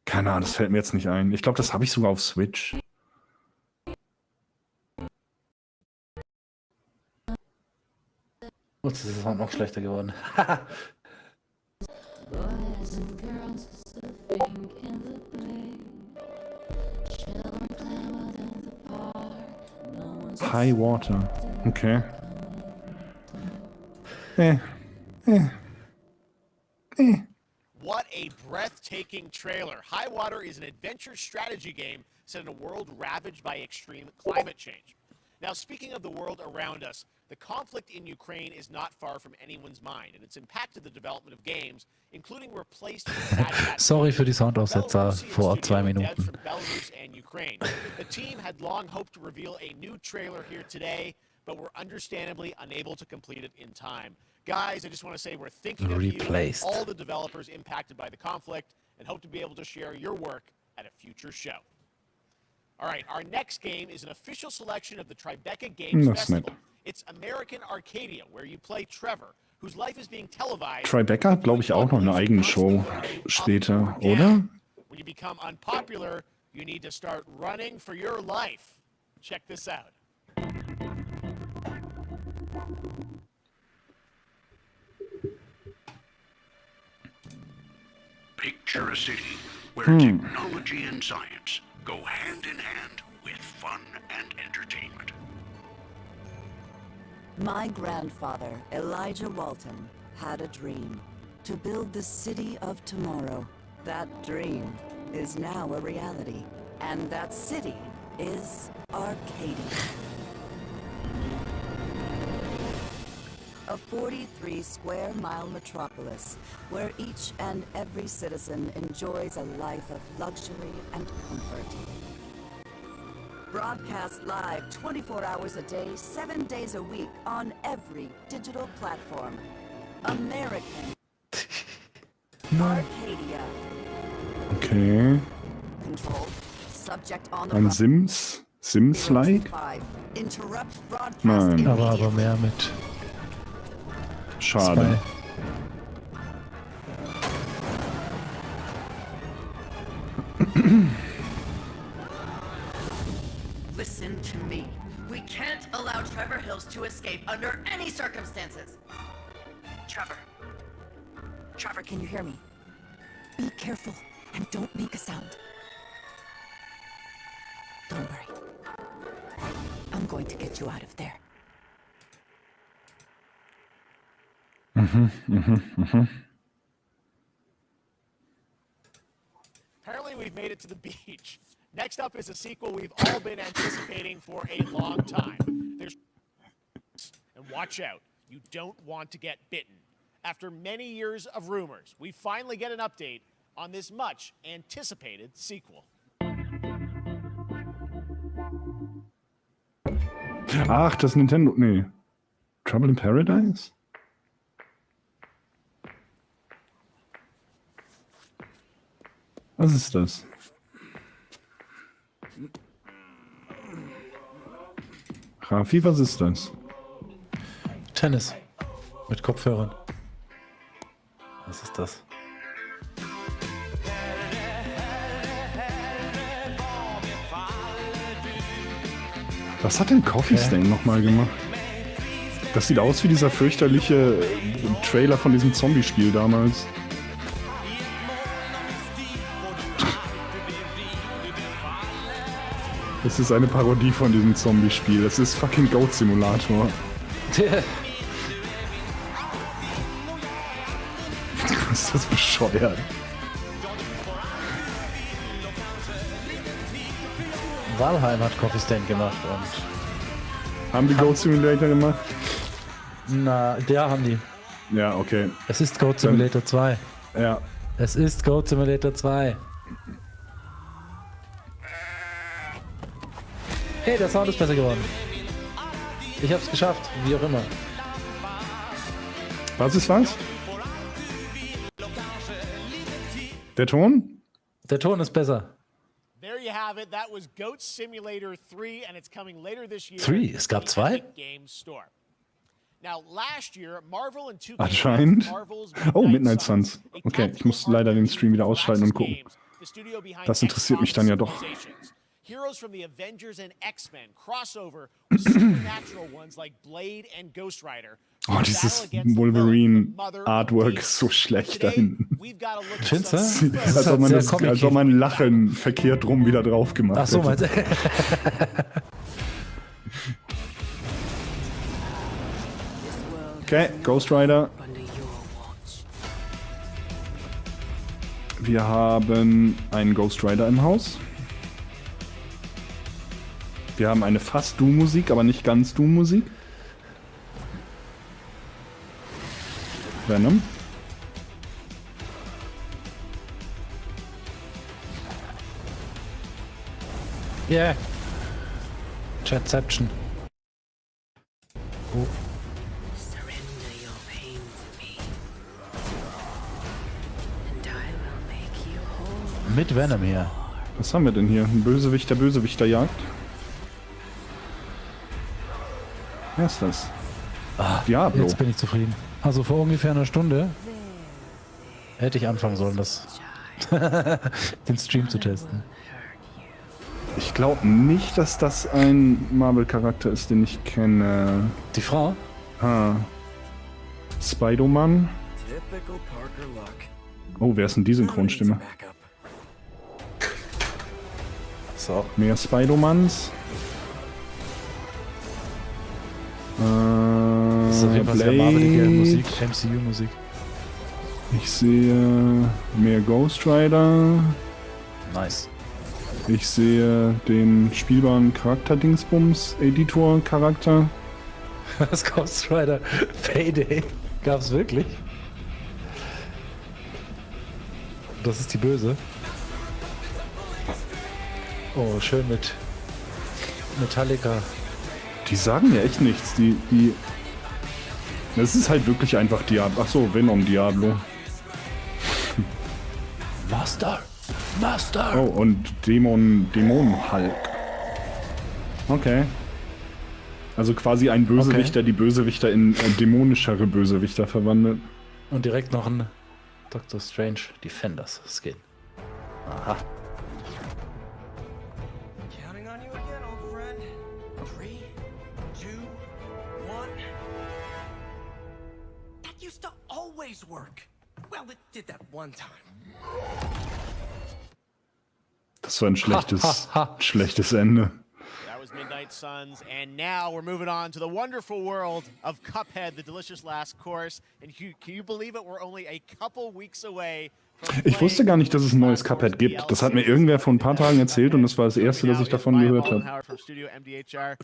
Keine Ahnung, das fällt mir jetzt nicht ein. Ich glaube, das habe ich sogar auf Switch. Ups, das ist auch noch schlechter geworden. High Water. Okay. what a breathtaking trailer. High Water is an adventure strategy game set in a world ravaged by extreme climate change. Now, speaking of the world around us, the conflict in Ukraine is not far from anyone's mind, and it's impacted the development of games, including replaced Sorry für die Soundaussetzer vor 2 Minuten. Belarus and Ukraine. The team had long hoped to reveal a new trailer here today, but were understandably unable to complete it in time. Guys, I just want to say we're thinking of you, all the developers impacted by the conflict, and hope to be able to share your work at a future show. All right, our next game is an official selection of the Tribeca Games Das ist nett. Festival. It's American Arcadia, where you play Trevor, whose life is being televised. Tribeca hat, glaube ich, auch noch eine eigene Show später, oder? When you become unpopular, you need to start running for your life. Check this out. Picture a city where technology and science go hand in hand with fun and entertainment. My grandfather, Elijah Walton, had a dream to build the city of tomorrow. That dream is now a reality, and that city is Arcadia. A 43-square-mile metropolis where each and every citizen enjoys a life of luxury and comfort. Broadcast live 24 hours a day, 7 days a week on every digital platform. American Arcadia. Okay. Control. Subject on the Ein Sims-like? Interrupt broadcast. Nein. Aber mehr mit Schade. Listen to me. We can't allow Trevor Hills to escape under any circumstances. Trevor. Trevor, can you hear me? Be careful and don't make a sound. Don't worry. I'm going to get you out of there. Apparently, we've made it to the beach. Next up is a sequel we've all been anticipating for a long time. And watch out, you don't want to get bitten. After many years of rumors, we finally get an update on this much anticipated sequel. Ach, das Nintendo. Nee. Trouble in Paradise? Was ist das? Rafi, was ist das? Tennis. Mit Kopfhörern. Was ist das? Was hat denn Coffee Stain nochmal gemacht? Das sieht aus wie dieser fürchterliche Trailer von diesem Zombie-Spiel damals. Das ist eine Parodie von diesem Zombie-Spiel. Das ist fucking Goat Simulator. Ist das bescheuert? Valheim hat Coffee Stain gemacht und... Haben die Goat Simulator gemacht? Na, ja, haben die. Ja, okay. Es ist Goat Simulator 2. Ja. Es ist Goat Simulator 2. Hey, der Sound ist besser geworden. Ich hab's geschafft, wie auch immer. Was ist was? Der Ton? Der Ton ist besser. There you have it. That was Goat Simulator 3 and it's coming later this year. 3? Es gab 2? Game Store. Now, last year, Marvel and 2K Anscheinend. Marvel's Oh, Midnight Suns. Okay, ich muss leider den Stream wieder ausschalten und gucken. Das interessiert mich dann ja doch. Heroes from the Avengers and X-Men crossover with supernatural ones like Blade and Ghost Rider. Oh, dieses Wolverine-Artwork ist so schlecht da hinten. Findest du? Als ob man Lachen verkehrt rum wieder drauf gemacht Ach so, meinst du? Okay, Ghost Rider. Wir haben einen Ghost Rider im Haus. Wir haben eine fast Doom-Musik, aber nicht ganz Doom-Musik. Venom. Yeah. Chatception. Oh. Mit Venom hier. Was haben wir denn hier? Ein Bösewicht, der Bösewichter jagt. Wer ist das? Diablo. Jetzt bin ich zufrieden. Also vor ungefähr einer Stunde hätte ich anfangen sollen, den Stream zu testen. Ich glaube nicht, dass das ein Marvel-Charakter ist, den ich kenne. Die Frau? Spider-Man. Oh, wer ist denn die Synchronstimme? So. Mehr Spider-Mans. Das ist auf jeden Fall sehr marvelige Musik, MCU-Musik. Ich sehe mehr Ghost Rider. Nice. Ich sehe den spielbaren Charakter-Dingsbums-Editor-Charakter. Das Ghost Rider Payday gab's wirklich? Das ist die Böse. Oh, schön mit Metallica. Die sagen mir echt nichts. Das ist halt wirklich einfach Diablo. Achso, Venom Diablo. Master! Oh, und Dämon Hulk. Okay. Also quasi ein Bösewichter, die Bösewichter in dämonischere Bösewichter verwandelt. Und direkt noch ein Doctor Strange Defenders Skin. Aha. Counting on you again, old friend. 3, 2, 1. That used to always work. Well, it did that one time. Das war ein schlechtes Ende. That was Midnight Suns, and now we're moving on to the wonderful world of Cuphead, the delicious last course. And can you believe it? We're only a couple weeks away. Ich wusste gar nicht, dass es ein neues Cuphead gibt. Das hat mir irgendwer vor ein paar Tagen erzählt und das war das erste, dass ich davon gehört habe.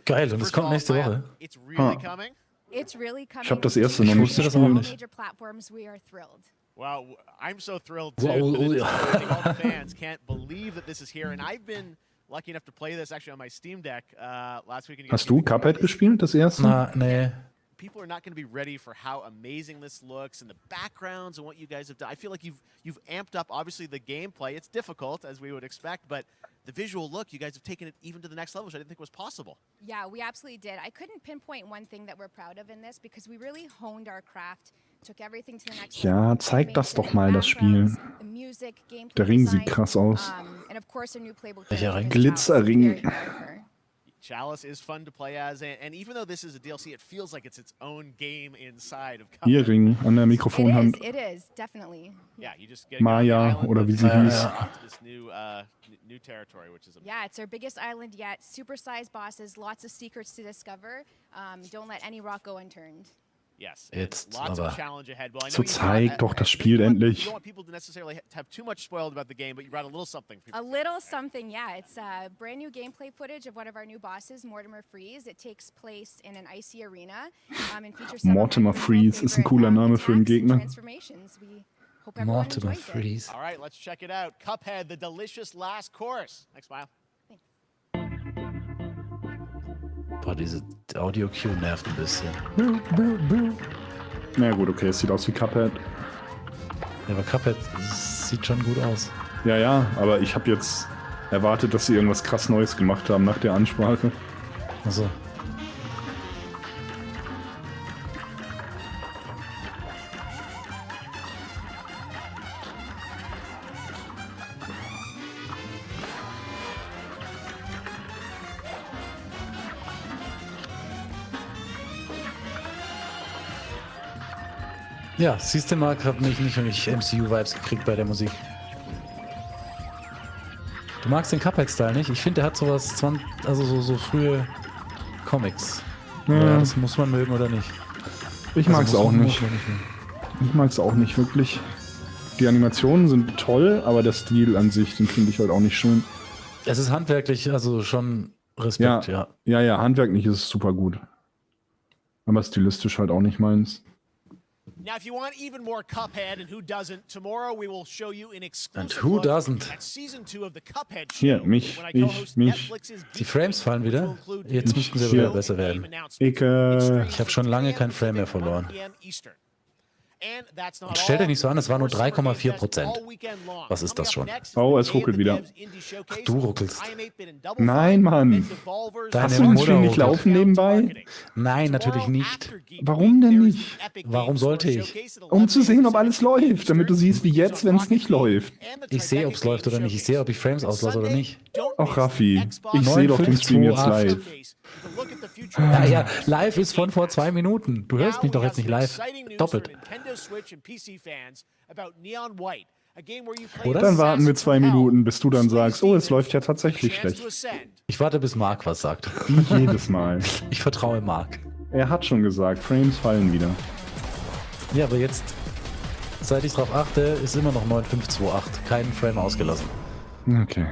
Geil, und es kommt nächste Woche. Ich habe das erste noch nicht gespielt. Wow, I'm so thrilled too. I think all the fans can't believe that this is here, and I've been lucky enough to play this actually on my Steam Deck last week. Hast du Cuphead gespielt, das erste? Nee. People are not going to be ready for how amazing this looks and the backgrounds and what you guys have done. I feel like you've amped up obviously the gameplay. It's difficult as we would expect, but the visual look, you guys have taken it even to the next level, which I didn't think was possible. Yeah, we absolutely did. I couldn't pinpoint one thing that we're proud of in this because we really honed our craft. Ja, zeig das doch mal, das Spiel. Der Ring sieht krass aus. Welcher Ring? Glitzerring. Chalice is fun to play as, and even though this is a DLC, it feels like it's its own game inside of Cuphead. Ihr Ring an der Mikrofonhand. It is, definitely. Yeah, you just get Maya, oder wie sie hieß. This new territory, which is yeah, it's our biggest island yet. Super-sized bosses, lots of secrets to discover. Don't let any rock go unturned. Yes. Jetzt lots aber. of challenge ahead. Well, I know So zeig doch das Spiel endlich. You don't want people to necessarily have too much spoiled about the game, but you brought a little something. A little something, yeah. It's brand new gameplay footage of one of our new bosses, Mortimer Freeze. It takes place in an icy arena and features some Mortimer Freeze ist ein cooler Name für einen Gegner. Mortimer Freeze. All right, let's check it out. Cuphead, the delicious last course. Next smile. Boah, diese Audio-Cue nervt ein bisschen. Na gut, okay, es sieht aus wie Cuphead. Ja, aber Cuphead sieht schon gut aus. Ja, ja, aber ich habe jetzt erwartet, dass sie irgendwas krass Neues gemacht haben nach der Ansprache. Also. Ja, siehst du mal, hab nicht MCU-Vibes gekriegt bei der Musik. Du magst den Cuphead-Style nicht? Ich finde, der hat sowas, so frühe Comics. Ja, das muss man mögen oder nicht. Ich mag's auch nicht. Ich mag's auch nicht wirklich. Die Animationen sind toll, aber der Stil an sich, den finde ich halt auch nicht schön. Es ist handwerklich, also schon Respekt, ja. Ja, handwerklich ist es super gut. Aber stilistisch halt auch nicht meins. Now, if you want even more Cuphead, and who doesn't, tomorrow we will show you an exclusive And who doesn't? at season 2 of the Cuphead show. Hier, mich. Die Frames fallen wieder. Jetzt müssten sie wieder besser werden. Ich habe schon lange kein Frame mehr verloren. And that's not Und stell dir all. nicht so an, es war nur More summer game fest 3,4%. all weekend long. Was ist das Coming schon? up next is Oh, the es Day of ruckelt the wieder. Devs Indie Showcase. Du ruckelst. I am 8-Bit and Double Nein, Fine, Mann. then Devolver's Deine Hast du den Mutter Stream nicht ruckelt. laufen nebenbei? Nein, natürlich nicht. Warum denn nicht? Warum sollte ich? Um zu sehen, ob alles läuft, damit du siehst, wie jetzt, wenn es nicht läuft. Ich sehe, ob es läuft oder nicht. Ich sehe, ob ich Frames auslasse oder nicht. Ach, Raffi, ich sehe doch den Stream jetzt 9,528. live. Ja, ja, live ist von vor 2 Minuten. Du hörst mich doch jetzt nicht live. Doppelt. Oder? Dann warten wir 2 Minuten, bis du dann sagst, oh, es läuft ja tatsächlich schlecht. Ich warte, bis Marc was sagt. Wie jedes Mal. Ich vertraue Marc. Er hat schon gesagt, Frames fallen wieder. Ja, aber jetzt, seit ich drauf achte, ist immer noch 9,528. Keinen Frame ausgelassen. Okay.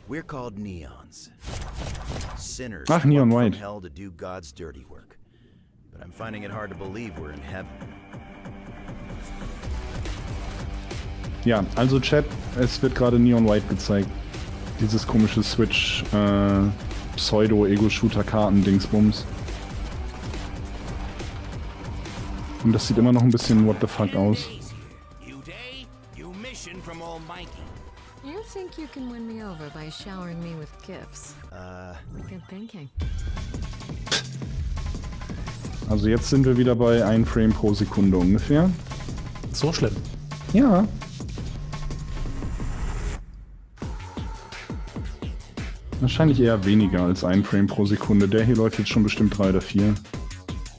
We're called neons. Sinners Ach, Neon from White. hell to do God's dirty work. But I'm finding it hard to believe we're in heaven. Ja, also Chat, es wird gerade Neon White gezeigt. Dieses komische Switch, Pseudo-Ego-Shooter-Karten-Dingsbums. Und das sieht immer noch ein bisschen what the fuck aus. You think you can win me over by showering me with gifts? Good thinking. Also jetzt sind wir wieder bei 1 Frame pro Sekunde ungefähr. So schlimm? Ja. Wahrscheinlich eher weniger als 1 Frame pro Sekunde. Der hier läuft jetzt schon bestimmt 3 oder 4.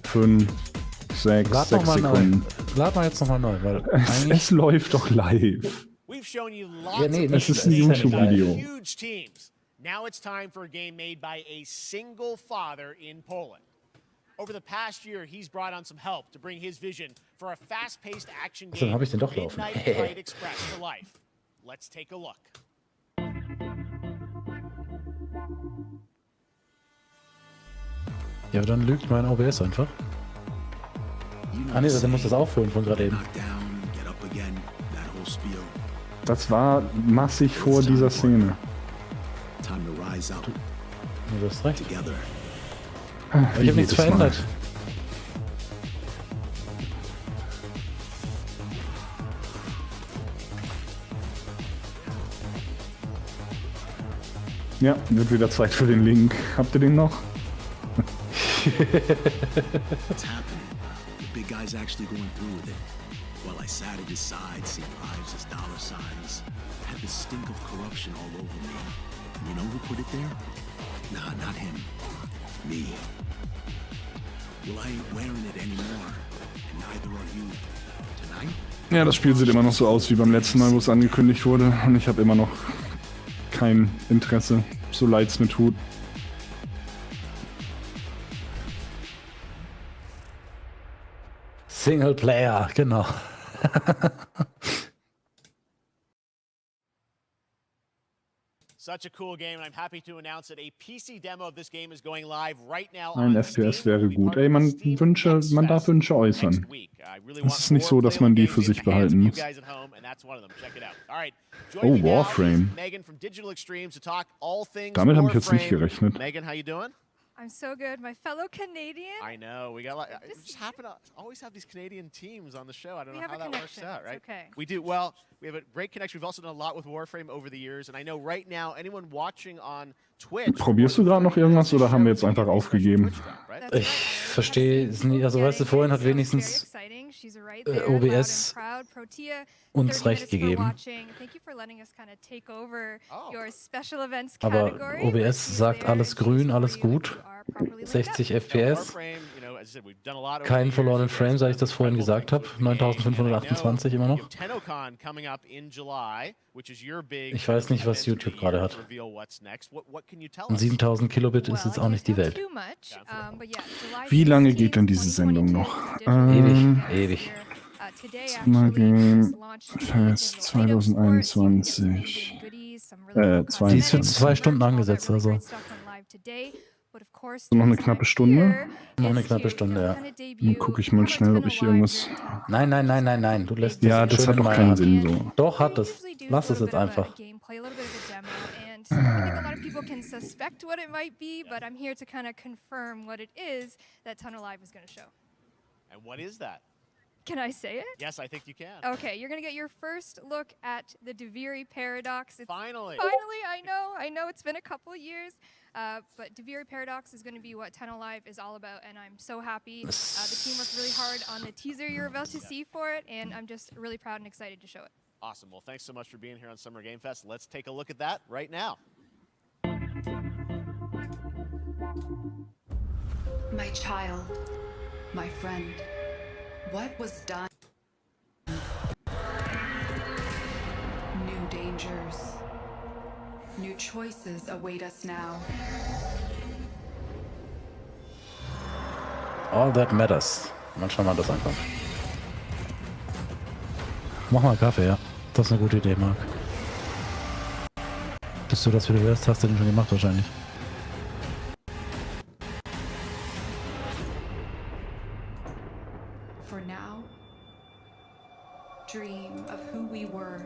5, 6, Lad 6 noch mal Sekunden. neu. Lad mal jetzt nochmal neu, weil Es läuft doch live. We've shown you Ja, lots nee, of Es nicht, ist ein ja nicht YouTube-Video. huge teams. Now it's time for a game made by a single father in Poland. Over the past year, he's brought on some help to bring his vision for a fast-paced action Dann game. hab ich den doch laufen. Midnight Fight Express for life. Let's take a look. Ja, aber dann lügt mein OBS einfach. Ah ne, der muss das aufholen von gerade eben. Das war massig vor dieser Szene. Du hast recht. Wie Ich habe nichts jedes Mal. verändert. Ja, wird wieder Zeit für den Link. Habt ihr den noch? What's happening? The big guy's actually going through with it. While I sat at his side, seeing lives as dollar signs, had the stink of corruption all over me. And you know who put it there? Nah, not him. Me. Well, I ain't wearing it anymore. And neither are you. Tonight? Ja, das Spiel sieht immer noch so aus wie beim letzten Mal, wo es angekündigt wurde. Und ich habe immer noch kein Interesse, so leid es mir tut. Singleplayer, genau. Such a cool game, and I'm happy to announce that a PC demo of this game is going live right now Ein on FPS Steam. wäre gut. Ey, man darf Wünsche äußern. Es ist nicht so, dass man die für sich behalten muss. Oh, Warframe. Damit habe ich jetzt nicht gerechnet. Megan, how you doing? I'm so good. My fellow Canadian. I know. We got like, we just happen to always have these Canadian teams on the show. I don't know how that works out, right? Okay. We do. Well, we have a great connection. We've also done a lot with Warframe over the years, and I know right now anyone watching on Twitch. Probierst du gerade noch irgendwas oder haben wir jetzt einfach aufgegeben? Ich verstehe es nicht. Also weißt du, vorhin hat wenigstens OBS uns recht gegeben. Aber OBS sagt alles grün, alles gut. 60 FPS. Keinen verlorenen Frame, seit ich das vorhin gesagt habe. 9528 immer noch. Ich weiß nicht, was YouTube gerade hat. Und 7000 Kilobit ist jetzt auch nicht die Welt. Wie lange geht denn diese Sendung noch? Ewig. Summer Game Fest 2021. Die ist für 2 Stunden angesetzt, also. Noch eine knappe Stunde? Noch eine knappe Stunde, ja. Dann gucke ich mal schnell, ob ich hier irgendwas... Nein. Du lässt Ja, das hat doch keinen Sinn so. Doch, hat es. Lass es jetzt einfach. I think a lot of people can suspect what it might be, but I'm here to kind of confirm what it is that Tunnel Live is going to show. And what is that? Can I say it? Yes, I think you can. Okay, you're gonna get your first look at the DeViri paradox. Finally. Finally, I know it's been a couple years, but DeViri paradox is gonna be what 10 Alive is all about, and I'm so happy. The team worked really hard on the teaser you're about to see for it, and I'm just really proud and excited to show it. Awesome. Well, thanks so much for being here on Summer Game Fest. Let's take a look at that right now. My child, my friend, what was done? New dangers, new choices await us now. All that matters. Mal schauen, wann das ankommt. Mach mal Kaffee, ja. Das ist eine gute Idee, Marc. Bis du das wieder hörst, hast du den schon gemacht wahrscheinlich. For now, dream of who we were.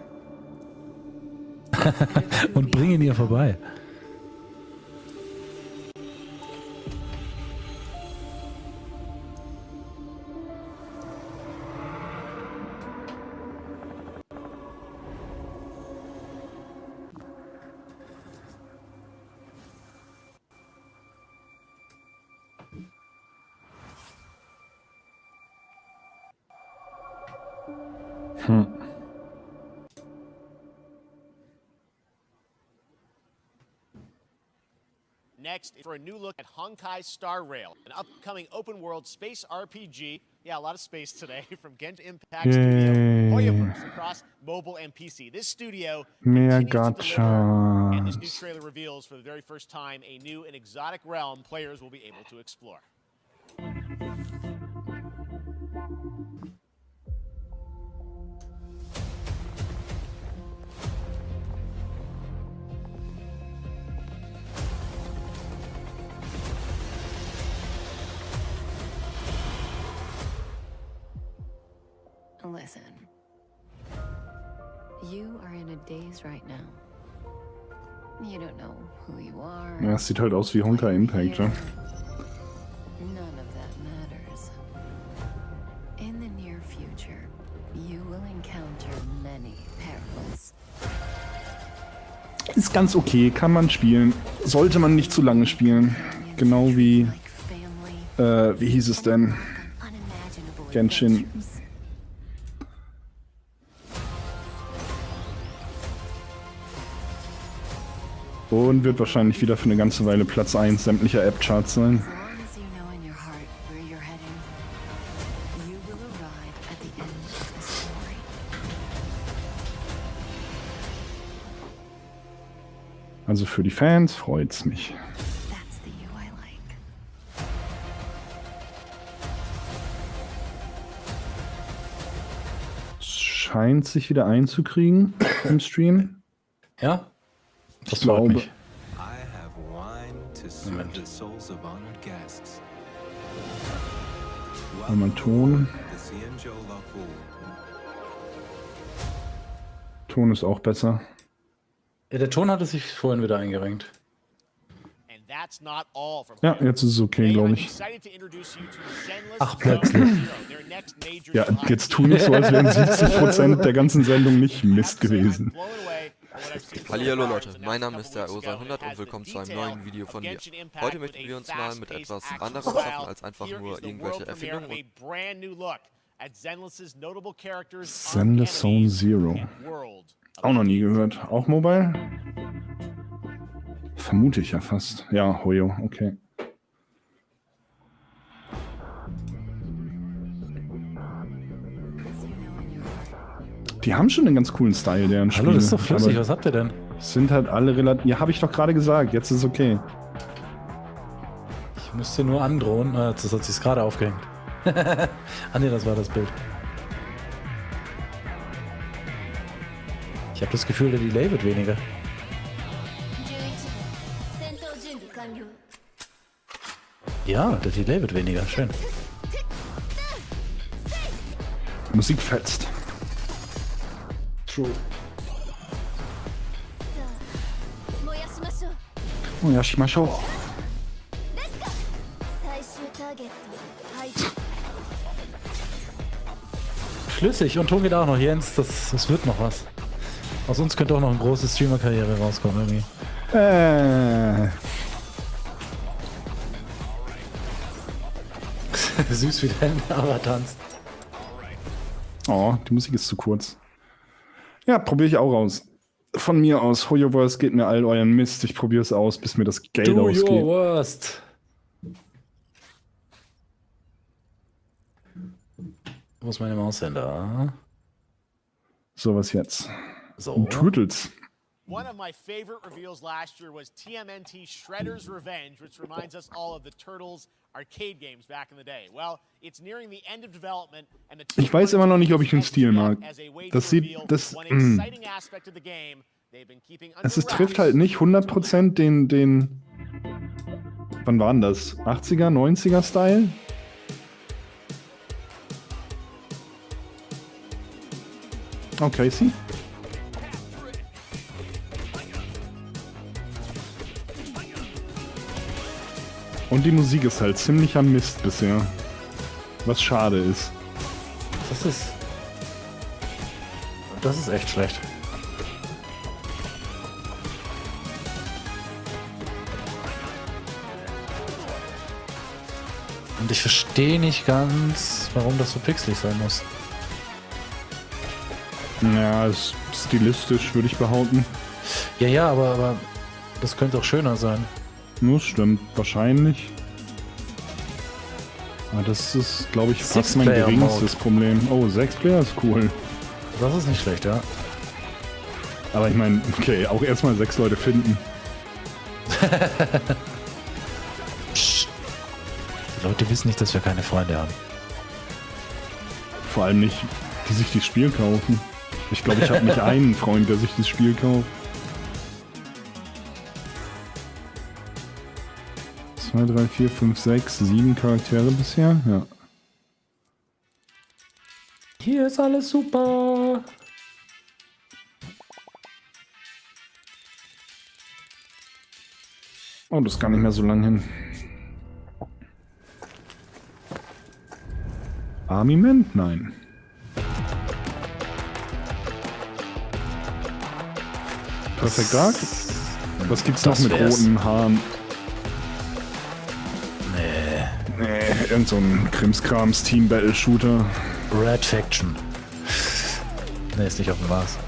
Und bring ihn hier vorbei. Next, for a new look at Honkai Star Rail, an upcoming open-world space RPG. Yeah, a lot of space today from Genshin Impact Studio, Hoyoverse across mobile and PC. This studio Mehr continues to deliver, and this new Gachas. trailer reveals for the very first time a new and exotic realm players will be able to explore. Listen. You are in a daze right now. You don't know who you are. Ja, es sieht halt aus wie Honkai Impact, ja. None of that matters. In the near future, you will encounter many perils. Ist ganz okay, kann man spielen. Sollte man nicht zu lange spielen. Genau wie, wie hieß es denn? Genshin. Und wird wahrscheinlich wieder für eine ganze Weile Platz 1 sämtlicher App-Charts sein. Also für die Fans freut's mich. Scheint sich wieder einzukriegen im Stream. Ja? Ich glaube. Moment. Einmal Ton. Ton ist auch besser. Ja, der Ton hatte sich vorhin wieder eingerenkt. Ja, jetzt ist es okay, glaube ich. Ach, plötzlich. Ja, jetzt tu nicht so, als wären 70% der ganzen Sendung nicht Mist gewesen. Hallihallo Leute, mein Name ist der unseren und willkommen zu einem neuen Video von mir. Heute möchten wir uns mal mit etwas anderem befassen als einfach nur irgendwelche Erfindungen. Zenless Zone Zero. Auch noch nie gehört. Auch Mobile? Vermute ich ja fast. Ja, Hoyo, okay. Die haben schon einen ganz coolen Style, deren Spiele. Hallo, das ist doch flüssig. Was habt ihr denn? Sind halt alle relativ... Ja, habe ich doch gerade gesagt. Jetzt ist okay. Ich musste nur androhen. Das hat sich gerade aufgehängt. Ah ne, das war das Bild. Ich habe das Gefühl, der Delay wird weniger. Ja, der Delay wird weniger. Schön. Musik fetzt. True. Oh ja, Flüssig und Ton geht auch noch. Jens, das wird noch was. Aus uns könnte auch noch eine große Streamer-Karriere rauskommen irgendwie. Süß wie dein aber tanzt. Oh, die Musik ist zu kurz. Ja, probiere ich auch aus. Von mir aus, Who Your Worst, geht mir all euren Mist. Ich probiere es aus, bis mir das Geld ausgeht. Do your worst. Wo ist meine Maus denn da? So, was jetzt? So. Turtles. One of my favorite reveals last year was TMNT Shredder's Revenge, which reminds us all of the Turtles arcade games back in the day. Well, it's nearing the end of development and the Ich weiß immer noch nicht, ob ich den Stil mag. Das sieht, es trifft halt nicht 100% den, wann war denn das? 80er, 90er Style? Oh, Casey? Und die Musik ist halt ziemlicher Mist bisher. Was schade ist. Das ist echt schlecht. Und ich verstehe nicht ganz, warum das so pixelig sein muss. Ja, stilistisch würde ich behaupten. Ja, aber das könnte auch schöner sein. Das stimmt, wahrscheinlich. Aber das ist, glaube ich, fast mein geringstes Problem. Oh, 6-Player ist cool. Das ist nicht schlecht, ja. Aber ich meine, okay, auch erstmal 6 Leute finden. Psst. Die Leute wissen nicht, dass wir keine Freunde haben. Vor allem nicht, die sich das Spiel kaufen. Ich glaube, ich habe nicht einen Freund, der sich das Spiel kauft. 2, 3, 4, 5, 6, 7 Charaktere bisher, ja. Hier ist alles super. Oh, das ist gar nicht mehr so lang hin. Armament? Nein. Perfect Dark? Was gibt's noch mit roten Haaren? Nee, irgend so ein Krimskrams Team-Battle-Shooter. Red Faction. Nee, ist nicht auf dem Mars.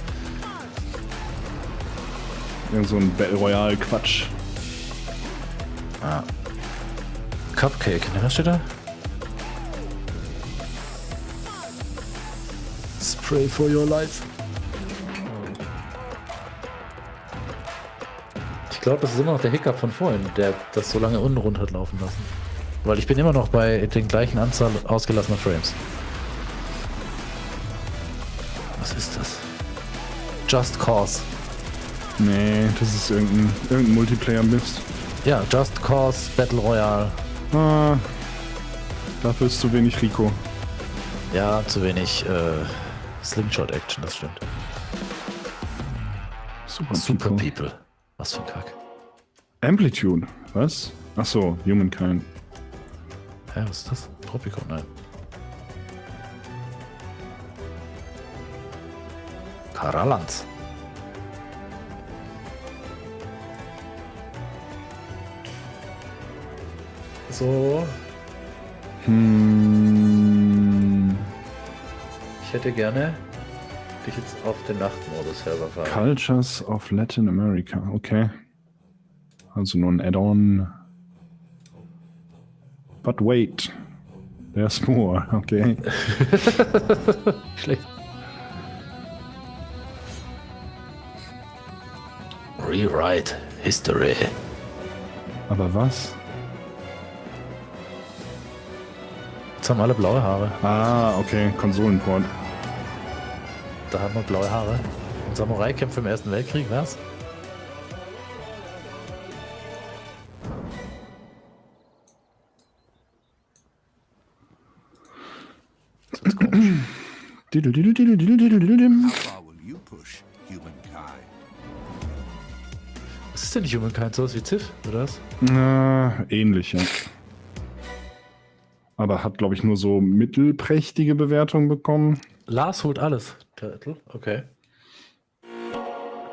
Irgend so ein Battle Royale-Quatsch. Ah. Cupcake, ne, was steht da? Spray for your life. Ich glaube, das ist immer noch der Hiccup von vorhin, der das so lange unten runter hat laufen lassen. Weil ich bin immer noch bei den gleichen Anzahl ausgelassener Frames. Was ist das? Just Cause. Nee, das ist irgendein Multiplayer-Mist. Ja, Just Cause Battle Royale. Ah, dafür ist zu wenig Rico. Ja, zu wenig Slingshot-Action, das stimmt. Super People. Was für ein Kack. Amplitude, was? Achso, Humankind. Hä, was ist das? Tropico, nein. Karalanz. So. Ich hätte gerne dich jetzt auf den Nachtmodus herüberfahren. Cultures of Latin America, okay. Also nur ein Add-on. But wait. There's more, okay. Schlecht. Rewrite History. Aber was? Jetzt haben alle blaue Haare. Ah, okay, Konsolenport. Da haben wir blaue Haare. Und Samurai-Kämpfe im Ersten Weltkrieg, was? Was ist denn nicht Humankind? Sowas wie Ziff, oder was? Ähnlich, ja. Aber hat, glaube ich, nur so mittelprächtige Bewertungen bekommen. Lars holt alles. Turtle, okay.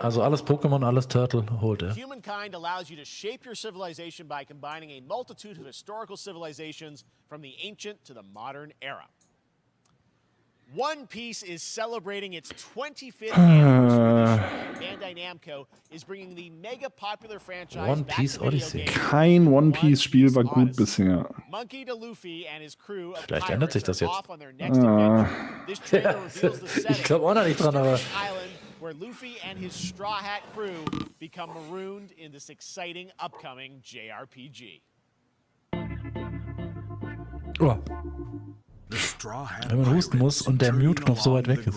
Also alles Pokémon, alles Turtle holt er. Humankind allows you to shape your civilization by combining a multitude of historical civilizations from the ancient to the modern era. One Piece is celebrating its 25th anniversary. Bandai Namco is bringing the mega popular franchise One back Piece to video Odyssey. games. Kein One-Piece-Spiel war gut bisher. Monkey D. Luffy and his crew of Vielleicht ändert sich pirates das are jetzt. off on their next adventure. This trailer reveals the setting. Ich glaube auch noch nicht dran, aber... Island, where Luffy and his Straw Hat crew become marooned in this exciting upcoming JRPG. Oh. Wenn man husten muss und der Mute-Knopf so weit weg ist.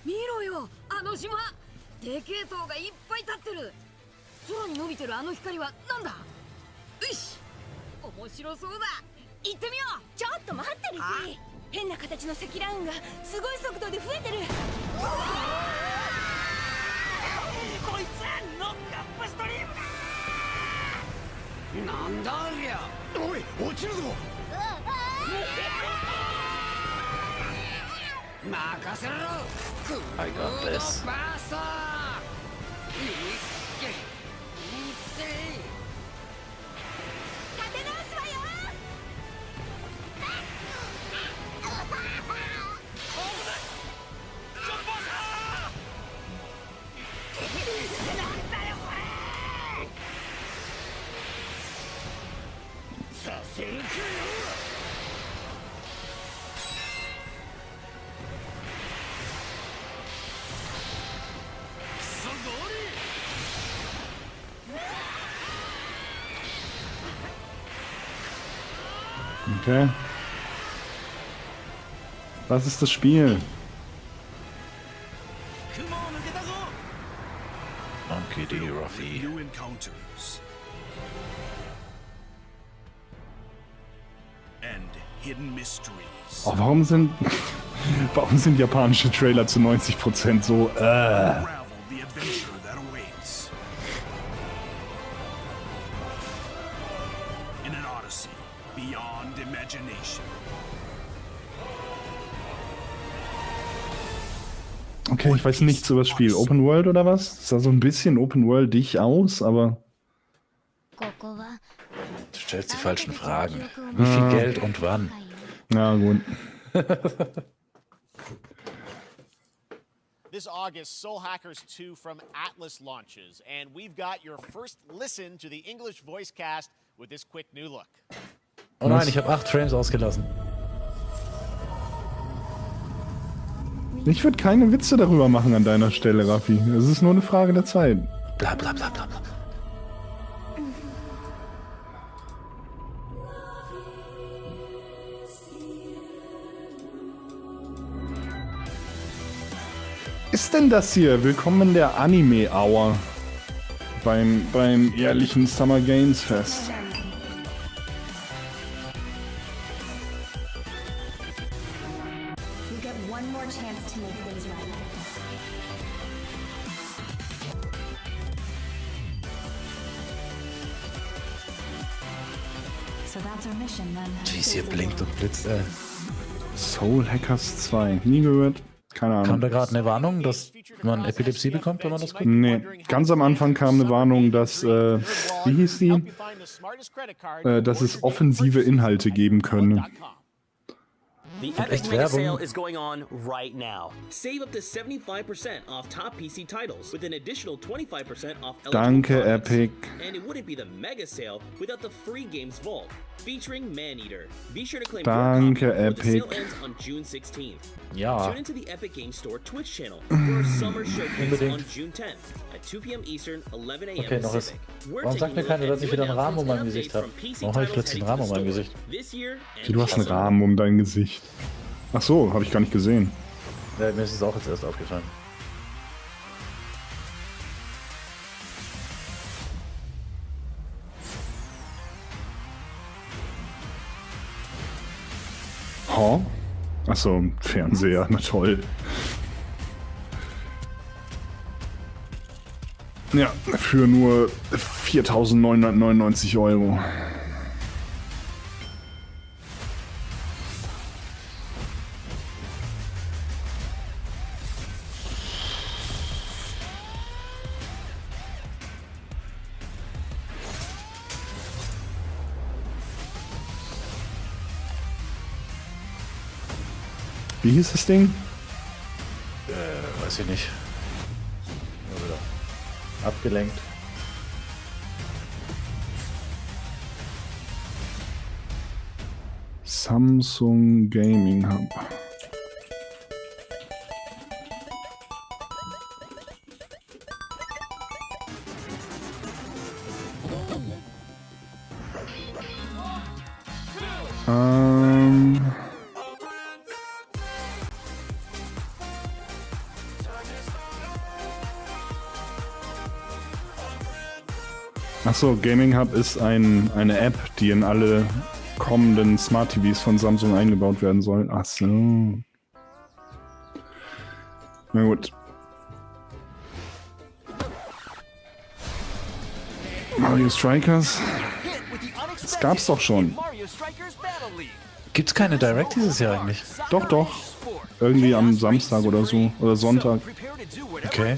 見ろよ、あの島。でけえ塔がいっぱい立ってる。空に伸びてるあの光はなんだ。よし、面白そうだ。行ってみよう。ちょっと待ってるし。変な形の積乱雲がすごい速度で増えてる。こいつノックアップストリームだ。なんだありゃ。おい、落ちるぞ。任せろ。I got this. バースト。立て直すわよ。なんだよこれ。させるかよ。Okay. Was ist das Spiel? Monkey D. Luffy. Oh, warum sind japanische Trailer zu 90% so? Okay, ich weiß nichts über das Spiel. Open World oder was? Sah so ein bisschen Open World-ig aus, aber... Du stellst die falschen Fragen. Wie viel Geld und wann? Na gut. This August, Soul Hackers 2 from Atlas launches, and we've got your first listen to the English voice cast with this quick new look. Oh nein, ich habe 8 Frames ausgelassen. Ich würde keine Witze darüber machen an deiner Stelle, Raffi. Es ist nur eine Frage der Zeit. Bla bla bla bla bla. Ist denn das hier? Willkommen in der Anime Hour beim jährlichen Summer Games Fest. Wie es hier blinkt und blitzt, ey. Soul Hackers 2. Nie gehört. Keine Ahnung. Kam da gerade eine Warnung, dass man Epilepsie bekommt, wenn man das guckt? Nee, ganz am Anfang kam eine Warnung, dass, wie hieß die? Dass es offensive Inhalte geben könne. The Epic Mega Sale is going on right now. Save up to 75% off top PC titles with an additional 25% off eligible Danke, products. Epic. And it wouldn't be the Mega Sale without the free games vault featuring Maneater. Be sure to claim Danke, your copy before the Epic. sale ends on June 16th. Ja. Tune into the Epic Games Store Twitch channel for our summer showcase on June 10th at 2 p.m. Eastern, 11 a.m. Okay, noch was. Pacific. We're Warum sagt mir taking a keiner, look dass ich at wieder new einen Rahmen um mein announcements Gesicht and habe? updates from Warum PC habe ich titles plötzlich einen heading Rahmen to um mein the Gesicht? store this year and Du hast einen Rahmen um dein Gesicht. Ach so, habe ich gar nicht gesehen. Ja, mir ist es auch jetzt erst aufgefallen. Ha? Achso, Fernseher, na toll. Ja, für nur 4.999 €. Wie hieß das Ding? Weiß ich nicht. Abgelenkt. Samsung Gaming Hub. Achso, Gaming Hub ist eine App, die in alle kommenden Smart TVs von Samsung eingebaut werden soll. Achso. Na gut. Mario Strikers? Das gab's doch schon. Gibt's keine Direct dieses Jahr eigentlich? Doch, doch. Irgendwie am Samstag oder so. Oder Sonntag. Okay.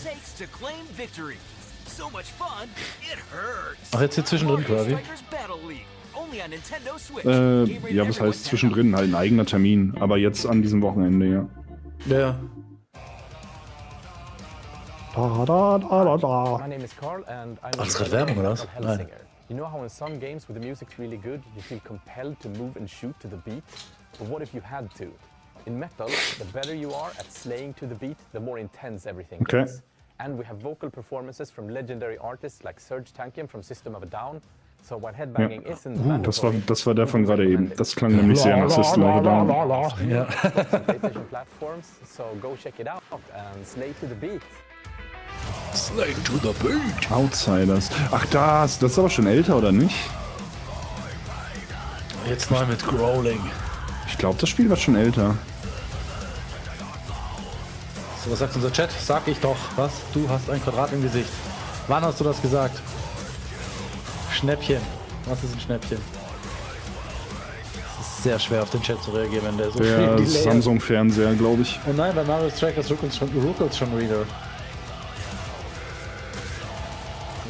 Ach, jetzt hier zwischendrin quasi? Ja, was heißt zwischendrin? Halt ein eigener Termin. Aber jetzt an diesem Wochenende, ja. Ja. My name is Carl and I'm Ach, das ist gerade Werbung, oder was? Nein. You know how in some games where the music's really good, you feel compelled to move and shoot to the beat? But what if you had to? In metal, the better you are at slaying to the beat, the more intense everything gets. And we have vocal performances from legendary artists like Serge Tankian from System of a Down. So while headbanging isn't mandatory, das war der von gerade eben. Das klang nämlich sehr nach System of a Down. Ja. PlayStation platforms, so go check it out and slay to the beat. Slay to the beat. Outsiders. Ach, das ist aber schon älter, oder nicht? Jetzt mal mit Growling. Ich glaube, das Spiel war schon älter. So, was sagt unser Chat? Sag ich doch. Was? Du hast ein Quadrat im Gesicht. Wann hast du das gesagt? Schnäppchen. Was ist ein Schnäppchen? Es ist sehr schwer auf den Chat zu reagieren, wenn der so viel Der Delay Samsung-Fernseher, glaube ich. Oh nein, bei Mario Strikers ruckelt schon wieder.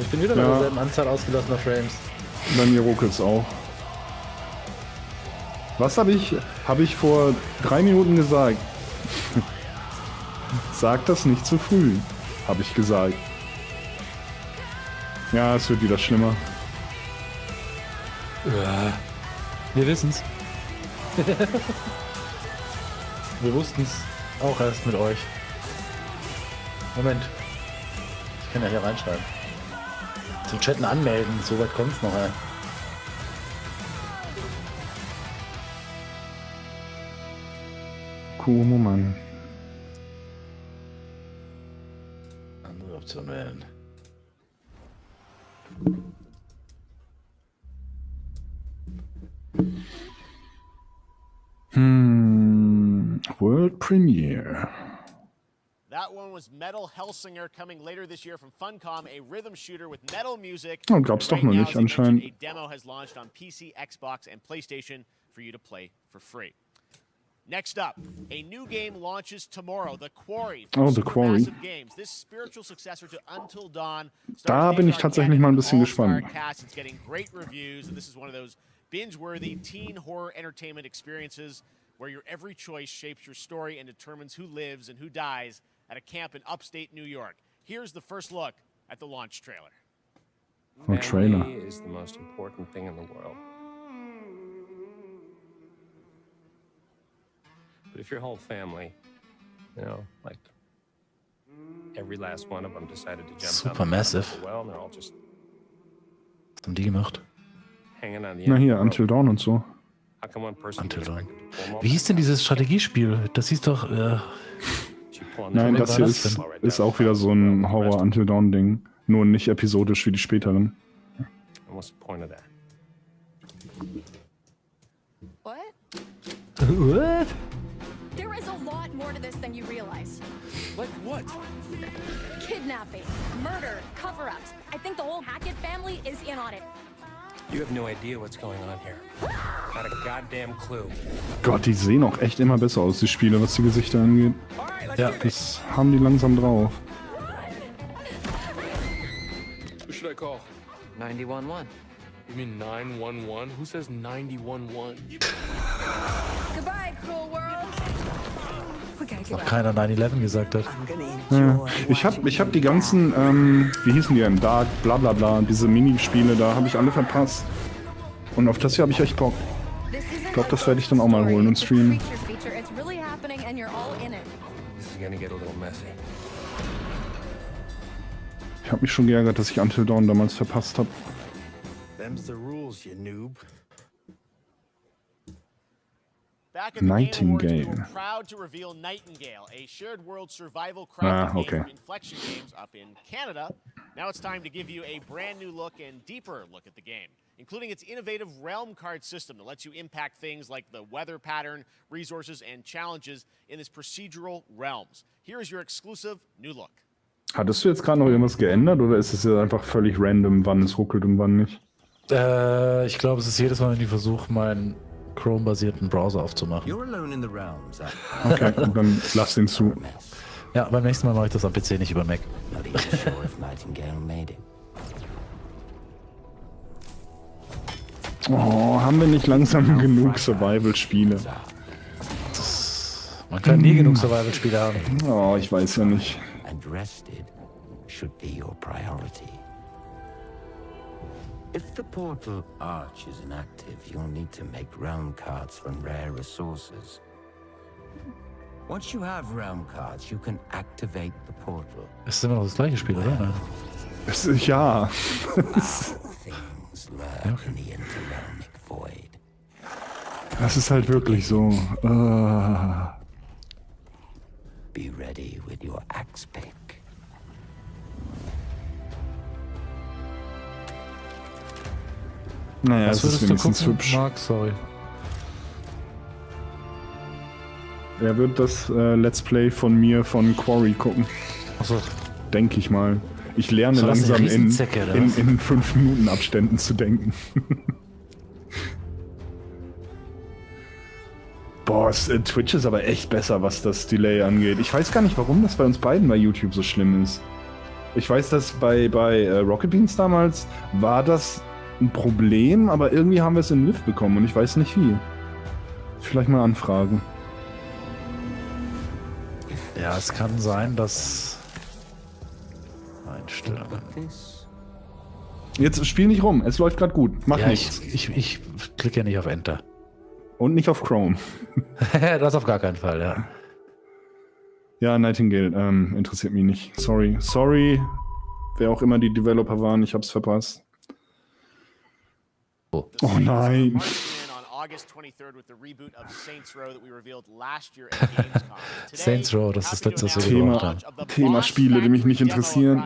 Ich bin wieder bei derselben Anzahl ausgelassener Frames. Bei mir ruckelt's auch. Was habe ich vor 3 Minuten gesagt? Sag das nicht zu früh, habe ich gesagt. Ja, es wird wieder schlimmer. Ja, wir wissen's. Wir wussten's auch erst mit euch. Moment. Ich kann ja hier reinschreiben. Zum Chatten anmelden, so weit kommt's noch, ey. Kumo Mann. Andere Option wählen. World Premiere. That one was Metal Hellsinger coming later this year from Funcom, a rhythm shooter with metal music. Oh, gab's doch noch nicht anscheinend. A demo has launched on PC, Xbox, and PlayStation for you to play for free. Next up, a new game launches tomorrow, The Quarry. Oh, The Quarry. This spiritual successor to Until Dawn. Da bin ich tatsächlich mal ein bisschen gespannt. It's getting great reviews, and this is one of those binge-worthy teen horror entertainment experiences where your every choice shapes your story and determines who lives and who dies at a camp in upstate New York. Here's the first look at the launch trailer. Oh, trailer. Family is the most important thing in the world. But if your whole family, you know, like every last one of them decided to jump Super massive. well, and they're all just Was haben die gemacht? hanging on the Na end hier, of the Until Dawn und so. rope. How come one person Until gets Dawn. expected to pull them Wie hieß denn dieses Strategiespiel? Das hieß doch... Nein, das hier ist auch wieder so ein Horror-Until Dawn-Ding. Nur nicht episodisch wie die späteren. And what's the point of that? What? What? There is a lot more to this than you realize. Like what? Kidnapping, murder, cover-ups. I think the whole Hackett family is in on it. You have no idea what's going on here. Not a goddamn clue. Gott, die sehen auch echt immer besser aus, die Spiele, was die Gesichter angeht. Ja, das haben die langsam drauf. Who should I call? 911. You mean 911? Who says 911? Goodbye, cruel world. Noch keiner 9/11 gesagt hat. Ja. Ich hab die ganzen, wie hießen die denn? Dark, bla bla bla, diese Minispiele, da habe ich alle verpasst. Und auf das hier habe ich echt Bock. Ich glaube, das werde ich dann auch mal holen und streamen. Ich habe mich schon geärgert, dass ich Until Dawn damals verpasst habe. Them's the rules, you noob. Back at the Game Awards, we Nightingale. were proud to reveal Nightingale, a shared world survival crafting game from Inflection Games up in Canada. Now it's time to give you a brand new look and deeper look at the game, including its innovative realm card system that lets you impact things like the weather pattern, resources, and challenges in this procedural realms. Here is your exclusive new look. Hattest du jetzt gerade noch irgendwas geändert oder ist es jetzt einfach völlig random, wann es ruckelt und wann nicht? Ich glaube, es ist jedes Mal, wenn ich versuche, meinen Chrome-basierten Browser aufzumachen. Okay, und dann lass den zu. Ja, beim nächsten Mal mache ich das am PC, nicht über Mac. Oh, haben wir nicht langsam genug Survival-Spiele? Man kann nie genug Survival-Spiele haben. Oh, ich weiß ja nicht. And rested should be your priority. If the portal arch is inactive, you'll need to make realm cards from rare resources. Once you have realm cards, you can activate the portal. Es ist immer noch das gleiche Spiel, oder? Ja. Das ist halt wirklich so. Be ready with your axe pick. Naja, Was es ist wenigstens hübsch. Mark, sorry. Er wird das Let's Play von mir von Quarry gucken. Achso. Denke ich mal. Ich lerne langsam in 5 Minuten Abständen zu denken. Boah, Twitch ist aber echt besser, was das Delay angeht. Ich weiß gar nicht, warum das bei uns beiden bei YouTube so schlimm ist. Ich weiß, dass bei Rocket Beans damals war das ein Problem, aber irgendwie haben wir es in den Griff bekommen und ich weiß nicht wie. Vielleicht mal anfragen. Ja, es kann sein, dass Einstellungen. Jetzt spiel nicht rum, es läuft gerade gut. Mach ja, nichts. Ich klicke ja nicht auf Enter. Und nicht auf Chrome. Das auf gar keinen Fall, ja. Ja, Nightingale, interessiert mich nicht. Sorry, wer auch immer die Developer waren, ich hab's verpasst. Oh nein. Saints Row, das ist das letzte, was wir gemacht haben. Thema Spiele, die mich nicht interessieren.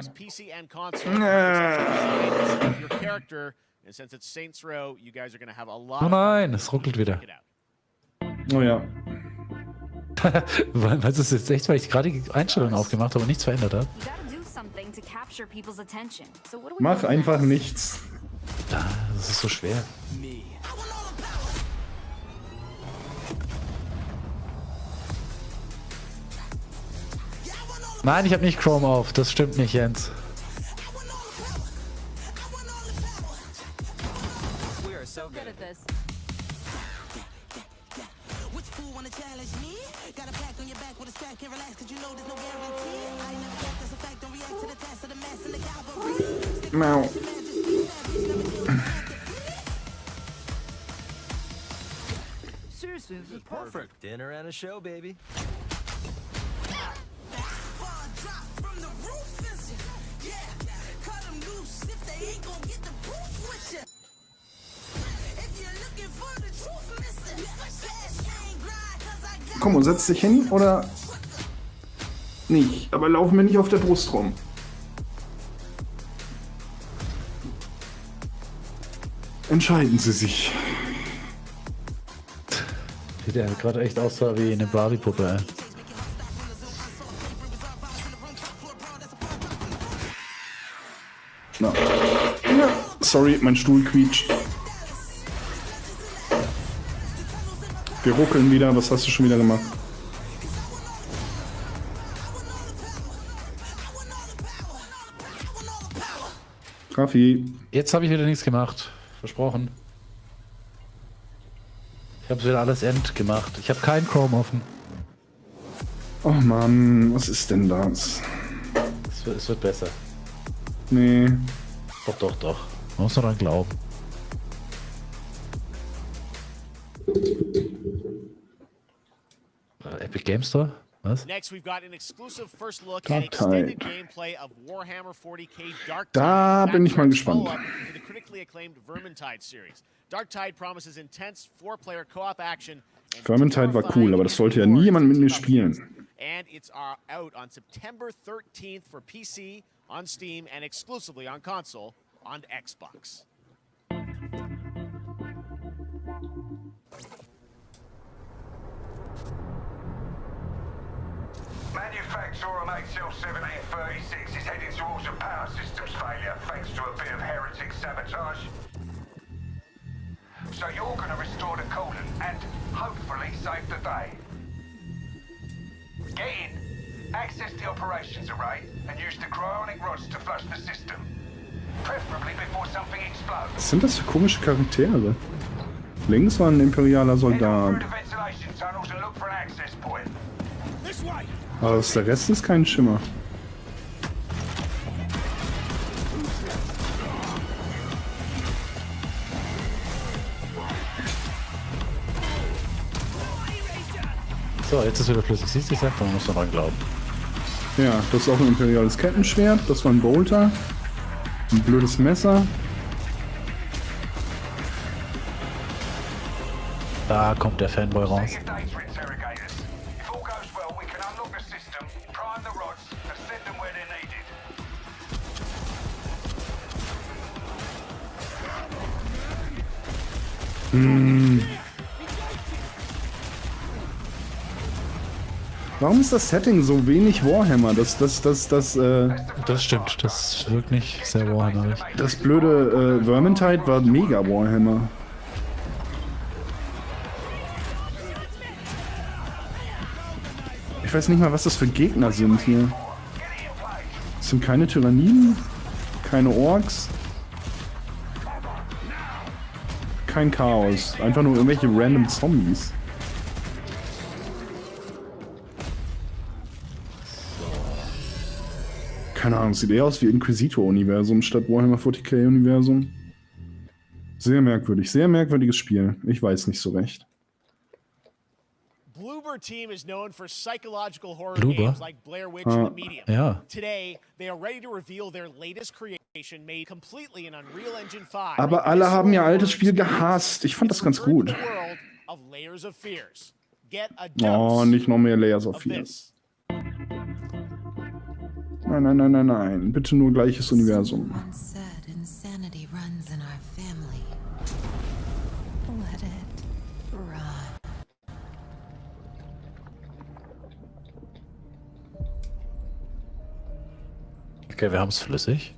Oh nein, es ruckelt wieder. Oh ja. Was ist jetzt echt, weil ich gerade die Einstellungen aufgemacht habe und nichts verändert habe? Mach einfach nichts. Ja, das ist so schwer. Nein, ich habe nicht Chrome auf. Das stimmt nicht, Jens. Mau. Seriously, this is perfect. Dinner and a show, baby. Komm und setz dich hin oder nicht, aber laufen wir nicht auf der Brust rum. Entscheiden Sie sich. Sieht ja gerade echt aus wie eine Barbie-Puppe, ey. Na. Ja. Sorry, mein Stuhl quietscht. Wir ruckeln wieder. Was hast du schon wieder gemacht? Raffi. Jetzt habe ich wieder nichts gemacht. Versprochen. Ich habe wieder alles gemacht. Ich habe keinen Chrome offen. Oh Mann, was ist denn das? Es wird besser. Nee. Doch. Man muss daran glauben. Epic Game Store? Was? Next, we've got an exclusive first look Dark at extended Tide. gameplay of Warhammer 40k Dark Tide. Da bin ich mal gespannt. Follow-up to the critically acclaimed Vermintide series. Dark Tide promises intense 4-player co-op action. Vermintide war cool, aber das wollte ja nie jemand mit mir spielen. And it's out on September 13th for PC, on Steam, and exclusively on console on Xbox. Manufacturer MHL 1736 is heading towards a power systems failure thanks to a bit of heretic sabotage. So you're going to restore the coolant and hopefully save the day. Get in, access the operations array and use the cryonic rods to flush the system. Preferably before something explodes. Was sind das für komische Charaktere? Links war ein imperialer Soldat. Ventilation tunnels and look for an access point. This way. Aber was der Rest ist, kein Schimmer. So, jetzt ist wieder flüssig. Siehst du, ich sag, man muss daran glauben. Ja, das ist auch ein imperiales Kettenschwert. Das war ein Bolter. Ein blödes Messer. Da kommt der Fanboy raus. Warum ist das Setting so wenig Warhammer? Das stimmt, das wirkt nicht sehr Warhammerig. Das blöde Vermintide war mega Warhammer. Ich weiß nicht mal, was das für Gegner sind hier. Das sind keine Tyranniden, keine Orks, kein Chaos, einfach nur irgendwelche random Zombies. Keine Ahnung, sieht eher aus wie Inquisitor-Universum statt Warhammer 40k-Universum. Sehr merkwürdiges Spiel. Ich weiß nicht so recht. Bloober team is known for psychological horror Bloober? games like Blair Witch and The Medium. Ja. Today, they are ready to reveal their latest creation made completely in Unreal Engine 5. Aber alle haben ihr altes Spiel gehasst. Ich fand das ganz gut. Of Layers of Fears. Get a Oh, nicht noch mehr Layers of Fears. Nein. Bitte nur gleiches Universum. Insanity runs in our family. Let it run. Okay, wir haben es flüssig.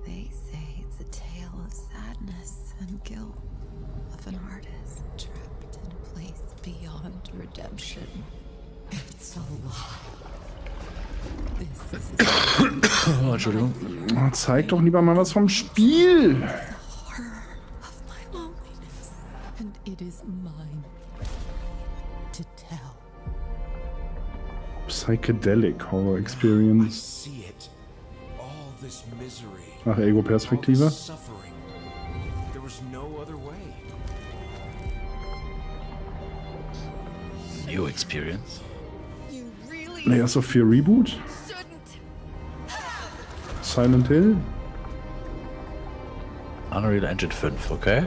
They say it's a tale of sadness and guilt of an artist trapped in a place beyond redemption. It's a lie. This is Oh, Entschuldigung. Oh, zeig doch lieber mal was vom Spiel. and it is mine to tell. Psychedelic Horror Experience. Ach, Ego-Perspektive. New Experience. Layers of Fear Reboot. Silent Hill. Unreal Engine 5, okay.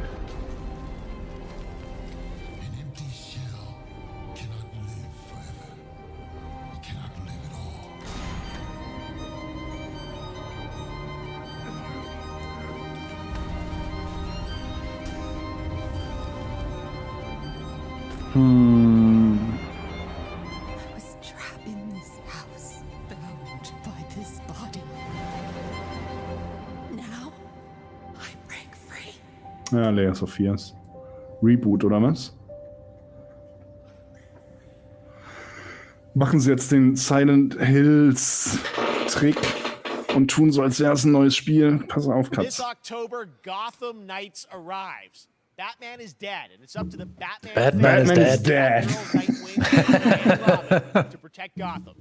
I was trapped in this house, bound by this body. Now, I break free. Ja, Layers of Fears. Reboot oder was? Machen sie jetzt den Silent Hills Trick und tun so, als wäre es ein neues Spiel. Pass auf, Katz. This October, Gotham Knights arrives. Batman is dead, and it's up to the Batman is dead. To protect Gotham.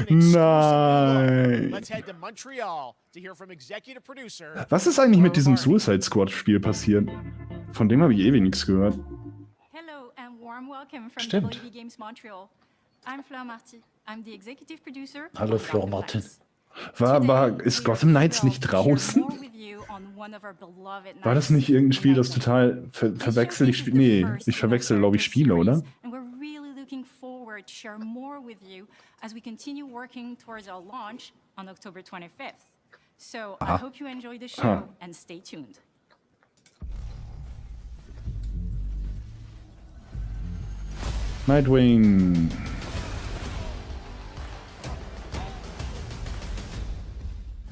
Nein. Let's head to Montreal to hear from executive producer. Was ist eigentlich mit diesem Suicide Squad Spiel passiert? Von dem habe ich ewig nichts gehört. Hello and warm welcome from Stimmt. Devolver Games Montreal. I'm Fleur Marty. I'm the executive producer. Hallo Fleur Martin. Ist Gotham Knights nicht draußen? War das nicht irgendein Spiel, das total verwechsel ich Spiele? Nee, ich verwechsel, glaube ich, Spiele, oder? And we're really looking forward to share more with you as we continue working towards our launch on October 25th. So I hope you enjoy the show and stay tuned. Nightwing.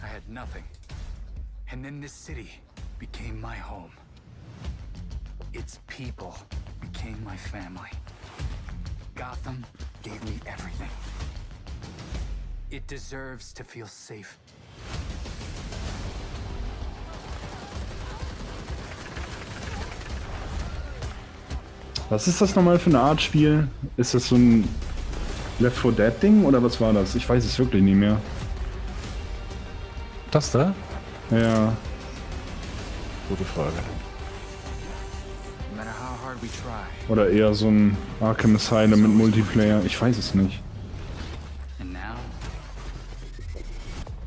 I had nothing. And then this city became my home. Its people became my family. Gotham gave me everything. It deserves to feel safe. Was ist das nochmal für eine Art Spiel? Ist das so ein Left 4 Dead Ding oder was war das? Ich weiß es wirklich nicht mehr. Das da? Ja. Gute Frage. No matter how hard we try. Oder eher so ein Arkham Asylum mit Multiplayer. Ich weiß es nicht. And now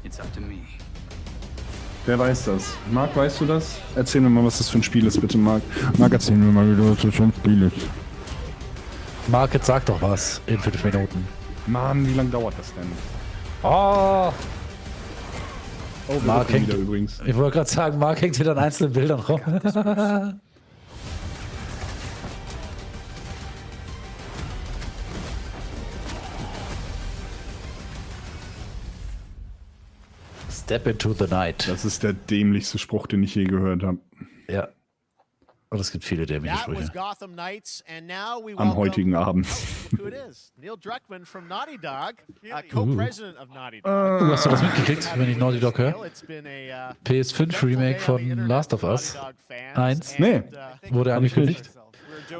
it's up to me. Wer weiß das? Marc, weißt du das? Erzähl mir mal, was das für ein Spiel ist, bitte, Marc. Marc, erzähl mir mal, wie das für ein Spiel ist. Marc, jetzt sag doch was in 5 Minuten. Mann, wie lange dauert das denn? Oh! Oh, Marc hängt wieder übrigens. Ich wollte gerade sagen, Marc hängt wieder an einzelnen Bildern rum. Step into the night. Das ist der dämlichste Spruch, den ich je gehört habe. Ja. Und es gibt viele dämliche Sprüche. Am heutigen Abend. Hast du das mitgekriegt, wenn ich Naughty Dog höre? PS5 Remake von Last of Us 1. Nee. Wurde angekündigt.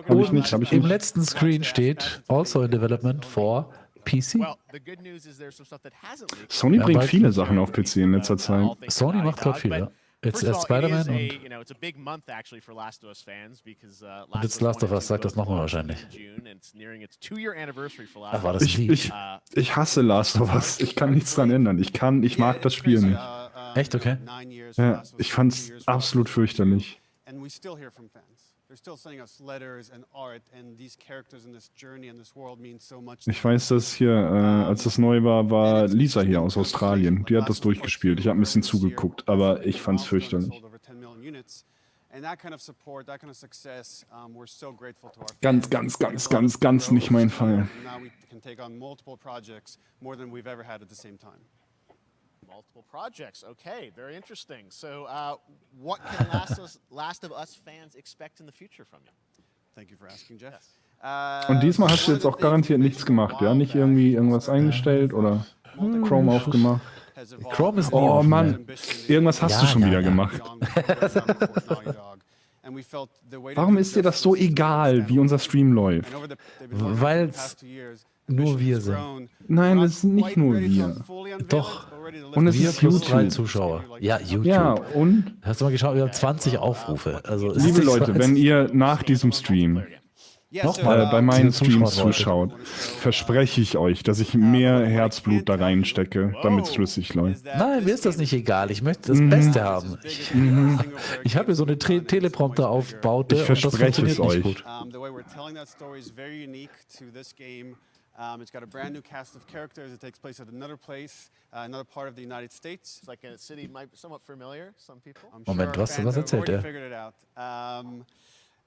Und im letzten Screen steht also in development for PC. Sony bringt viele Sachen auf PC in letzter Zeit. Sony macht gerade viel, ja. Jetzt erst Spider-Man und jetzt Last of Us, sagt das nochmal wahrscheinlich. Ach, war das ich hasse Last of Us. Ich kann nichts dran ändern. Ich mag das Spiel nicht. Echt, okay? Ja, ich fand's absolut fürchterlich. Ich weiß, dass hier, als das neu war, war Lisa hier aus Australien. Die hat das durchgespielt. Ich habe ein bisschen zugeguckt, aber ich fand's fürchterlich. Ganz nicht mein Fall. Multiple projects. Okay, very interesting. So, what can Last of Us fans expect in the future from you? Thank you for asking, Jeff. Und diesmal hast du jetzt auch garantiert nichts gemacht, ja? Nicht irgendwie irgendwas eingestellt oder Chrome aufgemacht? Chrome ist nie Oh offen, Mann, irgendwas hast du schon wieder gemacht. Warum ist dir das so egal, wie unser Stream läuft? Weil nur wir sind. Nein, das sind nicht nur wir. Doch. Und es wir ist plus 3 YouTube. Zuschauer. Ja, YouTube. Ja, und? Hast du mal geschaut, wir haben 20 Aufrufe. Also, es Liebe ist nicht so, Leute, als- wenn ihr nach diesem Stream nochmal bei meinen Streams zuschauen zuschaut, verspreche ich euch, dass ich mehr Herzblut da reinstecke, damit es flüssig läuft. Nein, mir ist das nicht egal. Ich möchte das Beste haben. Ich habe hier so eine Teleprompter aufbaute Ich und das verspreche es funktioniert euch. nicht gut. The way we're telling that story is very unique to this game. It's got a brand new cast of characters. It takes place at another place, another part of the United States. It's like a city might be somewhat familiar, some people. Moment, was erzählt Already er? figured it out.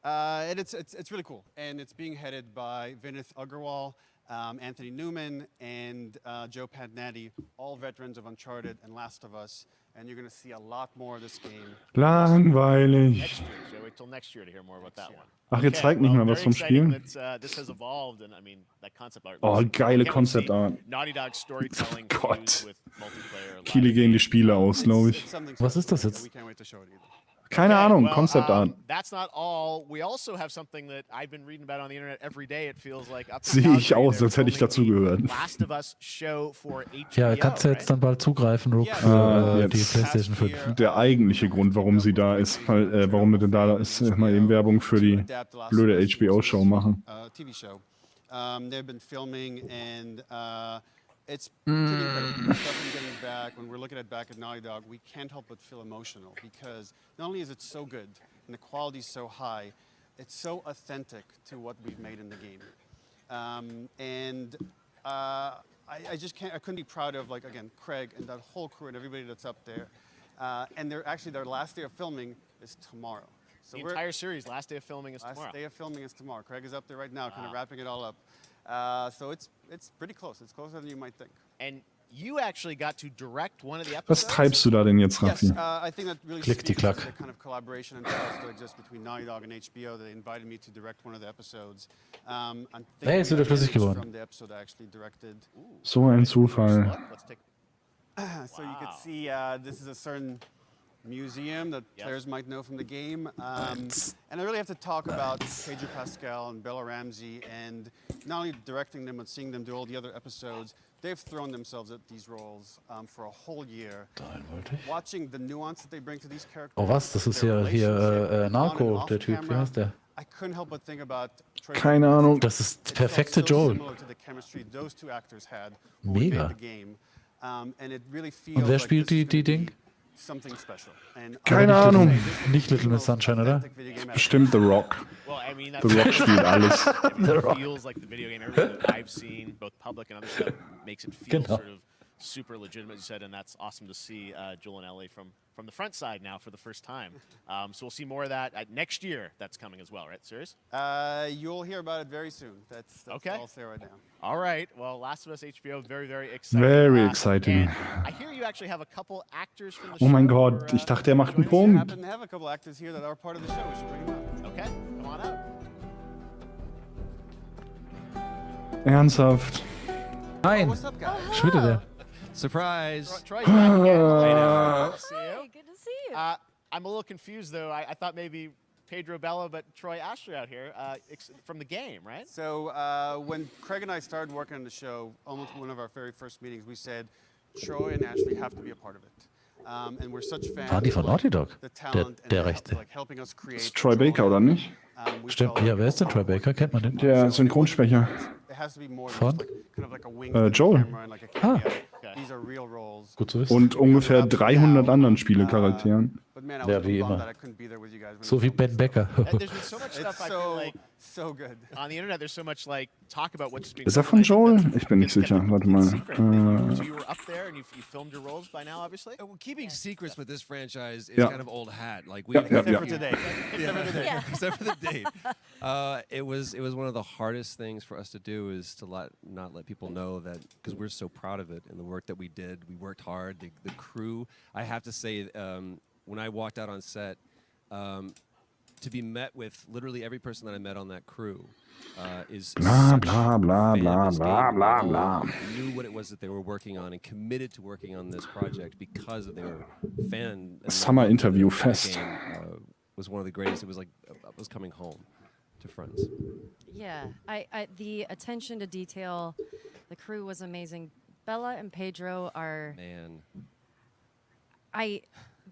And it's really cool. And it's being headed by Vinith Agarwal. Anthony Newman and Joe Pantnetti, all veterans of Uncharted and Last of Us. And you're going to see a lot more of this game. Langweilig. Next year, so wait till next year to hear more about that one. Ach, ihr zeigt nicht mal was vom Spiel? Oh, geile Concept Art. Oh Gott. Kiele gehen die Spiele aus, glaube ich. Was ist das jetzt? Keine Ahnung, Concept Art. That's not all. We also have something that I've been reading about on the internet every day. It feels like sehe ich aus, als hätte ich dazugehört. Last of Us show for HBO, Ja, kannst du jetzt dann bald zugreifen, Rook, für die PlayStation 5. Der eigentliche Grund, warum sie da ist, warum wir denn da ist, mal eben Werbung für die blöde HBO-Show machen. TV show. They've been filming and it's pretty incredible. Stuff I'm getting back, when we're looking at back at Naughty Dog, we can't help but feel emotional because not only is it so good and the quality is so high, it's so authentic to what we've made in the game. I just can't, I couldn't be proud of, like, again, Craig and that whole crew and everybody that's up there. And they're actually, their last day of filming is tomorrow. So the entire series, last day of filming is tomorrow. Last day of filming is tomorrow. Craig is up there right now, kind of wrapping it all up. So it's pretty close. It's closer than you might think. And you actually got to direct one of the Was episodes. treibst du da denn jetzt, Raffi? Yes, I think that really speaks to Klick-die-klack. the kind of collaboration and trust that exists between Naughty Dog and HBO. They invited me to direct one of the episodes. Hey, ist wieder flüssig geworden. From the episode I actually directed. So ein Zufall. So you could see this is a certain museum that players might know from the game. And I really have to talk about Pedro Pascal and Bella Ramsey, and not only directing them, but seeing them do all the other episodes. They've thrown themselves at these roles for a whole year. Watching the nuance that they bring to these characters. Oh was, das ist hier Narco, der Typ, wie heißt der? I couldn't help but think about Keine Ahnung. Das ist perfekte Joel. similar to the chemistry those two actors had Mega. the game. And it really feels Und wer like spielt this is die gonna Ding? be something special. And Keine Ahnung. Nicht Little Miss Sunshine, oder? Bestimmt The Rock. Well, I mean, The Rock spielt alles. It feels like the video game. Everything that I've seen, both public and other stuff, makes it feel Genau. sort of super legitimate, you said, and that's awesome to see Joel and Ellie from the front side now for the first time. So we'll see more of that next year. That's coming as well, right? Serious? You'll hear about it very soon. That's Okay. all I'll say right now. All right. Well, Last of Us HBO, very, very exciting. Very exciting. And I hear you actually have a couple actors from the Oh show. mein Gott, ich dachte, er macht einen We Punkt. happen to have a couple actors here that are part of the show. We should bring them up. Okay, come on up. Ernsthaft. Nein, What's up, guys? schon wieder der. Surprise. Troy, you're back again. Good to see you. Good to see you. I'm a little confused, though. I thought maybe Pedro Bella, but Troy Ashley out here from the game, right? So when Craig and I started working on the show, almost one of our very first meetings, we said Troy and Ashley have to be a part of it. And we're such fans Waren die von of, Naughty Dog? the talent and Der the Rechte. like helping us create. Ist Troy Baker, oder nicht? We Stimmt, felt ja, wer ist denn Troy Baker? Kennt man den? Der Synchronsprecher. it has to be more than Von? just like, kind of like a wink to the Joel. camera and like a cameo. Okay. These are real roles. Gut zu wissen. Und ungefähr 300 anderen Spielecharakteren. But man, I Ja, was wie bummed immer. that I couldn't be there with you guys when So you wie filmed Ben this. Becker. And there's been so much stuff It's I feel like so good. on the internet. There's so much like talk about what's being. Ist er von Joel? Ich bin nicht sicher. Warte mal. So you were up there and you filmed your roles by now, obviously. Well, keeping secrets with this franchise is Yeah. kind of old hat. Like we Yeah, yeah, except yeah. for today. Yeah. Except for the date. It was one of the hardest things for us to do is to not let people know that, because we're so proud of it and the work that we did. We worked hard. The crew. I have to say, when I walked out on set, to be met with literally every person that I met on that crew is Blah, such blah, a blah, fan of blah, this blah, game. blah, People blah. Knew what it was that they were working on and committed to working on this project because they were fan. Summer Interview The Fest. game, was one of the greatest. It was like I was coming home to friends. Yeah, I the attention to detail, the crew was amazing. Bella and Pedro are Man.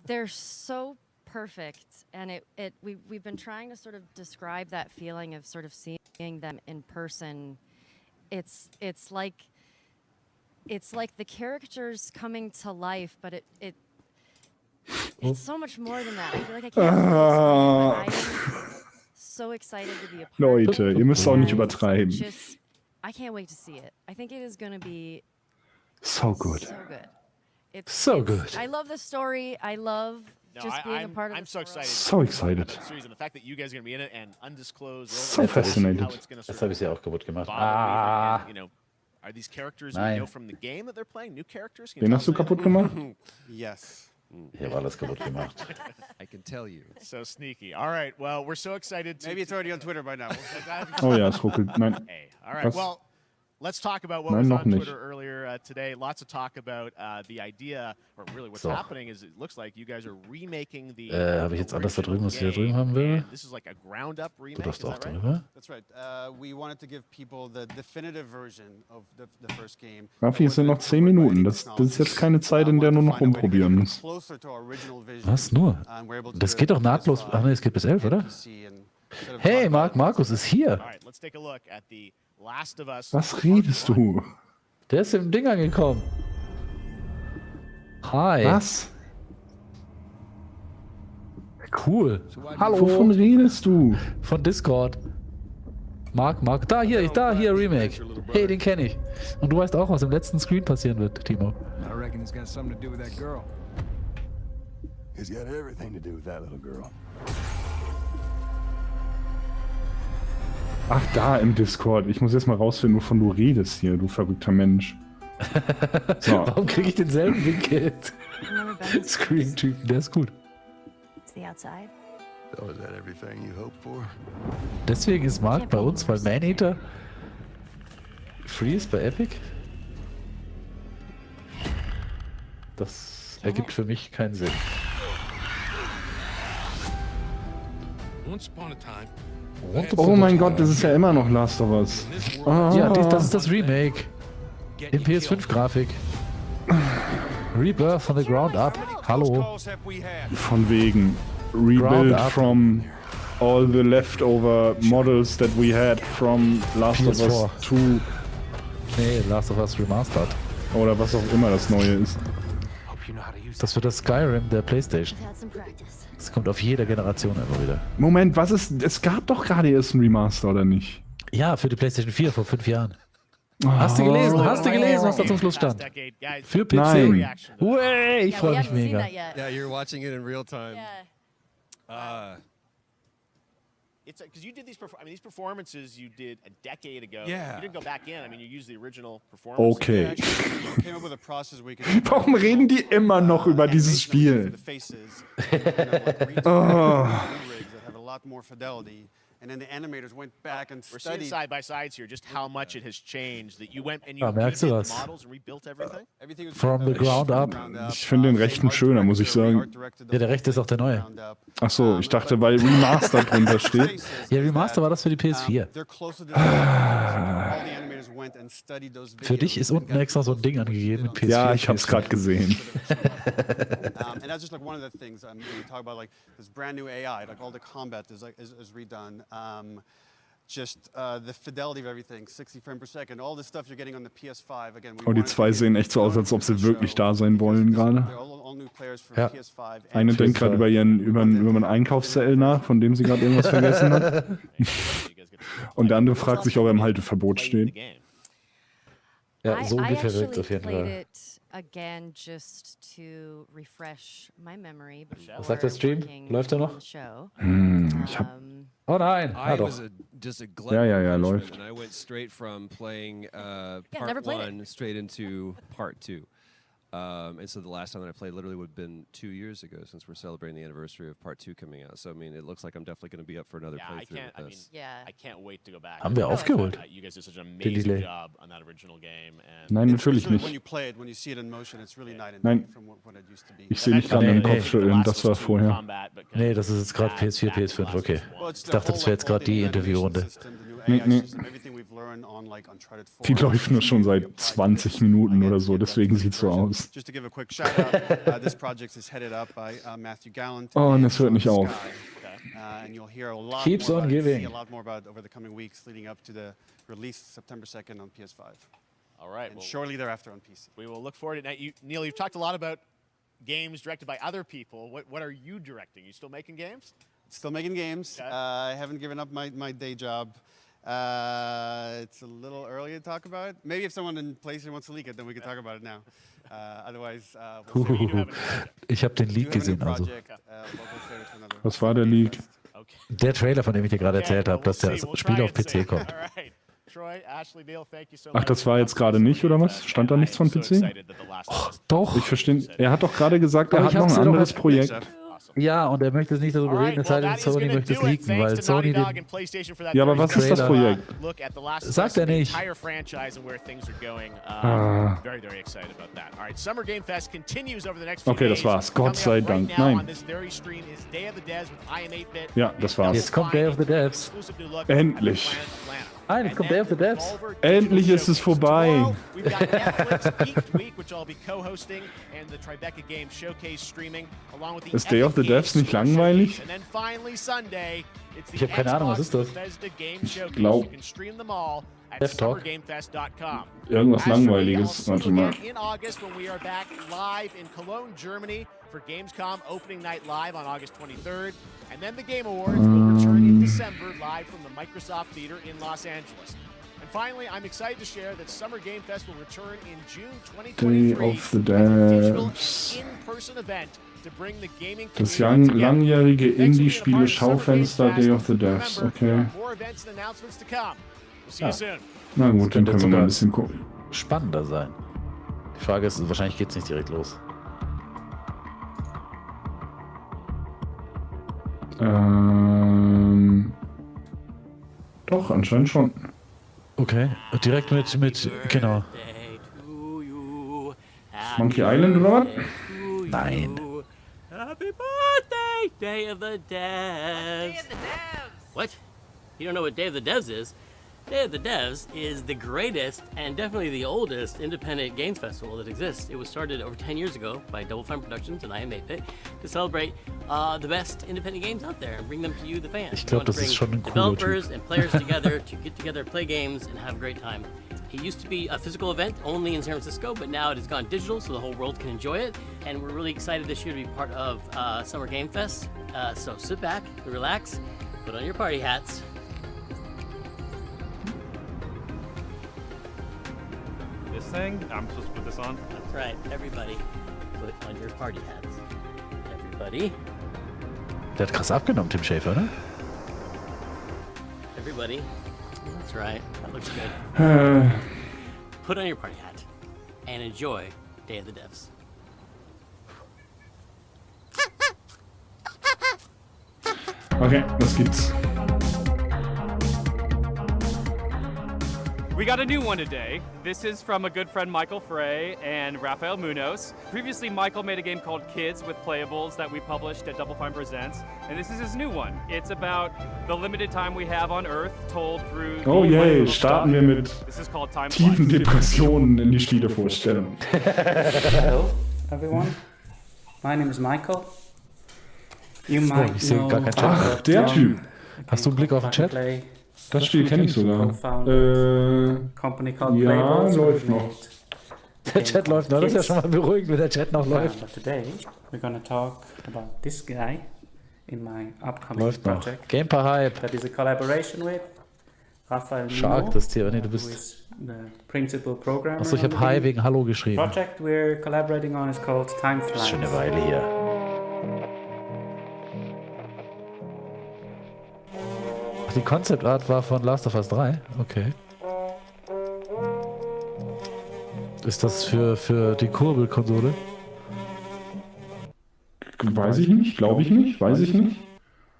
they're so perfect, and we've been trying to sort of describe that feeling of sort of seeing them in person. It's like the characters coming to life, but it's so much more than that. I feel like I can't really explain it, but I'm so excited to be a part Leute, of it. ihr müsst auch nicht And übertreiben. just, I can't wait to see it. I think it is going to be So good. so good. So good. I love the story. I love just being a part of I'm this so world. excited. So excited. Series and the fact that you guys are going to be in it and undisclosed. So fascinated. Jetzt habe ich sie auch kaputt gemacht. You know, are these characters you Nein. know from the game that they're playing? New characters? Can you Den tell hast du us kaputt anything? gemacht? Yes. Ich habe alles kaputt gemacht. I can tell you. So sneaky. All right. Well, we're so excited to. Maybe it's already on Twitter by now. Oh ja, es ruckelt. Nein. Hey. All right. Was? Well, let's talk about what Nein, was noch on nicht. Twitter earlier today. Lots of talk about the idea, or really what's So. happening is it looks like you guys are remaking the. Habe ich jetzt alles da drüben, was ich da drüben haben will? This is like a ground-up Du remake. darfst Is auch that right? drüber. That's right. We wanted to give people the definitive version of the first game. Raffi, es sind noch 10 Minuten. Das ist jetzt keine Zeit, in der du noch rumprobieren musst. Closer to our original vision. Was nur? We're able to Das do geht it doch nahtlos. Ach nee, es geht bis 11, oder? PC and sort of Hey, talk about Markus ist hier. All right. Let's take a look at the Last of Us. Was redest du? Der ist im Ding angekommen. Hi. Was? Cool. Hallo. Wovon redest du? Von Discord. Mark. Da, hier, Remake. Hey, den kenne ich. Und du weißt auch, was im letzten Screen passieren wird, Timo. I reckon it's got something to do with that girl. It's got everything to do with that little girl. Ach, da im Discord. Ich muss jetzt mal rausfinden, wovon du redest hier, du verrückter Mensch. So. Warum kriege ich denselben Winkel? Screen-Typen, der ist gut. The outside. So is that everything you hoped for? Deswegen ist Mark bei uns, weil Maneater free ist bei Epic. Das ergibt für mich keinen Sinn. Once upon a time. Oh mein Gott, das ist ja immer noch Last of Us. Ah. Ja, das ist das Remake. In PS5-Grafik. Rebirth from the ground up. Hallo. Von wegen Ground rebuild up. from all the leftover models that we had from Last of Us PS4. 2 Nee, Last of Us Remastered. oder was auch immer das neue ist. Das wird das Skyrim der PlayStation. Das kommt auf jeder Generation immer wieder. Moment, was ist? Es gab doch gerade erst ein Remaster, oder nicht? Ja, für die PlayStation 4 vor 5 Jahren. Hast du gelesen, was da zum Schluss stand? Für PC. Nein. Way, ich freue mich mega. Yeah, you're watching it in real time. It's because you did these. These performances you did a decade ago. Yeah. You didn't go back in. I mean, you used the original performance. Okay. came up with a process where you could Warum reden die immer noch über dieses Spiel? the faces. You know, like redo Oh. rigs that have a lot more fidelity. And then the animators went back and We're seeing studied side by sides here just how much it has changed. That you went and you Ah, merkst du redid was? the models and rebuilt everything. everything. Was From the ground up. Ich finde den rechten schöner, muss ich sagen. Ja, der rechte ist auch der neue. Ach so, ich dachte, weil Remaster drunter steht. Ja, Remaster war das für die PS4. They're closer to the all the animators went and studied those videos. Für dich ist unten extra so ein Ding angegeben mit PS4. Ja, ich hab's gerade gesehen. And that's just like one of the things we talk about, like this brand new AI, like all the combat is redone. Just the fidelity of everything, 60 frames per second, all the stuff you're getting on the PS5. Again, Oh, die zwei sehen echt so aus, als ob sie wirklich da sein wollen gerade. all new players for Ja. PS5. Eine denkt gerade über über einen Einkaufszettel nach, von dem sie gerade irgendwas vergessen hat. Und der andere fragt sich, ob er im Halteverbot steht. Ja, so I ungefähr wirkt es actually auf jeden played Fall. it again just to refresh my memory before Was sagt der Stream? working Läuft er noch? on the show. Ich hab. Oh nein, I doch. was just a glutton Ja, for punishment, läuft. and I went straight from playing never part played 1 straight into part 2. And so the last time that I played literally would have been 2 years ago, since we're celebrating the anniversary of part 2 coming out. So I mean, it looks like I'm definitely going to be up for another Yeah, I playthrough can't. I with mean, this. I can't wait to go back. Haben wir aufgeholt? You guys did such an Den amazing Delay. job on that original game. And Nein, natürlich When nicht. you play it, when you see it in motion, it's really night and Nein. day from what it used to be. Ich sehe dich gerade Nee, mit dem nee. Kopf schütteln, das war vorher. Nee, das ist jetzt gerade PS4, PS5, okay. Ich dachte, das wäre jetzt gerade die Interviewrunde. Nee. Die läuft nur schon seit 20 Minuten oder so, deswegen sieht's so aus. Just to give a quick shout out, this project is headed up by Matthew Gallant. Oh, und and es hört nicht Sean auf. Sky. And you'll hear a lot Keeps more on about it, giving. see a lot more about it over the coming weeks leading up to the release September 2nd on PS5. All right. And well, shortly thereafter on PC. we will look forward to it. Now, Neil, you've talked a lot about games directed by other people. What are you directing? You still making games? Still making games. I haven't given up my day job. It's a little early to talk about it. Maybe if someone in PlayStation wants to leak it, then we can talk about it now. Otherwise, we'll see. Ich habe den We Leak do have a new gesehen, also. project Was war der Leak? Der Trailer, von dem ich dir gerade erzählt habe, dass das Spiel auf PC kommt. Ach, das war jetzt gerade nicht, oder was? Stand da nichts von PC? Oh, doch. Ich verstehe. Er hat doch gerade gesagt, er hat noch ein anderes Projekt. Ja, und er möchte es nicht darüber reden, es sei denn, Sony möchte es leaken, weil Sony den... Ja, aber was ist das Projekt? Sagt er nicht. Okay, das war's. Gott sei Dank. Nein. Ja, das war's. Jetzt kommt Day of the Devs. Endlich. Nein, jetzt kommt Day of the Devs. Endlich ist es vorbei. Ist Day of the Devs nicht langweilig? Ich habe keine Ahnung, was ist das? Ich glaube. F-Talk. Irgendwas Langweiliges. Warte mal. For Gamescom opening night live on August 23rd, and then the Game Awards will return in December live from the Microsoft Theater in Los Angeles. And finally, I'm excited to share that Summer Game Fest will return in June 2023 Day of the as a digital Devs. in-person event to bring the gaming Das community together. langjährige Indie-Spiele-Schaufenster Day of the Devs. Okay. More events and announcements to come. We'll see you soon. Na gut, dann können wir mal ein bisschen gucken. Spannender sein. Die Frage ist, wahrscheinlich geht es nicht direkt los. Doch, anscheinend schon. Okay, direkt mit genau. Monkey Island oder was? Nein. Happy birthday, Day of the Devs. Day of the Devs. What? You don't know what Day of the Devs is? Day of the Devs is the greatest and definitely the oldest independent games festival that exists. It was started over 10 years ago by Devolver Productions and evtl to celebrate the best independent games out there and bring them to you, the fans. Ich glaube, das ist schon ein cooler Developers Typ. and players together to get together, play games, and have a great time. It used to be a physical event only in San Francisco, but now it has gone digital so the whole world can enjoy it. And we're really excited this year to be part of Summer Game Fest. So sit back, relax, put on your party hats. This thing? I'm supposed to put this on? That's right, everybody, put on your party hats. Everybody. Der hat krass abgenommen, Tim Schäfer, ne? Everybody. That's right, that looks good. Put on your party hat and enjoy Day of the Devs. Okay, was gibt's? We got a new one today. This is from a good friend Michael Frey and Rafael Munoz. Previously, Michael made a game called Kids with Playables that we published at Double Fine Presents, and this is his new one. It's about the limited time we have on Earth, told through. Oh yay, starten wir mit tiefen Depressionen in die Spielevorstellung. Hello, everyone. My name is Michael. You might ich sehe gar keinen Chat. Ach, der Typ. Hast du einen Blick auf den Chat? Das Spiel kenne ich sogar. Ja, läuft noch. Der Chat läuft noch, das ist ja schon mal beruhigend, wenn der Chat noch läuft. But today we're gonna talk about this guy in my upcoming Läuft noch. project. Gameper Hype. That is a collaboration with Rafael Shark, das Tier, nee, du bist. the principal programmer. Achso, ich on the habe Hi game. wegen Hallo geschrieben. Project we're collaborating on is called Time Das Flies. ist schon eine Weile hier. Ach, die Concept Art war von Last of Us 3? Okay. Ist das für die Kurbelkonsole? Weiß ich nicht, glaube ich nicht, weiß ich nicht.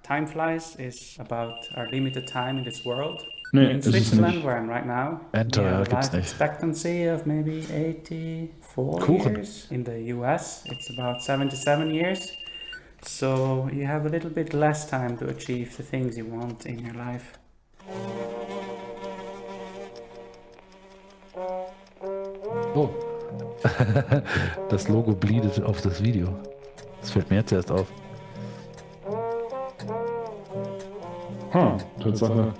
Time Flies is about our limited time in this world. Nee, in ist es Switzerland, nicht. where I'm right now, Enter, we have a gibt's life nicht. expectancy of maybe 84 Kuchen. years. In the US, it's about 77 years. So you have a little bit less time to achieve the things you want in your life. Oh. Das Logo bleedet auf das Video. Das fällt mir jetzt erst auf. Tatsache.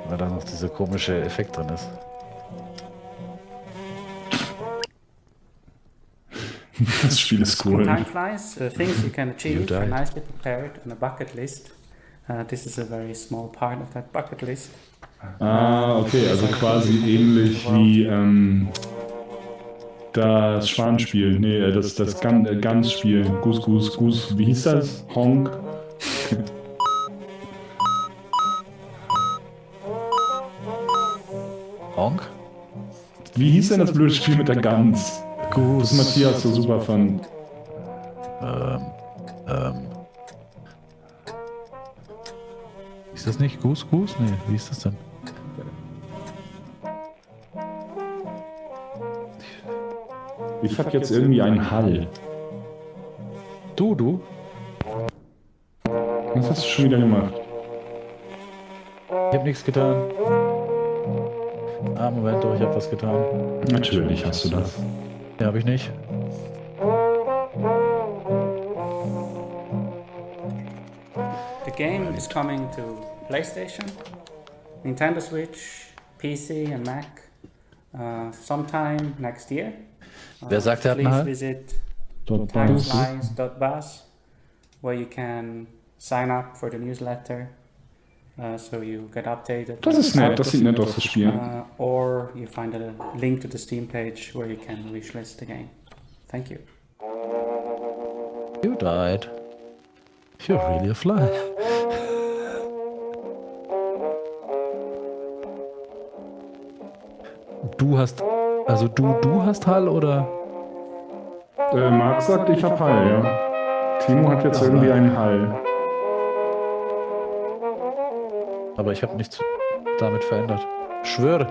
Weil da noch dieser komische Effekt drin ist. Das Spiel ist cool. Time flies, things you can achieve You are died. nicely prepared on a bucket list. This is a very small part of that bucket list. Ah, okay, also quasi ähnlich wie Das Schwanspiel. Nee, das Gans-Spiel. Goose. Wie hieß das? Honk. Honk? Wie hieß denn das blöde Spiel mit der Gans? Goose. Das Matthias so super fand. Ist das nicht Goose? Nee, wie ist das denn? Ich hab jetzt irgendwie einen Hall. Du? Was hast du schon wieder gemacht? Ich hab nichts getan. Moment, doch, ich hab was getan. Natürlich hast du das. Ja, hab ich nicht. The game is coming to PlayStation, Nintendo Switch, PC and Mac sometime next year. Wer sagt, er hat einen Hall? Please visit timeslice.buzz, where you can sign up for the newsletter, so you get updated. Das ist nett, das sieht nett aus, das Spiel. Or you find a link to the Steam page where you can wishlist the game. Thank you. You died. You're really a fly. Du hast Hall oder? Marc sagt, ich hab Hall, ja. Timo hat jetzt irgendwie einen Hall. Aber ich habe nichts damit verändert. Schwöre.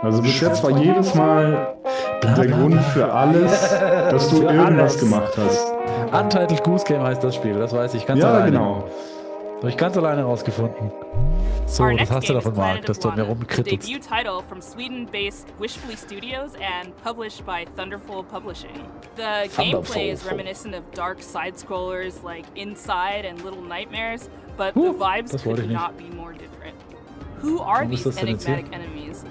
Also bis jetzt war jedes Mal der Grund für alles, dass du irgendwas gemacht hast. Untitled Goose Game heißt das Spiel, das weiß ich ganz alleine. Ja, genau. Habe ich ganz alleine rausgefunden. So, das hast du davon, Marc, dass du an mir rumkrittelst. Debut title from Sweden-based Wishfully Studios and published by Thunderful Publishing. The gameplay is reminiscent of dark side-scrollers like Inside and Little Nightmares, but the vibes could not be more different. Who are these enigmatic enemies?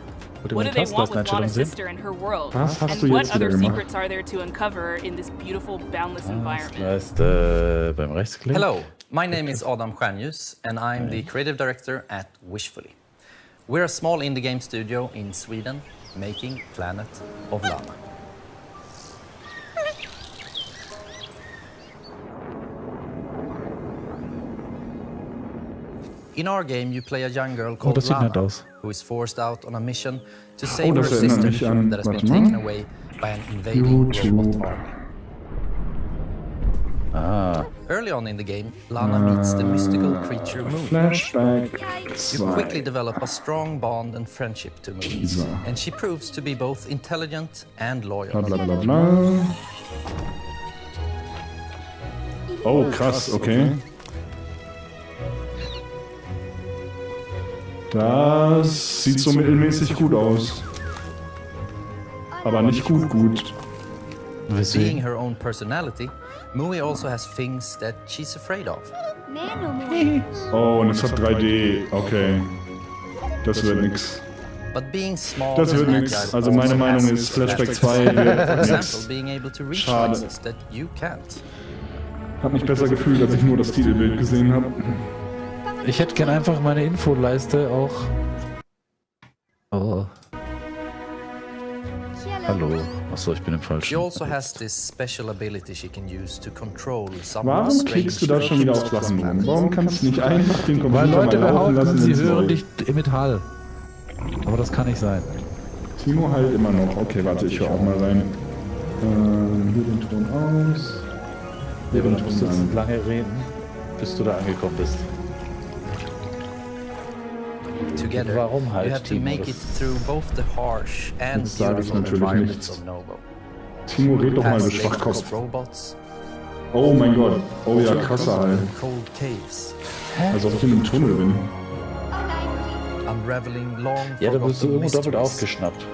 What do they want with Lana's sister and her world? And what other secrets are there to uncover in this beautiful, boundless environment? Beim Rechtsklick. Hello, my name is Adam Stjernljus and I'm the creative director at Wishfully. We're a small indie game studio in Sweden making Planet of Lana. In our game, you play a young girl called Lana, who is forced out on a mission to save her sister that has been taken away by an invading robot army. Early on in the game, Lana meets the mystical creature Moon. You quickly develop a strong bond and friendship to Moon, and she proves to be both intelligent and loyal. Oh, krass, okay. Das sieht so mittelmäßig gut aus. Aber nicht gut. Being her own personality, Mui also has things that she's afraid of. Oh, und es hat 3D. Okay. Das wird nix. Das wird nix. Also meine Meinung ist, Flashback 2 wird nix. Schade. Hab mich besser gefühlt, als ich nur das Titelbild gesehen habe. Ich hätte gern einfach meine Infoleiste auch. Oh. Hallo. Achso, ich bin im falschen. She also has this special ability she can use to control some. Warum klickst du da schon wieder auf Sachen rum? Warum kannst du nicht einfach den Computer Weil Leute mal laufen lassen, sie hören dich mit Hall. Aber das kann nicht sein. Timo halt immer noch. Okay, warte, ich höre auch mal rein. Hier den Ton aus. Nee, du musst jetzt lange reden, bis du da angekommen bist. Together, you have to make it through both the harsh and beautiful environments of Novo. Timo, red doch mal, du Schwachkopf. Oh mein Gott. Oh ja, krasser halt. Also ob ich in einem Tunnel bin. Ja, da bist du irgendwo doppelt aufgeschnappt.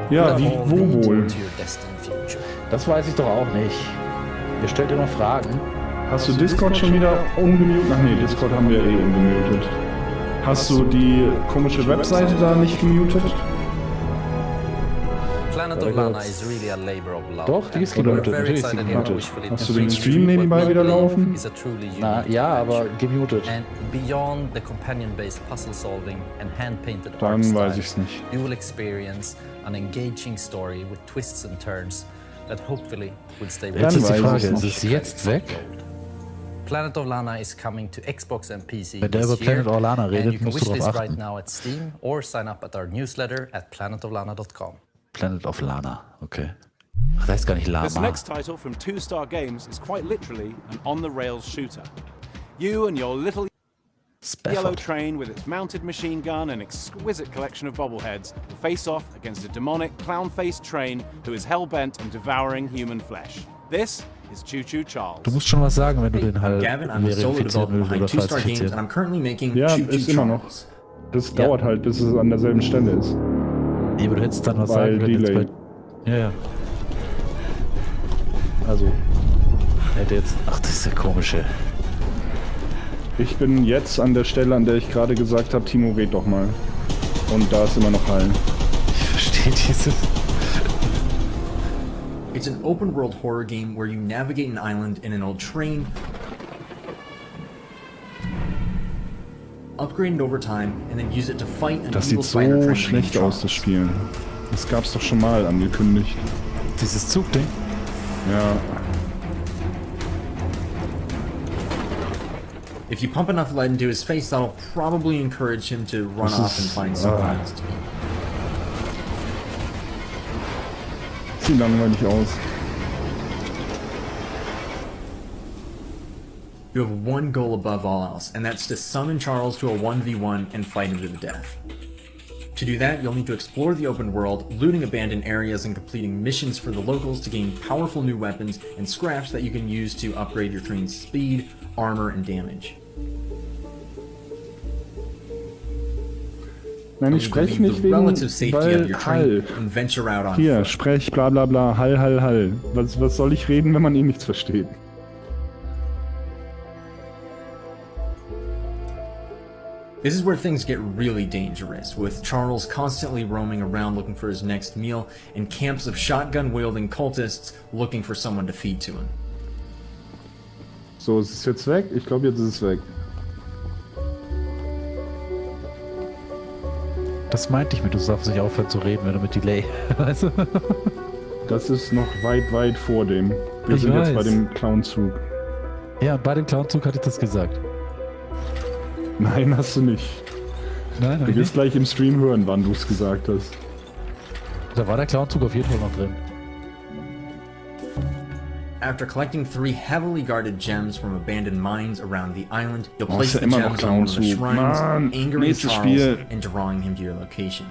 Ja, wo wohl? Das weiß ich doch auch nicht. Ihr stellt immer Fragen. Hast du Discord schon wieder ungemutet? Ach nee, Discord haben wir eh ungemutet. Hast du die komische Webseite da nicht gemutet? of Lana is really a labor of love. Doch, die ist gemutet. Natürlich ist sie gemutet. Hast du den Stream nebenbei wieder laufen? Is a truly unique Na, ja, aber gemutet. And beyond the companion-based puzzle solving and hand-painted art Dann weiß style, ich's nicht. you will experience an engaging story with twists and turns that hopefully will stay with Jetzt you. ist die Frage, ist es jetzt weg? Planet of Lana is coming to Xbox and PC Wenn der this über Planet year, of Lana and redet, you can musst du wishlist darauf right achten. now at Steam or sign up at our newsletter at planetoflana.com. Planet of Lana, okay. Ach, das heißt gar nicht This Lama. next title from Two Star Games is quite literally an on-the-rails shooter. You and your little yellow train with its mounted machine gun and exquisite collection of bobbleheads will face off against a demonic, clown-faced train who is hell-bent on devouring human flesh. This is Choo Choo Charles. Du musst schon was sagen, wenn du den halt Gavin, I'm a solo verifizieren developer willst behind oder Two Star Games, and falsifizieren. I'm currently making Ja, Choo Choo ist immer noch. Charles. Das dauert halt, bis es an derselben Stelle ist. Nee, aber du hättest dann was Weil sagen können. Jetzt Delay. ja, ja. Also, hätte jetzt... Ach, das ist der komische. Ich bin jetzt an der Stelle, an der ich gerade gesagt habe, Timo, red doch mal. Und da ist immer noch Hallen. Ich verstehe dieses... It's an open-world horror game where you navigate an island in an old train, upgrade it over time, and then use it to fight an Das evil sieht spider so train schlecht named aus, das Spiel. Das gab's doch schon mal angekündigt. Dieses Zugding? Ja. If you pump enough lead into his face, that'll probably encourage him to run Das off and ist- find somewhere else to eat. Sieht langweilig aus. You have one goal above all else, and that's to summon Charles to a 1v1 and fight him to the death. To do that, you'll need to explore the open world, looting abandoned areas and completing missions for the locals to gain powerful new weapons and scraps that you can use to upgrade your train's speed, armor, and damage. Nein, ich spreche nicht wegen, relative safety of weil your train Hall. and venture out on Hier, foot. sprech bla bla bla, Hall, Hall, Hall. Was soll ich reden, wenn man eh nichts versteht? This is where things get really dangerous, with Charles constantly roaming around looking for his next meal, and camps of shotgun-wielding cultists looking for someone to feed to him. So, ist es jetzt weg? Ich glaube, jetzt ist es weg. Das meinte ich mit, du darfst nicht aufhören zu reden, wenn du mit Delay. Weißt du? Das ist noch weit, weit vor dem. Wir sind jetzt bei dem Clownzug. Ja, bei dem Clownzug hatte ich das gesagt. Nein, hast du nicht. Nein, Du wirst gleich im Stream hören, wann du es gesagt hast. Da war der Clownzug auf jeden Fall noch drin. After collecting 3 heavily guarded gems from abandoned mines around the island, you'll Oh, place ist ja the immer noch gems on one of the Clownzug. shrines, Mann, angering nächstes Charles Spiel. and drawing him to your location.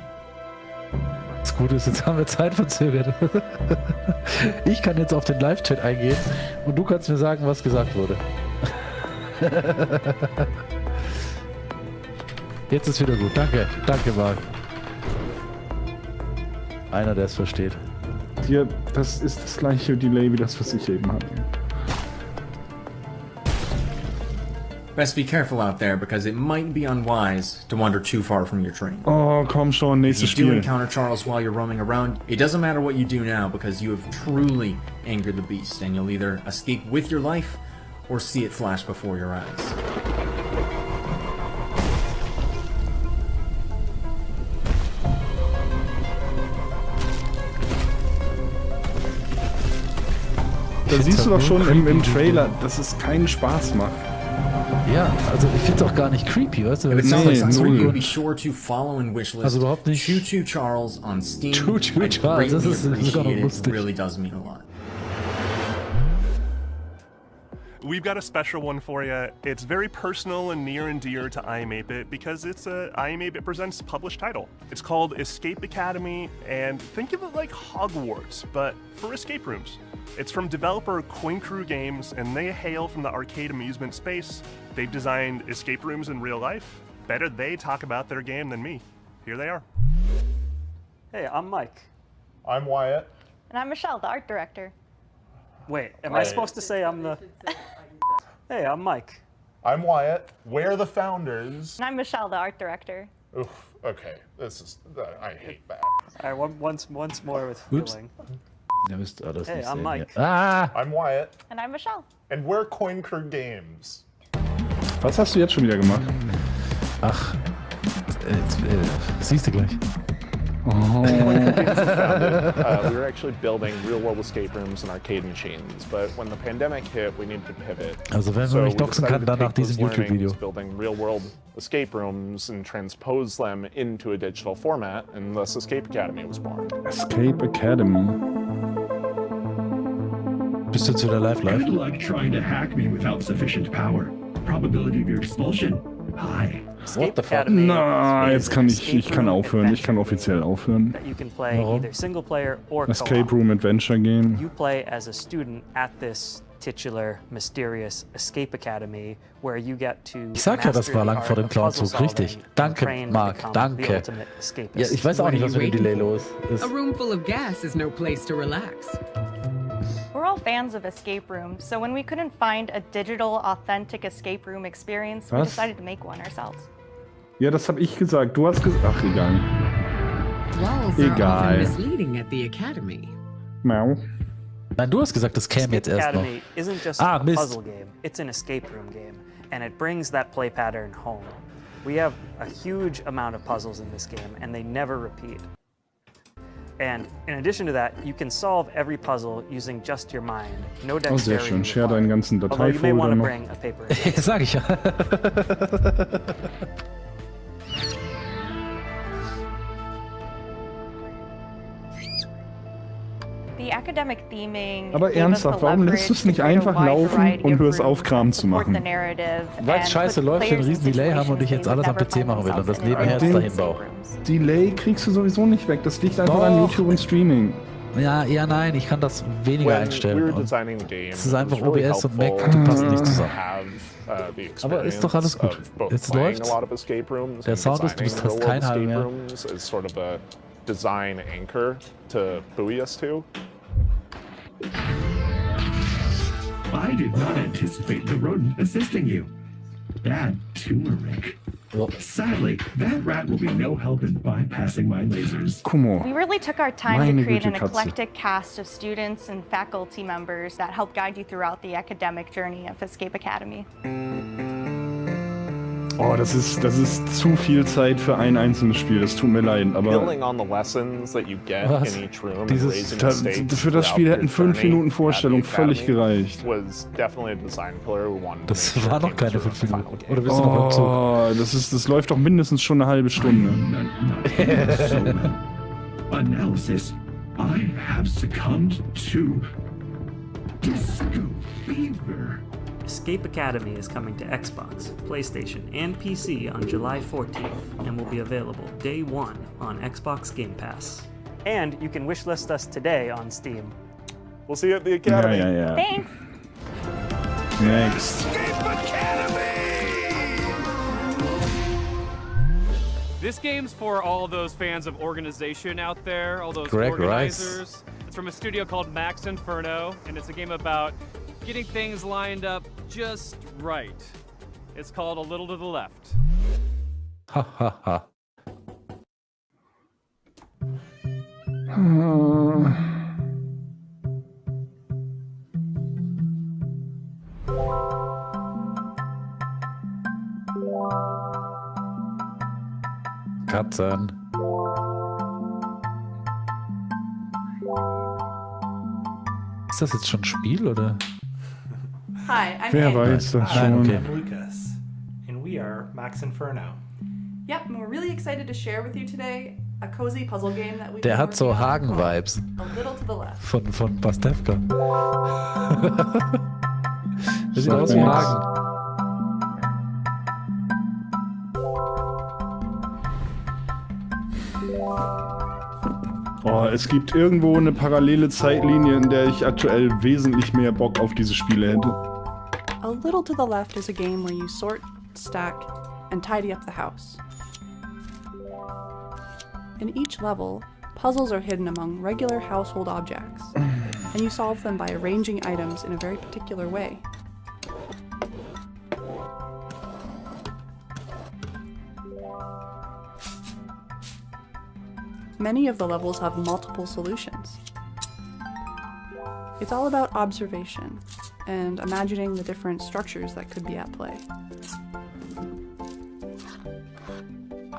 Das Gute ist, jetzt haben wir Zeit verzögert. Ich kann jetzt auf den Live-Chat eingehen und du kannst mir sagen, was gesagt wurde. Jetzt ist wieder gut. Danke. Danke, Marc. Einer, der es versteht. Hier, das ist das gleiche Delay wie das, was ich eben hatte. Best be careful out there, because it might be unwise to wander too far from your train. Oh, komm schon, nächstes If you do Spiel. encounter Charles while you're roaming around, it doesn't matter what you do now, because you have truly angered the beast, and you'll either escape with your life or see it flash before your eyes. Da siehst du doch schon im Trailer, dass es keinen Spaß macht. Ja, also ich finde es auch gar nicht creepy, weißt du? If it sounds like something for you, null. be sure to follow and wishlist Also überhaupt nicht. Choo Choo Charles on Steam. Choo Choo I Charles, das greatly ist sogar noch appreciate it. lustig. It really does mean a lot. We've got a special one for you. It's very personal and near and dear to I Am 8-Bit because it's a I Am 8-Bit Presents published title. It's called Escape Academy, and think of it like Hogwarts, but for escape rooms. It's from developer Coin Crew Games, and they hail from the arcade amusement space. They've designed escape rooms in real life. Better they talk about their game than me. Here they are. Hey, I'm Mike. I'm Wyatt. And I'm Michelle, the art director. Wait, am I supposed to say I'm the... Hey, I'm Mike. I'm Wyatt. We're the founders. And I'm Michelle, the art director. Oof. Okay, this is. I hate that. All right, once more with Oops. feeling. Ihr müsst alles Hey, nicht I'm sehen Mike. hier. Ah! I'm Wyatt. And I'm Michelle. And we're Coin Crew Games. Was hast du jetzt schon wieder gemacht? Ach, siehst du gleich. Oh. We were actually building real-world escape rooms and arcade machines, but when the pandemic hit, we needed to pivot. Also wenn man mich doxen kann, dann nach diesem YouTube-Video. Building real-world escape rooms and transpose them into a digital format, and thus Escape Academy was born. Escape Academy. Bist du jetzt wieder live? Good luck trying to hack me without sufficient power. Probability of your expulsion, high. What the fuck? Na, jetzt kann ich kann aufhören. Ich kann offiziell aufhören. You can play either single player or Escape co-op. Room Adventure Game. You play as a student at this titular, mysterious Escape Academy, where you get to. Ich sag ja, das war lang vor dem Clownzug, richtig. Danke, Marc, danke. Ja, ich weiß auch nicht, was mit dem Delay los ist. A room full of gas is no place to relax. We're all fans of escape rooms, so when we couldn't find a digital, authentic escape room experience, we Was? decided to make one ourselves. Ja, das habe ich gesagt. Du hast gesagt. Ach, egal. Walls are often Egal. misleading at the academy. Mau. Nein, du hast gesagt, das käme jetzt erst noch. Academy isn't just Ah, a Mist. puzzle game, it's an escape room game, and it brings that play pattern home. We have a huge amount of puzzles in this game, and they never repeat. And in addition to that, you can solve every puzzle using just your mind. No Oh, sehr dexterity schön. Share required. deinen ganzen Although you may Dateifolder want to noch. bring a paper. Sag ich ja. The academic theming Aber gave us the ernsthaft, warum lässt du es nicht leverage to einfach create a wide laufen variety und of hörst auf, rooms Kram that zu support the machen? narrative Weil es and scheiße put läuft, wir einen players in riesen Delay haben und ich jetzt situations alles they am would PC never machen will und das find themselves nebenher in jetzt dahin other baue. Delay kriegst du sowieso nicht weg. Das liegt einfach an Doch. YouTube und Streaming. Ja, nein, ich kann das weniger When we einstellen. were Und designing the game, es ist einfach it was really OBS und Mac, helpful die passen nicht to zusammen. have, the Aber ist doch alles gut. experience of both Jetzt playing läuft's. a lot of escape rooms Der and Sound ist, du bist designing hast kein real-world Hall escape mehr. rooms is sort of a design anchor to buoy us to. I did not anticipate the rodent assisting you. Bad turmeric. Sadly, that rat will be no help in bypassing my lasers. Guck mal. We really took our time Meine to create Güte, an Katze. eclectic cast of students and faculty members that help guide you throughout the academic journey of Escape Academy. Oh, das ist zu viel Zeit für ein einzelnes Spiel. Das tut mir leid, aber Building on the lessons that you get Was? in each room and Dieses- raising da, the stakes für das Spiel throughout hätten your 5 journey Minuten at Vorstellung the völlig Academy gereicht. was definitely a design pillar we wanted to Das make sure war noch came keine through 5 in the Minuten. final Oder game. bist du noch im Zug? Oh, das läuft doch mindestens schon eine halbe Stunde. So well. Analysis. I have succumbed to disco fever. Escape Academy is coming to Xbox, PlayStation, and PC on July 14th and will be available day one on Xbox Game Pass. And you can wishlist us today on Steam. We'll see you at the Ja, Academy. ja, ja. Thanks! Next. This game's for all those fans of organization out there, all those Greg organizers. It's from a studio called Max Inferno, and it's a game about getting things lined up just right. It's called A Little to the Left. Ha ha ha. Katzen. Ist das jetzt schon ein Spiel oder? Hi, I'm Wer Annie. weiß das Nein, schon. okay. I'm Lucas, and we are Max Inferno. Yep, and we're really excited to share with you today a cozy puzzle game that we've Der been hat so working on Hagen-Vibes. called A Little to the Left. Von Pastewka. Der sieht aus wie Hagen. Oh, es gibt irgendwo eine parallele Zeitlinie, in der ich aktuell wesentlich mehr Bock auf diese Spiele hätte. A Little to the Left is a game where you sort, stack, and tidy up the house. In each level, puzzles are hidden among regular household objects, and you solve them by arranging items in a very particular way. many of the levels have multiple solutions. It's all about observation and imagining the different structures that could be at play.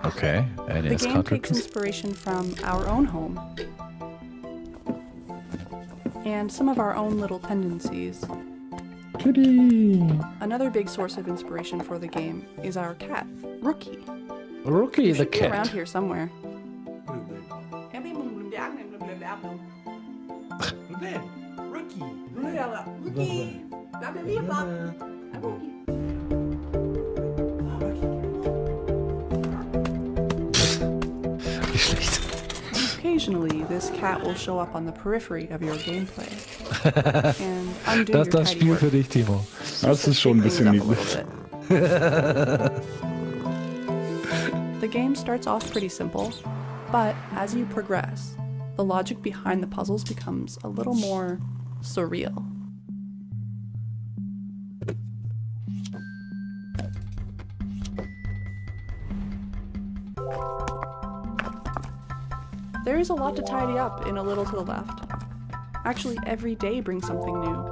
Okay, The game takes inspiration from our own home and some of our own little tendencies. Kitty! Another big source of inspiration for the game is our cat, Rookie. Rookie the Should be around cat. here somewhere. Wie schlecht. Occasionally, this cat will show up on the periphery of your gameplay and undo Das ist your das tidy Spiel work. für dich, Timo. Das ist schon ein bisschen niedlich. The game starts off pretty simple, but as you progress, the logic behind the puzzles becomes a little more surreal. There is a lot to tidy up in A Little to the Left. Actually, every day brings something new.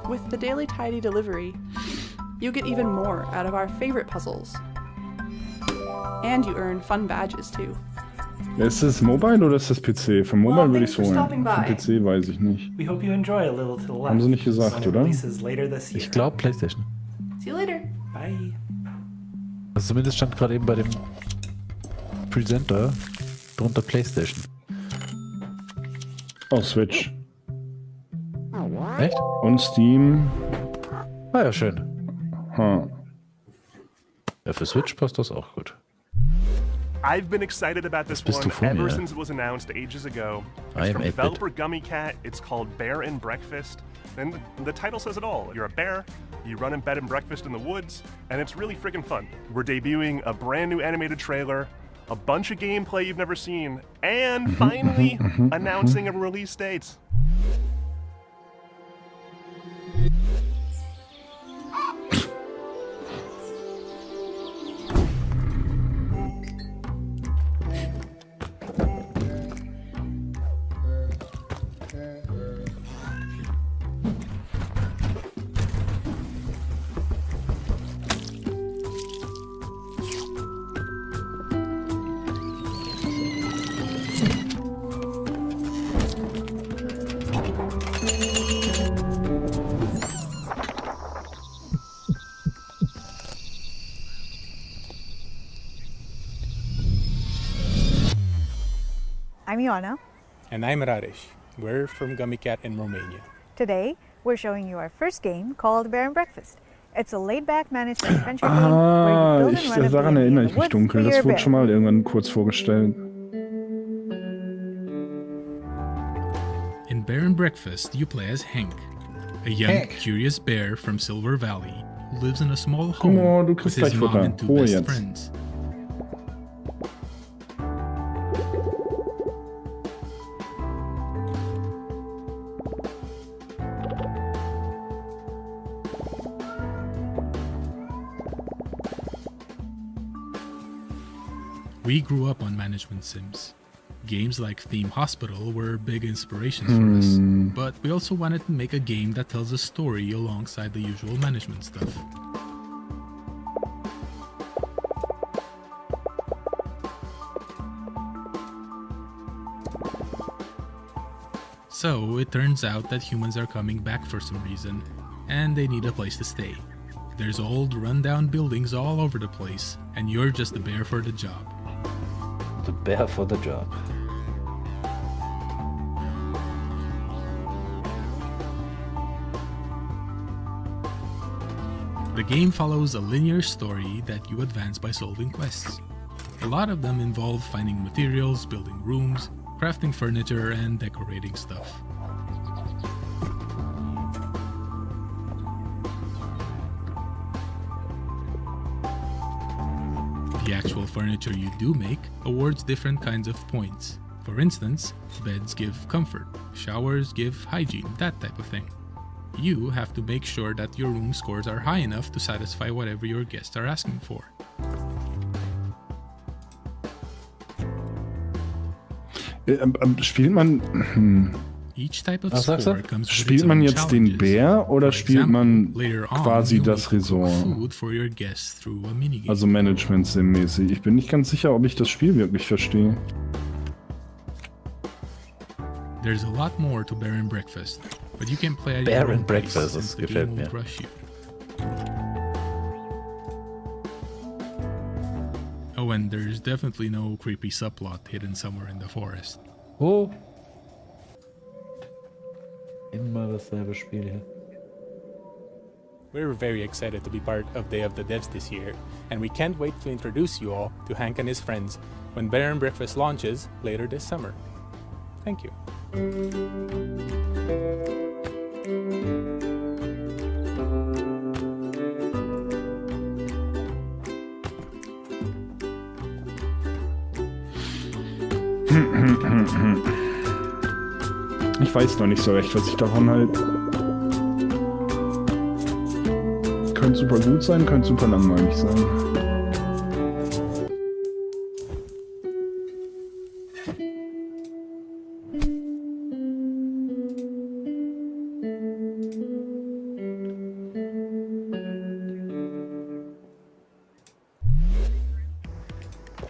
With the daily tidy delivery, you get even more out of our favorite puzzles. And you earn fun badges too. Ist das Mobile oder ist das PC? Für Mobile würde ich es thanks for holen. stopping Für by. PC weiß ich nicht. We hope you enjoy A Little to the Left. Haben sie nicht gesagt, when it oder? releases later this year. Ich glaube PlayStation. See you later. Bye. Also zumindest stand gerade eben bei dem Presenter drunter PlayStation. Oh, Switch. Echt? Und Steam. Ah ja, schön. Huh. Ja, für Switch passt das auch gut. I've been excited about this Bist one du vor ever mir? since it was announced ages ago. I It's am from 8-bit. developer Gummy Cat. It's called Bear and Breakfast. And the title says it all. You're a bear, you run in bed and breakfast in the woods, and it's really freaking fun. We're debuting a brand new animated trailer, a bunch of gameplay you've never seen, and finally announcing a release date. I'm Ioana. And I'm Raresh. We're from Gummy Cat in Romania. Today, we're showing you our first game called Bear and Breakfast. It's a laid-back management adventure game where you build and run a Daran B&B erinnere in ich the mich woods dunkel. for Das your wurde bear. schon mal irgendwann kurz vorgestellt. In Bear and Breakfast, you play as Hank, a young, Hank. curious bear from Silver Valley who lives in a small home Oh, du with kriegst his gleich mom Futter. and two Ruhe best jetzt. friends. We grew up on management sims. Games like Theme Hospital were big inspirations for us, but we also wanted to make a game that tells a story alongside the usual management stuff. So it turns out that humans are coming back for some reason, and they need a place to stay. There's old rundown buildings all over the place, and you're just the bear for the job. The bear for the job. The game follows a linear story that you advance by solving quests. A lot of them involve finding materials, building rooms, crafting furniture, and decorating stuff. The actual furniture you do make awards different kinds of points. For instance, beds give comfort, showers give hygiene, that type of thing. You have to make sure that your room scores are high enough to satisfy whatever your guests are asking for. Spielt man... Each type of Was sagst du? score comes with Spielt its man own jetzt den challenges. Bär oder For spielt example, man later on, quasi you das will cook Ressort? food for your guests through a minigame. Also Management-Sim-mäßig. Ich bin nicht ganz sicher, ob ich das Spiel wirklich verstehe. There's a lot more to Bear and Breakfast, but you can play at Bear your own and pace Breakfast, since das the gefällt game won't mir. rush you. Oh, and there's definitely no creepy subplot hidden somewhere in the forest. Oh. Immer dasselbe Spiel hier. We're very excited to be part of Day of the Devs this year, and we can't wait to introduce you all to Hank and his friends when Bear and Breakfast launches later this summer. Thank you. Ich weiß noch nicht so recht, was ich davon halte. Könnte super gut sein, könnte super langweilig sein.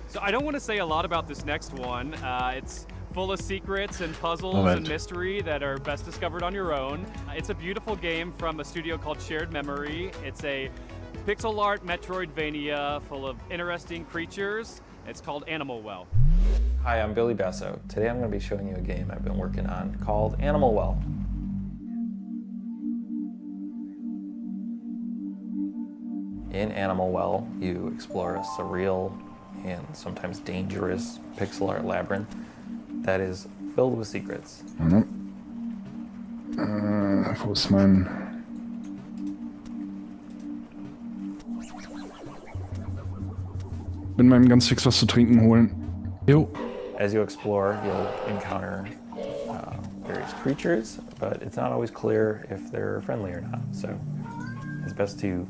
So I don't want to say a lot about this next one. It's full of secrets and puzzles and mystery that are best discovered on your own. It's a beautiful game from a studio called Shared Memory. It's a pixel art Metroidvania full of interesting creatures. It's called Animal Well. Hi, I'm Billy Basso. Today I'm going to be showing you a game I've been working on called Animal Well. In Animal Well, you explore a surreal and sometimes dangerous pixel art labyrinth that is filled with secrets. Wo ist mein... Bin mal ganz fix was zu trinken holen. Jo. As you explore, you'll encounter various creatures, but it's not always clear if they're friendly or not. So it's best to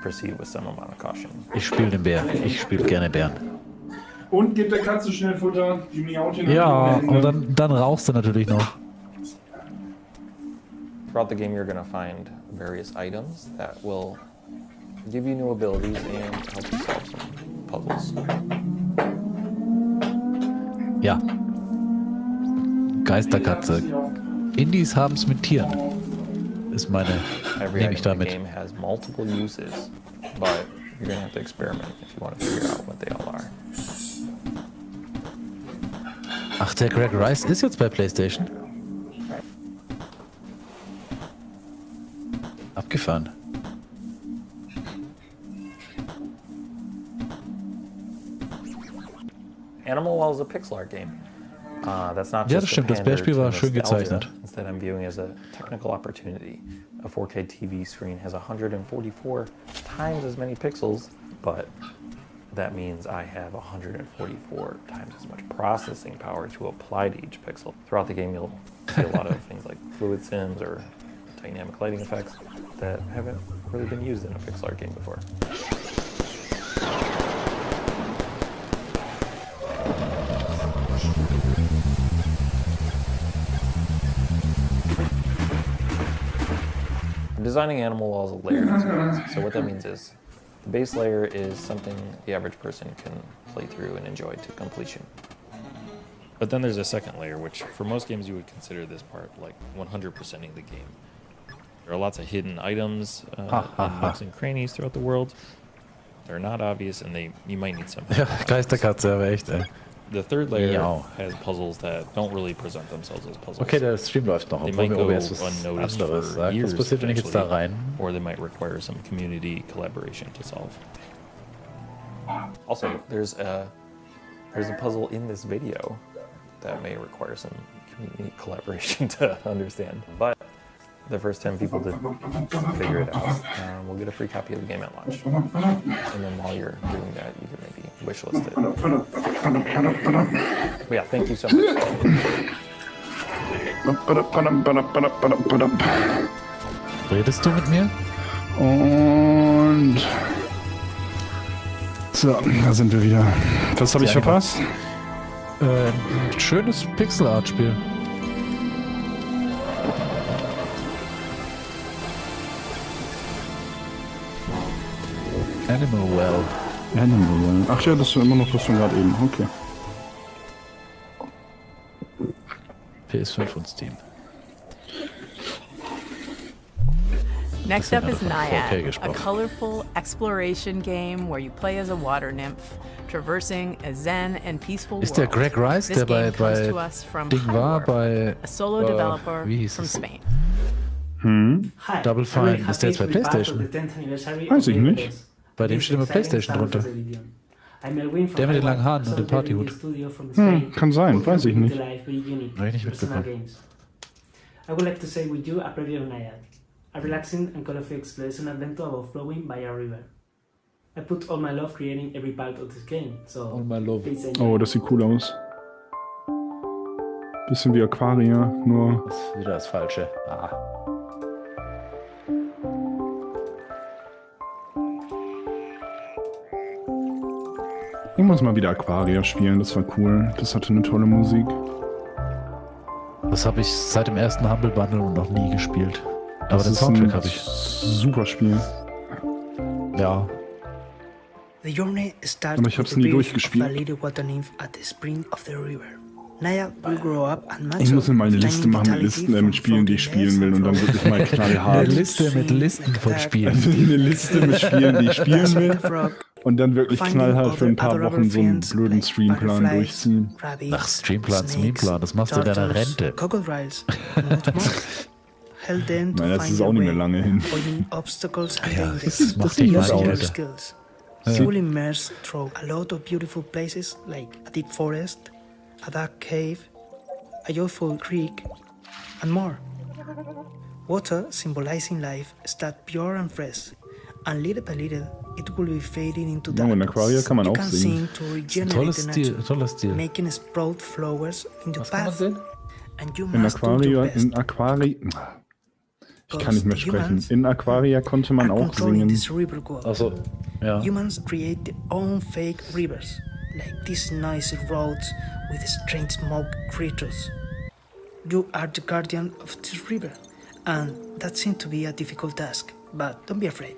proceed with some amount of caution. Ich spiele den Bär. Ich spiele gerne Bären. Und gibt der Katze schnell Futter. Die miaut hier Ja, und dann rauchst du natürlich noch. Throughout the game, you're going to find various items that will give you new abilities and help you solve some puzzles. Ja. Geisterkatze. Indies haben's mit Tieren. Ist meine. Every Nehme ich item in the damit. game has multiple uses, but you're going to have to experiment if you want to figure out what they all are. Ach, der Greg Rice ist jetzt bei PlayStation. Abgefahren. Animal Well is a pixel art game. That's not Ja, just das stimmt. a Das pander Beispiel to war schön nostalgia. gezeichnet. Instead, I'm viewing as a technical opportunity. A 4K TV screen has 144 times as many pixels, but that means I have 144 times as much processing power to apply to each pixel. Throughout the game, you'll see a lot of things like fluid sims or dynamic lighting effects that haven't really been used in a pixel art game before. I'm designing Animal Well as a layered experience. So what that means is the base layer is something the average person can play through and enjoy to completion. But then there's a second layer, which for most games you would consider this part like 100%ing the game. There are lots of hidden items and nooks and crannies throughout the world. They're not obvious and you might need some help. Ja, Geisterkatze, aber echt, ey. The third layer Ja. has puzzles that don't really present themselves as puzzles. Okay, der Stream läuft noch, They obwohl might mir go OBS was unnoticed anderes for sagt. Was years, passiert, wenn ich jetzt da eventually, rein? or they might require some community collaboration to solve. Also, there's a puzzle in this video that may require some community collaboration to understand. But the first 10 people to figure it out will get a free copy of the game at launch. And then while you're doing that, you can maybe wishlist it. But yeah, thank you so much. Redest du mit mir? Und... So, da sind wir wieder. Was habe ich verpasst? Ein schönes Pixel-Art-Spiel. Animal Well. Animal Well. Ach ja, das ist immer noch das von gerade eben. Okay. PS5 und Steam. Next up is von 4K Naiad, a gesprochen. colorful exploration game where you play as a water nymph, traversing a zen and peaceful Ist der world. Greg Rice, This der game comes bei to us from Ding war, bei a solo developer wie hieß from es? Spain. Hi, Double Fine. Ist der jetzt bei PlayStation? Weiß ich nicht. Bei dem steht immer PlayStation drunter. Der mit den langen Haaren und dem Partyhut. Kann sein, weiß ich nicht. Habe ich nicht mitbekommen. I would like to say with you a preview of Naiad, a relaxing and colorful exploration adventure about flowing by a river. I put all my love creating every part of this game, so All my love. please enjoy. Oh, das sieht cool aus. Bisschen wie Aquaria, nur... Das ist wieder das Falsche. Ah. Ich muss mal wieder Aquaria spielen, das war cool. Das hatte eine tolle Musik. Das habe ich seit dem ersten Humble Bundle noch nie gespielt. Aber Das den ist Soundtrack ein habe ich. super Spiel. Ja. The journey starts Aber ich hab's with the nie birth durchgespielt. of a little water nymph at the spring of the river. Naiad will grow up and mature, Ich muss mir mal eine Liste finding machen mit vitality Listen mit Spielen, die ich spielen will und dann wirklich mal knallhart. Eine Liste mit Listen von Spielen. Also eine Liste mit Spielen, die ich spielen will und dann wirklich knallhart für ein paar Wochen so einen blöden Streamplan durchziehen. Ach, Streamplan, Streamplan, das machst du in deiner Rente. crocodiles, and much more. Help them to Nein, das find ist auch their nicht mehr way, lange hin. avoiding obstacles and Ja, dangers, das macht dich using mal your älter. skills. Ja. You will immerse through a lot of beautiful places like a deep forest, a dark cave, a joyful creek, and more. Water, symbolizing life, starts pure and fresh, and little by little, it will be fading into Ja, in Aquaria kann man you auch can singen. sing to regenerate Tolles the Stil, nature, toller Stil. making sprout flowers into Was kann man path, sehen? and you In must do your Aquaria, best. ich kann nicht mehr sprechen. In Aquaria konnte man auch Controlling singen. this river world. Also, ja. Humans create their own fake rivers, like these noisy roads with strange smoke creatures. You are the guardian of this river, and that seems to be a difficult task, but don't be afraid,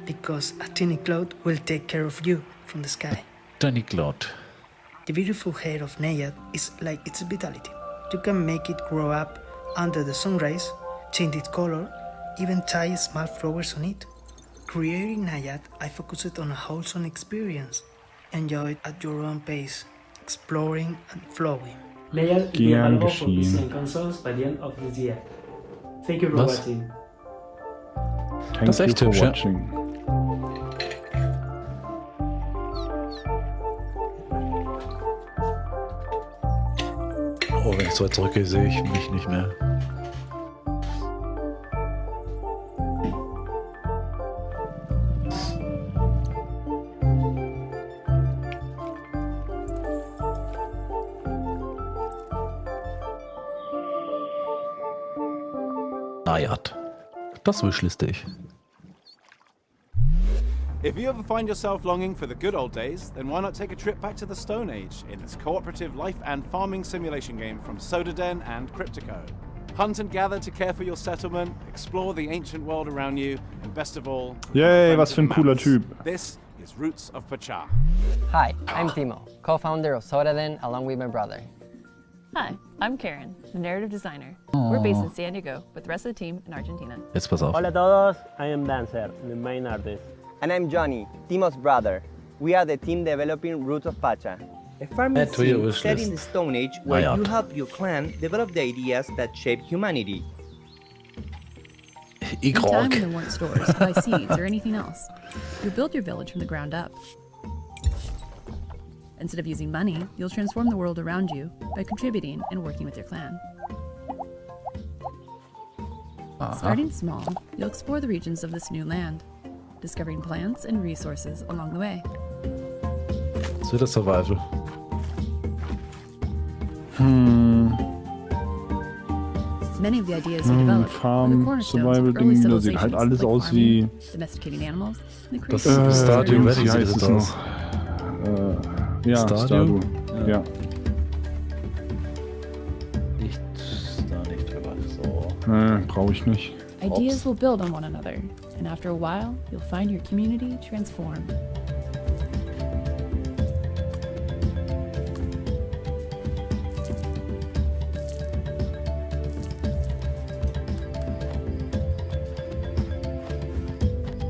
because a tiny cloud will take care of you from the sky. Tiny Cloud. The beautiful hair of Naiad is like its vitality. You can make it grow up under the sun rays, change its color, even tie small flowers on it. Creating Naiad, I focused on a wholesome experience. Enjoy it at your own pace, exploring and flowing. Naiad will be Gern available for PC geschehen. and consoles by the end of this year. Thank you for Was? watching. Thank Das ist echt you for hübsch, ja. watching. Oh, wenn ich so weit zurückgehe, sehe ich mich nicht mehr. Naiad. Das wishliste ich. If you ever find yourself longing for the good old days, then why not take a trip back to the Stone Age in this cooperative life and farming simulation game from Sodaden and Cryptico. Hunt and gather to care for your settlement, explore the ancient world around you, and best of all, Yay, was für ein cooler Typ. this is Roots of Pachá. Hi, I'm Timo, co-founder of Sodaden along with my brother. Hi, I'm Karen, the narrative designer. We're based in San Diego, with the rest of the team in Argentina. Jetzt pass auf. Hola a todos, I am Dancer, the main artist. And I'm Johnny, Timo's brother. We are the team developing Roots of Pacha, a farming Add to your sim wish set list. in the Stone Age where Naiad. you help your clan develop the ideas that shape humanity. Spend time in the weren't stores to buy seeds or anything else. You'll build your village from the ground up. Instead of using money, you'll transform the world around you by contributing and working with your clan. Starting small, you'll explore the regions of this new land, discovering plants and resources along the way. Jetzt wird das Survival. Many of the ideas you develop are the Farm, cornerstones of early Survival-Ding, das civilizations sieht halt alles like aus farming, wie... domesticating animals, and the Das creation of Stardew Dings, Valley wie sieht heißt das es aus. noch? Ja, Stardew? Stardew. Ja. Brauche ich nicht. Ideas will build on one another, and after a while, you'll find your community transformed.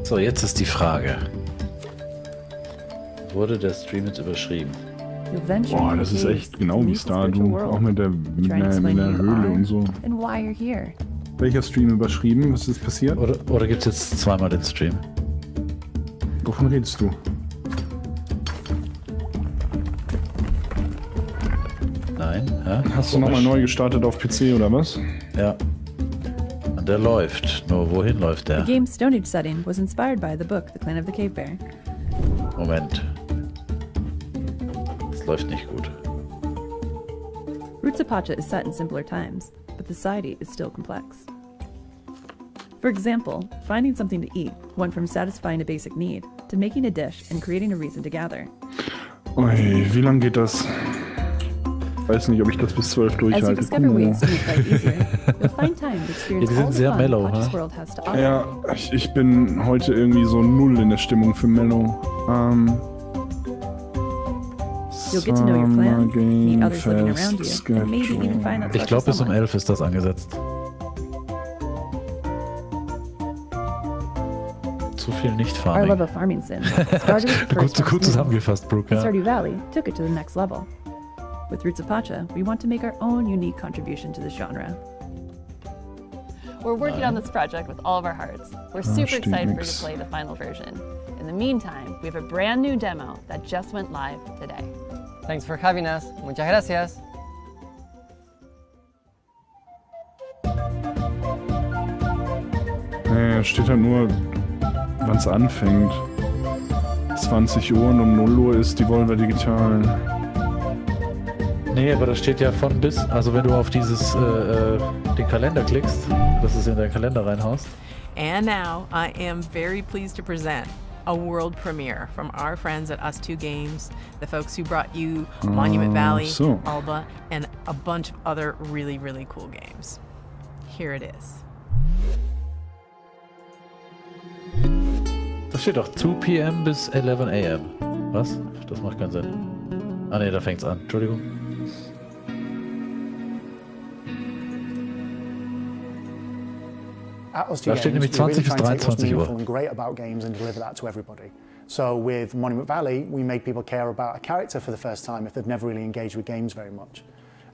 So, jetzt ist die Frage. Wurde der Stream jetzt überschrieben? Boah, das ist echt genau wie Stardew. Auch mit der Höhle und so. And why you're here. Welcher Stream überschrieben? Was ist passiert? Oder gibt es jetzt zweimal den Stream? Wovon redest du? Nein? Ja? Hast du nochmal neu gestartet auf PC oder was? Ja. Und der läuft. Nur wohin läuft der? The game's Stone Age setting was inspired by the book The Clan of the Cave Bear. Moment. Das läuft nicht gut. Roots of Pacha is set in simpler times, but the society is still complex. For example, finding something to eat went from satisfying a basic need to making a dish and creating a reason to gather. Ui, wie lang geht das? Ich weiß nicht, ob ich das bis 12 durchhalte. As you discover ways to make life easier, you'll find time to experience Die sind all the sehr fun mellow, Pacha's ne? world has to offer. Ja, ich bin heute irgendwie so null in der Stimmung für Mellow. You'll get to know your clan, meet others living around you, and maybe even find that Ich special glaube, bis um someone. 11 ist das angesetzt. Zu viel Our Nicht-Farming. love of farming sim started with the first Gut zusammengefasst, Brooke. in Ja. Stardew Valley took it to the next level. With Roots of Pacha, we want to make our own unique contribution to the genre. We're working on this project with all of our hearts. We're super excited for you to play the final version. In the meantime, we have a brand new demo that just went live today. Thanks for having us. Muchas gracias. Nee, steht halt nur, wann es anfängt. 20 Uhr und um 0 Uhr ist Devolver digital. Nee, aber das steht ja von bis. Also wenn du auf dieses den Kalender klickst, dass es in deinen Kalender reinhaust. And now I am very pleased to present a world premiere from our friends at Us2 Games, the folks who brought you Monument Valley, so. Alba, and a bunch of other really, really cool games. Here it is. Da steht doch 2 p.m. bis 11 a.m. Was? Das macht keinen Sinn. Ah ne, da fängt's an. Entschuldigung. At Us2 Da steht Games, nämlich we really 20 bis try and take what's 23 Uhr. meaningful and great about games and deliver that to everybody. So with Monument Valley, we made people care about a character for the first time if they've never really engaged with games very much.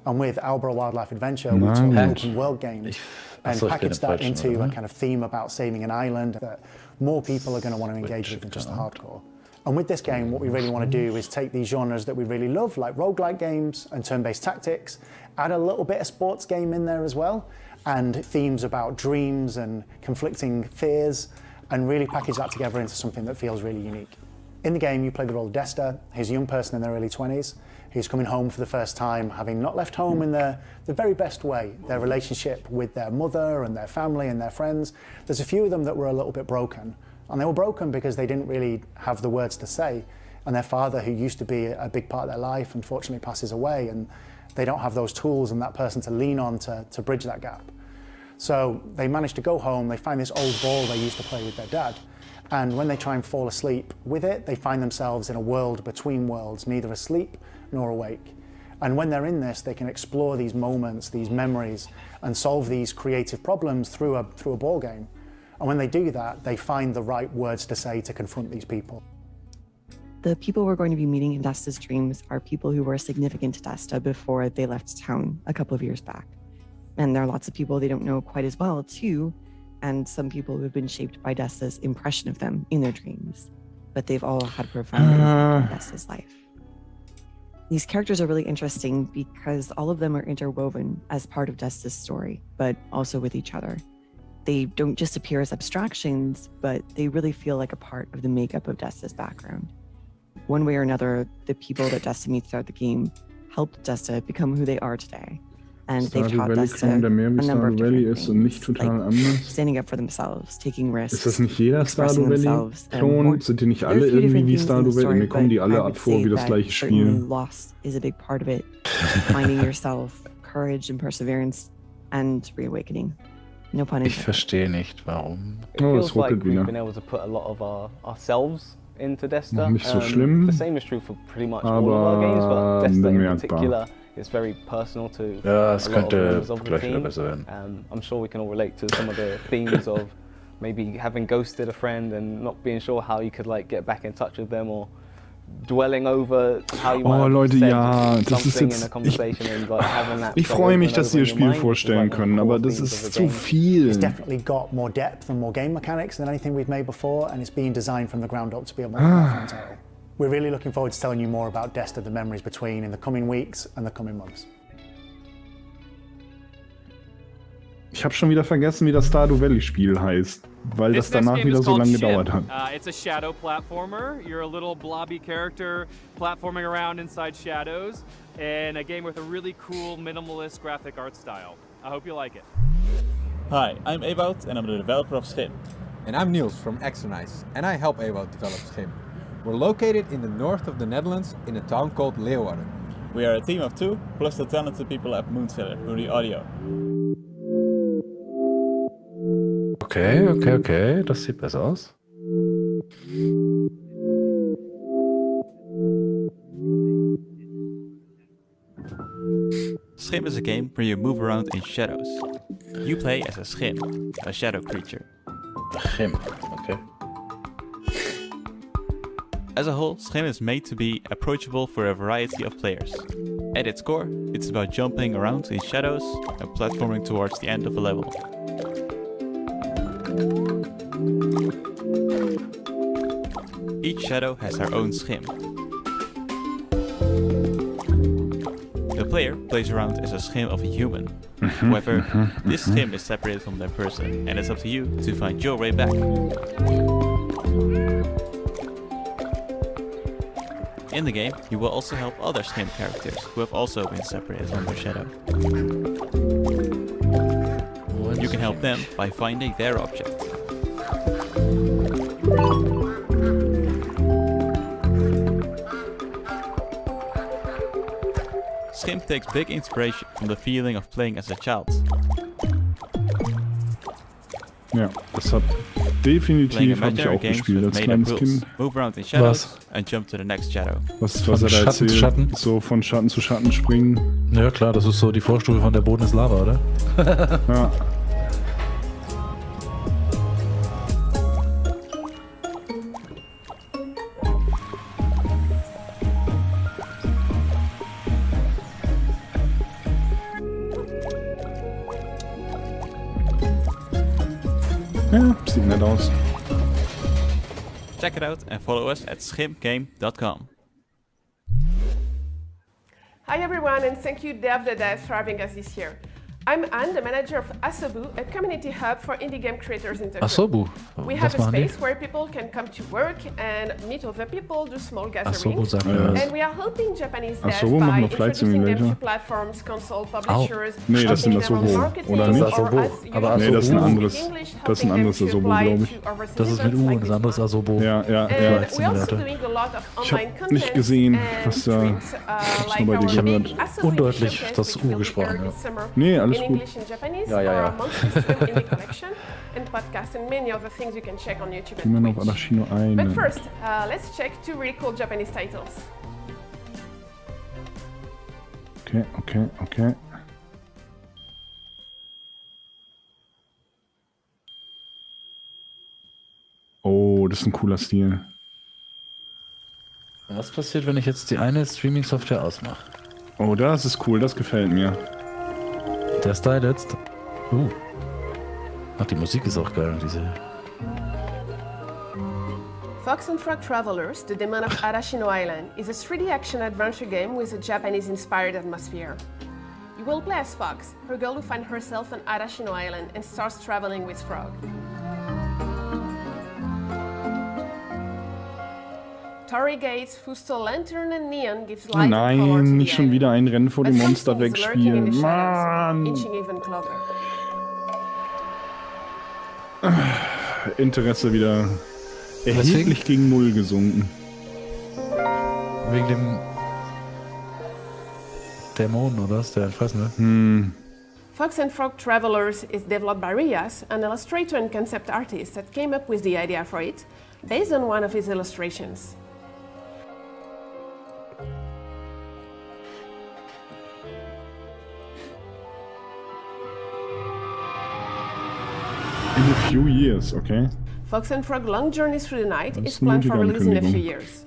And with Albro Wildlife Adventure, we took open world games and packaged that into a kind of theme about saving an island that more people are going to want to engage with than just the hardcore. And with this game, what we really want to do is take these genres that we really love, like roguelike games and turn-based tactics, add a little bit of sports game in there as well, and themes about dreams and conflicting fears, and really package that together into something that feels really unique. In the game, you play the role of Desta. He's a young person in their early 20s. He's coming home for the first time, having not left home in the very best way. Their relationship with their mother and their family and their friends, there's a few of them that were a little bit broken. And they were broken because they didn't really have the words to say. And their father, who used to be a big part of their life, unfortunately passes away, and they don't have those tools and that person to lean on to bridge that gap. So they manage to go home, they find this old ball they used to play with their dad. And when they try and fall asleep with it, they find themselves in a world between worlds, neither asleep nor awake. And when they're in this, they can explore these moments, these memories, and solve these creative problems through a ball game. And when they do that, they find the right words to say to confront these people. The people we're going to be meeting in Desta's dreams are people who were significant to Desta before they left town a couple of years back. And there are lots of people they don't know quite as well, too, and some people who have been shaped by Desta's impression of them in their dreams. But they've all had a profound impact on Desta's life. These characters are really interesting because all of them are interwoven as part of Desta's story, but also with each other. They don't just appear as abstractions, but they really feel like a part of the makeup of Desta's background. One way or another, the people that Desta meets throughout the game helped Desta become who they are today. And they've taught Desta der mehr wie a number of Stardew Valley different ist und nicht things, total like anders. standing up for themselves, taking risks, Ist das nicht jeder expressing Stardew themselves, and Valley-Klon? more. Sind die nicht There are alle a few irgendwie different wie themes in the Stardew Valley? story, Mir kommen die but alle I would ab vor say wie das that gleiche certainly Spiel. loss is a big part of it. Finding yourself, courage and perseverance, and reawakening. No pun Ich intended. verstehe nicht, warum. It feels like we've been able to put a lot of ourselves into Desta. Nicht so schlimm, The same is true for pretty much all of our games, but Desta in bemerkbar. particular is very personal to Ja, es a lot of könnte members of the gleich wieder team. besser werden. I'm sure we can all relate to some of the themes of maybe having ghosted a friend and not being sure how you could like get back in touch with them, or dwelling over how you might have Leute, said ja, das ist something jetzt... in a conversation and like having that Ich play freue over mich, and dass over sie in ihr your Spiel mind, vorstellen like the können, core aber das themes of ist the zu game. viel. It's definitely got more depth and more game mechanics than anything we've made before, and it's been designed from the ground up to be a multi-platform title. We're really looking forward to telling you more about Desta, the memories between, in the coming weeks and the coming months. Ich habe schon wieder vergessen, wie das Stardew Valley Spiel heißt, weil das danach wieder so lange gedauert hat. It's a shadow platformer. You're a little blobby character platforming around inside shadows, and a game with a really cool minimalist graphic art style. I hope you like it. Hi, I'm evtl and I'm the developer of Schim. And I'm Niels from Exernice, and I help evtl develop Schim. We're located in the north of the Netherlands in a town called Leeuwarden. We are a team of 2, plus the talented people at Moonseller who do the audio. Okay, das sieht besser aus. Schim is a game where you move around in shadows. You play as a Schim, a shadow creature. Schim, okay. As a whole, Schim is made to be approachable for a variety of players. At its core, it's about jumping around in shadows and platforming towards the end of a level. Each shadow has her own Schim. The player plays around as a Schim of a human. However, this Schim is separated from their person, and it's up to you to find your way back. In the game, you will also help other Schim characters who have also been separated from their shadow. You can help them by finding their object. Schim takes big inspiration from the feeling of playing as a child. Ja, das hat definitiv habe ich auch gespielt als kleines Kind. Move around in shadows and jump to the next shadow. Was er da erzählt, Schatten. So von Schatten zu Schatten springen. Ja klar, das ist so die Vorstufe von der Boden ist Lava, oder? Ja. Ja, sieht nett aus. Check it out and follow us at schimgame.com. Hi everyone, and thank you Devolver for having us this year. I'm Anne, the manager of Asobu, a community hub for indie game creators in Tokyo. Asobu? We have a space where people can come to work and meet other people, do small gatherings, and we are helping Japanese devs by introducing them to platforms, console publishers, Nee, das sind Asobo, oder nicht? Nee, das ist ein anderes. Das ist ein anderes Asobo, glaube ich. Das ist mit U und das andere ist Asobo. Ja. Ich habe nicht gesehen, was da was bei dir gehört. Undeutlich das U gesprochen, ja. Nee, alles in gut. English and Japanese, Ja. or a monthly stream indie collection, and podcasts, and many other things you can check on YouTube Gehen wir and noch auf Twitch. Arashino ein. But first, let's check 2 really cool Japanese titles. Okay. Oh, das ist ein cooler Stil. Was passiert, wenn ich jetzt die eine Streaming-Software ausmache? Oh, das ist cool, das gefällt mir. Der Style jetzt. Ach, die Musik ist auch geil, diese. Fox and Frog Travelers, The Demon of Arashino Island, is a 3D action adventure game with a Japanese-inspired atmosphere. You will play as Fox, her girl who finds herself on Arashino Island and starts traveling with Frog. Torii Gates, Fusto Lantern and Neon gives light and color to Nein, the nicht schon wieder ein Rennen vor dem But Monster something is lurking in the wegspielen. shadows, Mann! inching even closer. Interesse wieder erheblich gegen 0 gesunken. Wegen dem Dämon, oder? Ist der Fressen, ne? Fox and Frog Travelers is developed by Rias, an illustrator and concept artist that came up with the idea for it, based on one of his illustrations. In a few years, okay? Fox and Frog Long Journey Through the Night is planned for release in a few years.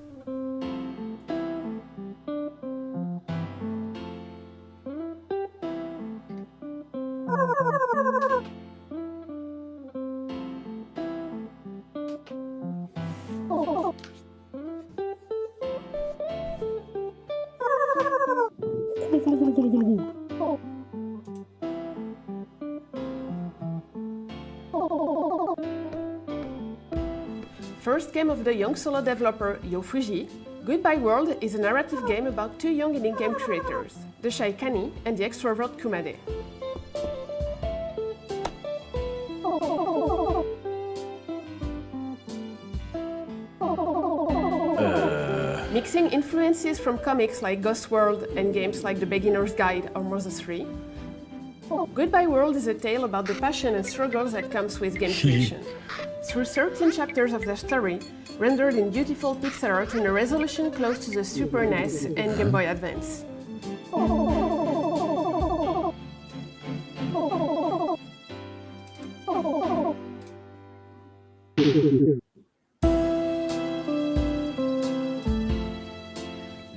First game of the young solo developer Yo Fuji, Goodbye World is a narrative game about two young indie game creators, the shy Kani and the extrovert Kumade. Mixing influences from comics like Ghost World and games like The Beginner's Guide or Mother 3, Goodbye World is a tale about the passion and struggles that comes with game creation. Through 13 chapters of the story, rendered in beautiful pixel art in a resolution close to the Super NES and Game Boy Advance.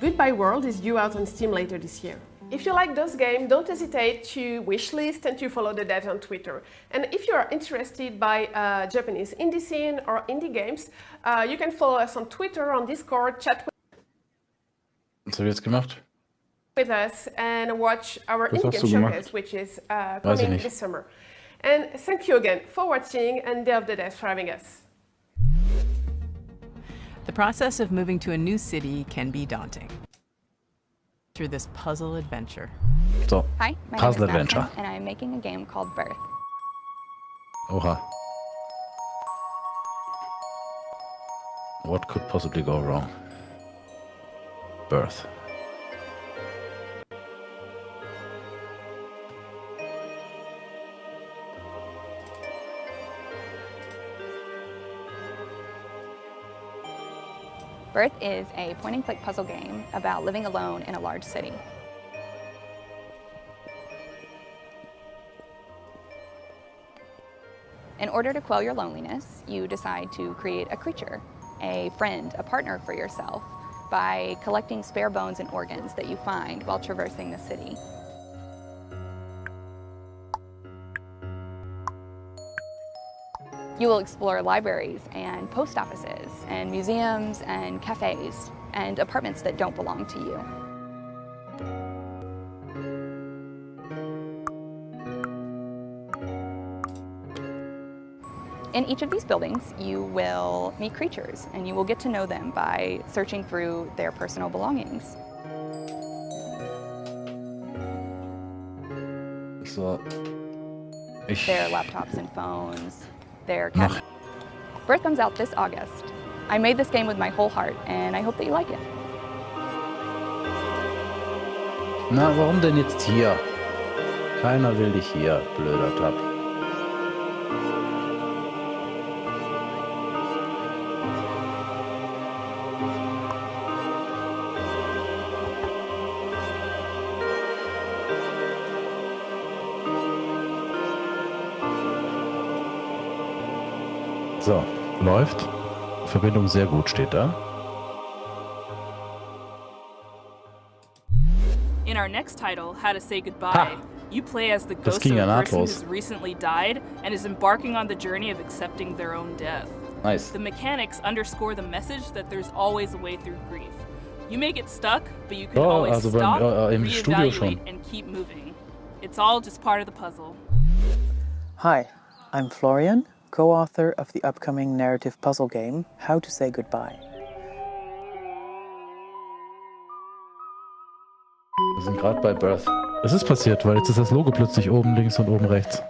Goodbye World is due out on Steam later this year. If you like those games, don't hesitate to wishlist and to follow the devs on Twitter. And if you are interested by Japanese indie scene or indie games, you can follow us on Twitter, on Discord, chat Was habe ich jetzt gemacht? with us and watch our Was indie hast game du gemacht? showcase, which is Weiß ich coming nicht. this summer. And thank you again for watching and Day of the Devs for having us. The process of moving to a new city can be daunting. Through this puzzle adventure. So, Hi, my Puzzle name is Adventure. Madison, and I'm making a game called Birth. Oha. What could possibly go wrong? Birth. Birth is a point-and-click puzzle game about living alone in a large city. In order to quell your loneliness, you decide to create a creature, a friend, a partner for yourself, by collecting spare bones and organs that you find while traversing the city. You will explore libraries and post offices and museums and cafes and apartments that don't belong to you. In each of these buildings, you will meet creatures and you will get to know them by searching through their personal belongings. So. Their laptops and phones, their cat. Birth comes out this August. I made this game with my whole heart and I hope that you like it. Na, warum denn jetzt hier? Keiner will dich hier, blöder Tab. So, läuft. Verbindung sehr gut, steht da. In our next title, How to Say Goodbye, you play as the ghost of ging ja a person nahtlos. who's recently died and is embarking on the journey of accepting their own death. Nice. The mechanics underscore the message that there's always a way through grief. You may get stuck, but you can Oh, always also stop, im Studio schon. reevaluate, and keep moving. It's all just part of the puzzle. Hi, I'm Florian, co-author of the upcoming narrative puzzle game, How to Say Goodbye. Wir sind gerade bei Birth. Es ist passiert, weil jetzt ist das Logo plötzlich oben links und oben rechts.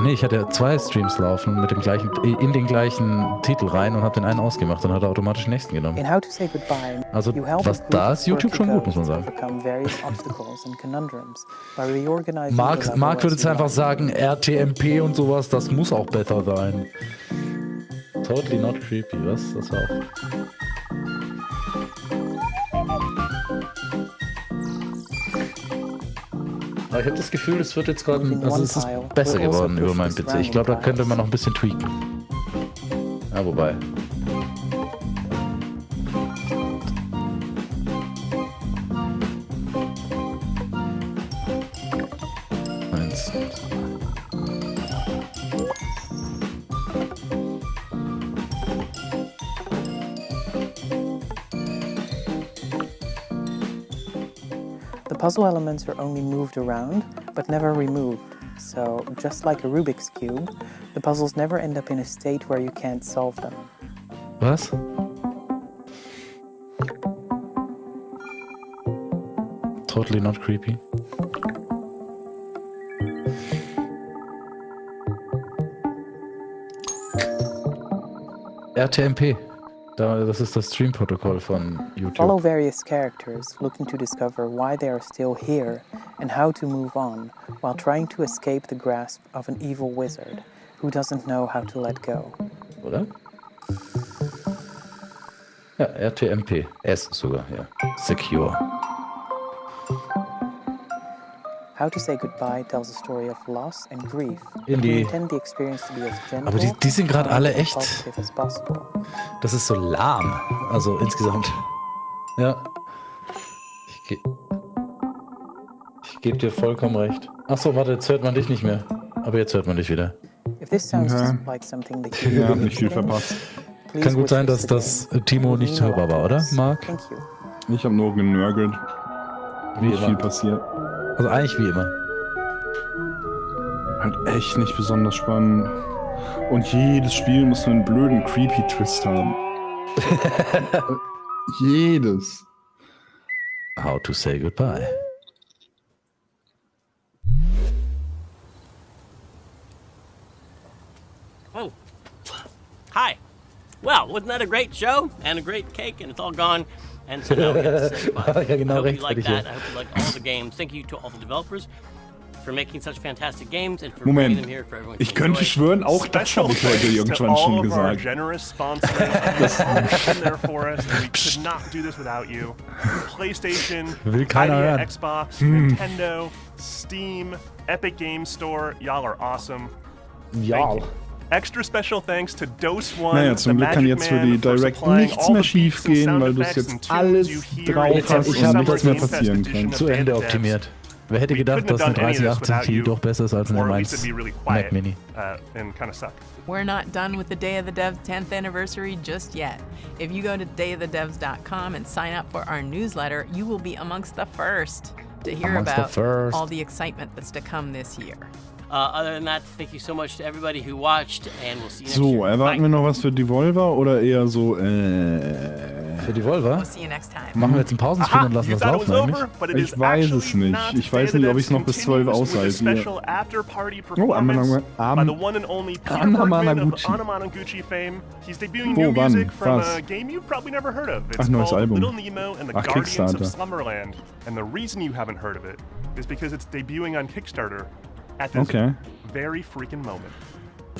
Nee, ich hatte ja 2 Streams laufen mit dem gleichen, in den gleichen Titel rein und habe den einen ausgemacht und hat er automatisch den nächsten genommen. In How to Say Goodbye, Also you help was a group da of ist YouTube schon gut, muss man sagen. overcome various obstacles and conundrums by reorganizing Marc the level würde as jetzt you einfach like. sagen, RTMP und sowas, das muss auch besser sein. Totally not creepy, was? Das war auch... Aber ich habe das Gefühl, es wird jetzt gerade, also es ist besser geworden über meinen PC. Ich glaube, da könnte man noch ein bisschen tweaken. Ja, wobei. Eins. The puzzle elements are only moved around, but never removed. So, just like a Rubik's Cube, the puzzles never end up in a state where you can't solve them. Was? Totally not creepy. RTMP. Das ist das Stream-Protokoll von YouTube. Follow various characters, looking to discover why they are still here and how to move on, while trying to escape the grasp of an evil wizard who doesn't know how to let go. Oder? Ja, RTMP. S sogar, ja. Secure. How to Say Goodbye tells a story of loss and grief. In die- We intend the experience to be as gentle Aber die sind gerade alle and echt. positive as possible. Das ist so lahm. Also insgesamt. Ja. Ich gebe dir vollkommen recht. Achso, warte, jetzt hört man dich nicht mehr. Aber jetzt hört man dich wieder. If this sounds Ja. like something that you Ja, hab really nicht viel need to verpasst. please Kann gut wish sein, us dass the game. Timo nicht hörbar war, oder, Marc? Thank you. Ich habe nur genörgelt. Wie Nicht immer. viel passiert. Also eigentlich wie immer. Halt echt nicht besonders spannend. Und jedes Spiel muss einen blöden Creepy-Twist haben. Jedes. How to Say Goodbye. Oh, hi. Well, wasn't that a great show and a great cake, and it's all gone. And so now we have to say goodbye. Ja, genau I hope you recht like hatte ich that. hier. I hope you like all the games. Thank you to all the developers for making such fantastic games and for bringing them Moment. here for everyone Ich to könnte enjoy. schwören, auch das habe ich heute irgendwann schon gesagt. Generous sponsors have been there for us, and we could not do this without you. PlayStation, Will keiner Idea, hören. Xbox, Nintendo, Steam, Epic Games Store, y'all are awesome. Ja. Extra special thanks to Dose One, Naja, zum the Glück kann Magic jetzt für Man, die for Direct supplying nichts all mehr the schief beats and gehen, sound weil du es effects jetzt and tunes alles you hear drauf in hast the und Summer nichts mehr Game Fest passieren edition kann. of Zu Ende Dev optimiert. Wer hätte We gedacht, couldn't have dass eine done any of this 3080 without Ti you, doch besser ist als eine or at least it'd be M1 really Mac quiet Mini? and kind of suck. We're not done with the Day of the Devs 10th anniversary just yet. If you go to dayofthedevs.com and sign up for our newsletter, you will be amongst the first to hear Amongst the about first. all the excitement that's to come this year. Other than that, thank you so much to everybody who watched, and we'll see you next So, year. erwarten wir noch was für Devolver oder eher so, Für Devolver? We'll see you next time. Machen wir jetzt einen Pausenscreen und lassen das laufen eigentlich? Ich weiß es nicht. Ich weiß nicht, ob ich es noch bis 12 aushalte. Hier. Oh, Anamanaguchi. He's debuting Wo, new wann? music from Was? a game you've probably never heard of. It's Ach, neues called Album. Little Nemo and the Ach, Guardians Kickstarter. of Slumberland. And the reason you haven't heard of it is because it's debuting on Kickstarter at this Okay. very freaking moment.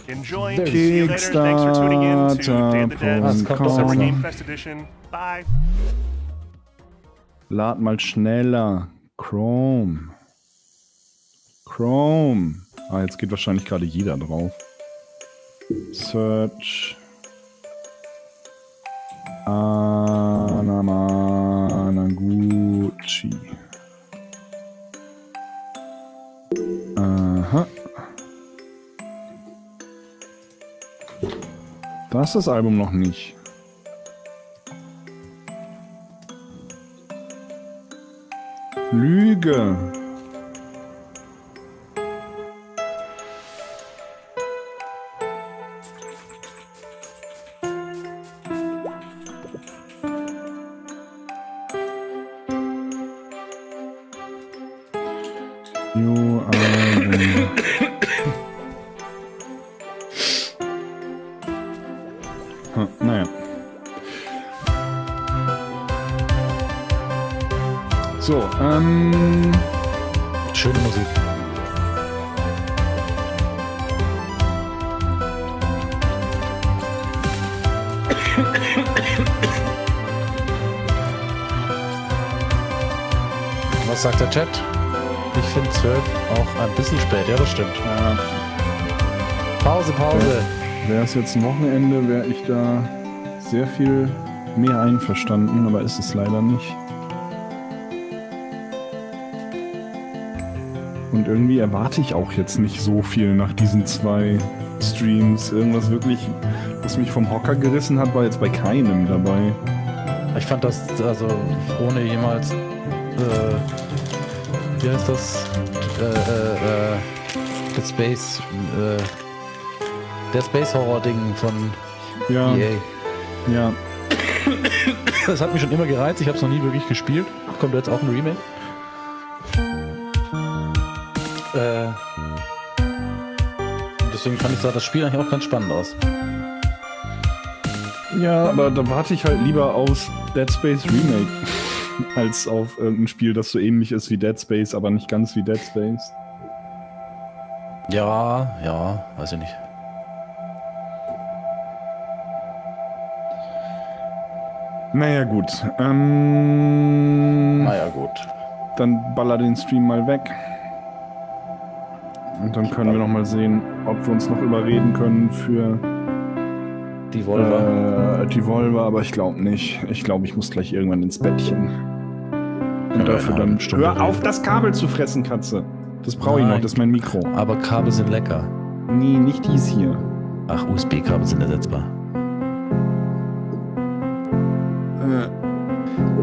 Enjoy. See you later. Thanks for tuning in to Day of the Devs Summer Game Fest Edition. Bye. Lad mal schneller. Chrome. Chrome. Ah, jetzt geht wahrscheinlich gerade jeder drauf. Search. Anamanaguchi. Aha. Das ist das Album noch nicht. Lüge. New Album. So, schöne Musik. Was sagt der Chat? Ich finde 12 auch ein bisschen spät, ja, das stimmt. Ja. Pause. Wäre es jetzt ein Wochenende, wäre ich da sehr viel mehr einverstanden, aber ist es leider nicht. Und irgendwie erwarte ich auch jetzt nicht so viel nach diesen 2 Streams. Irgendwas wirklich, was mich vom Hocker gerissen hat, war jetzt bei keinem dabei. Ich fand das, also ohne jemals, wie heißt das? Das Space, der Space Horror Ding von EA. Ja. Das hat mich schon immer gereizt, ich habe es noch nie wirklich gespielt. Kommt jetzt auch ein Remake. Deswegen fand ich das Spiel eigentlich auch ganz spannend aus. Ja, aber da warte ich halt lieber aufs Dead Space Remake als auf irgendein Spiel, das so ähnlich ist wie Dead Space, aber nicht ganz wie Dead Space. Ja, weiß ich nicht. Naja, gut. Dann baller den Stream mal weg. Und dann können wir noch mal sehen, ob wir uns noch überreden können für Devolver, aber ich glaube nicht. Ich glaube, ich muss gleich irgendwann ins Bettchen. Und dafür dann... Hör auf, das Kabel zu fressen, Katze! Das brauche ich noch, das ist mein Mikro. Aber Kabel sind lecker. Nee, nicht dies hier. Ach, USB-Kabel sind ersetzbar.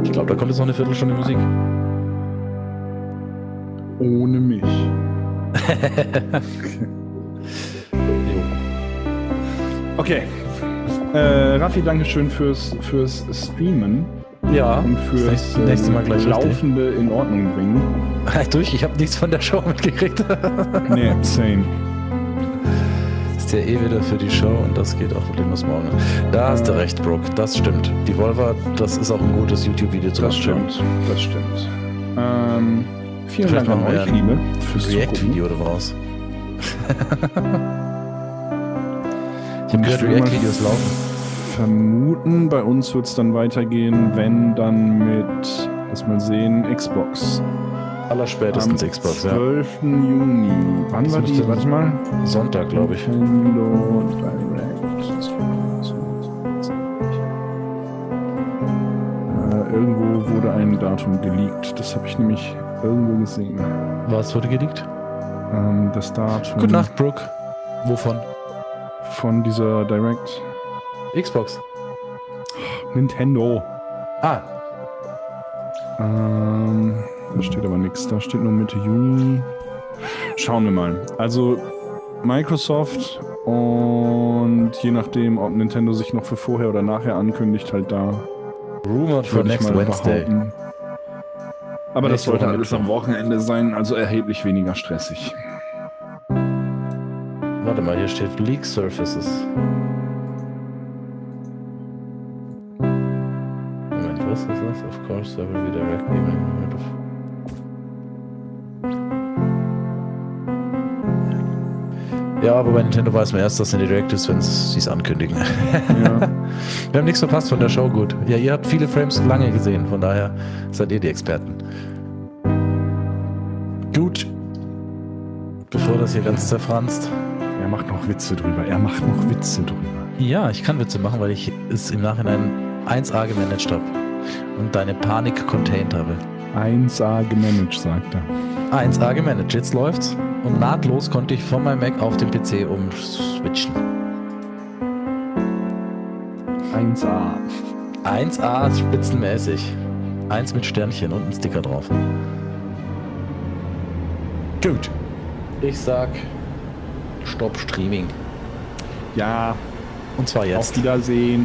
Ich glaube, da kommt jetzt noch eine Viertelstunde Musik. Ohne mich. Okay. Raffi, danke schön fürs Streamen. Ja. Und fürs nächste Mal gleich Laufende in Ordnung bringen. Ich habe nichts von der Show mitgekriegt. Nee, same. Ist ja eh wieder für die Show und das geht auch problemlos morgen. Da hast du recht, Brooke, das stimmt. Devolver, das ist auch ein gutes YouTube-Video zu machen. Das stimmt. Vielen Dank an euch, Liebe, fürs React-Video daraus. Ich habe gehört, React-Videos laufen. Vermuten, bei uns wird es dann weitergehen, wenn dann mit, lass mal sehen, Xbox. Allerspätestens Xbox, 12. Juni. Wann war die? Warte mal. Sonntag, glaube ich. Nintendo Direct. Irgendwo wurde ein Datum geleakt. Das habe ich nämlich irgendwo gesehen. Was wurde geleakt? Das Datum. Gute Nacht, Brooke. Wovon? Von dieser Direct. Xbox. Nintendo. Ah. Da steht aber nichts. Da steht nur Mitte Juni. Schauen wir mal. Also Microsoft und je nachdem, ob Nintendo sich noch für vorher oder nachher ankündigt, halt da. Rumored for next Wednesday. Behaupten. Aber das sollte alles am Wochenende sein, also erheblich weniger stressig. Warte mal, hier steht Leak Surfaces. Moment, was ist das? Of course, there will be direct gaming. Ja, aber bei Nintendo weiß man erst, dass eine Direct ist, wenn sie es ankündigen. Ja. Wir haben nichts verpasst von der Show, gut. Ja, ihr habt viele Frames lange gesehen, von daher seid ihr die Experten. Gut. Bevor das hier ganz zerfranst. Er macht noch Witze drüber. Ja, ich kann Witze machen, weil ich es im Nachhinein 1A gemanagt habe. Und deine Panik contained habe. 1A gemanagt, sagt er. 1A gemanagt, jetzt läuft's. Und nahtlos konnte ich von meinem Mac auf den PC umswitchen. 1A. 1A spitzenmäßig. 1 mit Sternchen und ein Sticker drauf. Gut. Ich sag Stopp Streaming. Ja. Und zwar jetzt. Auf Wiedersehen.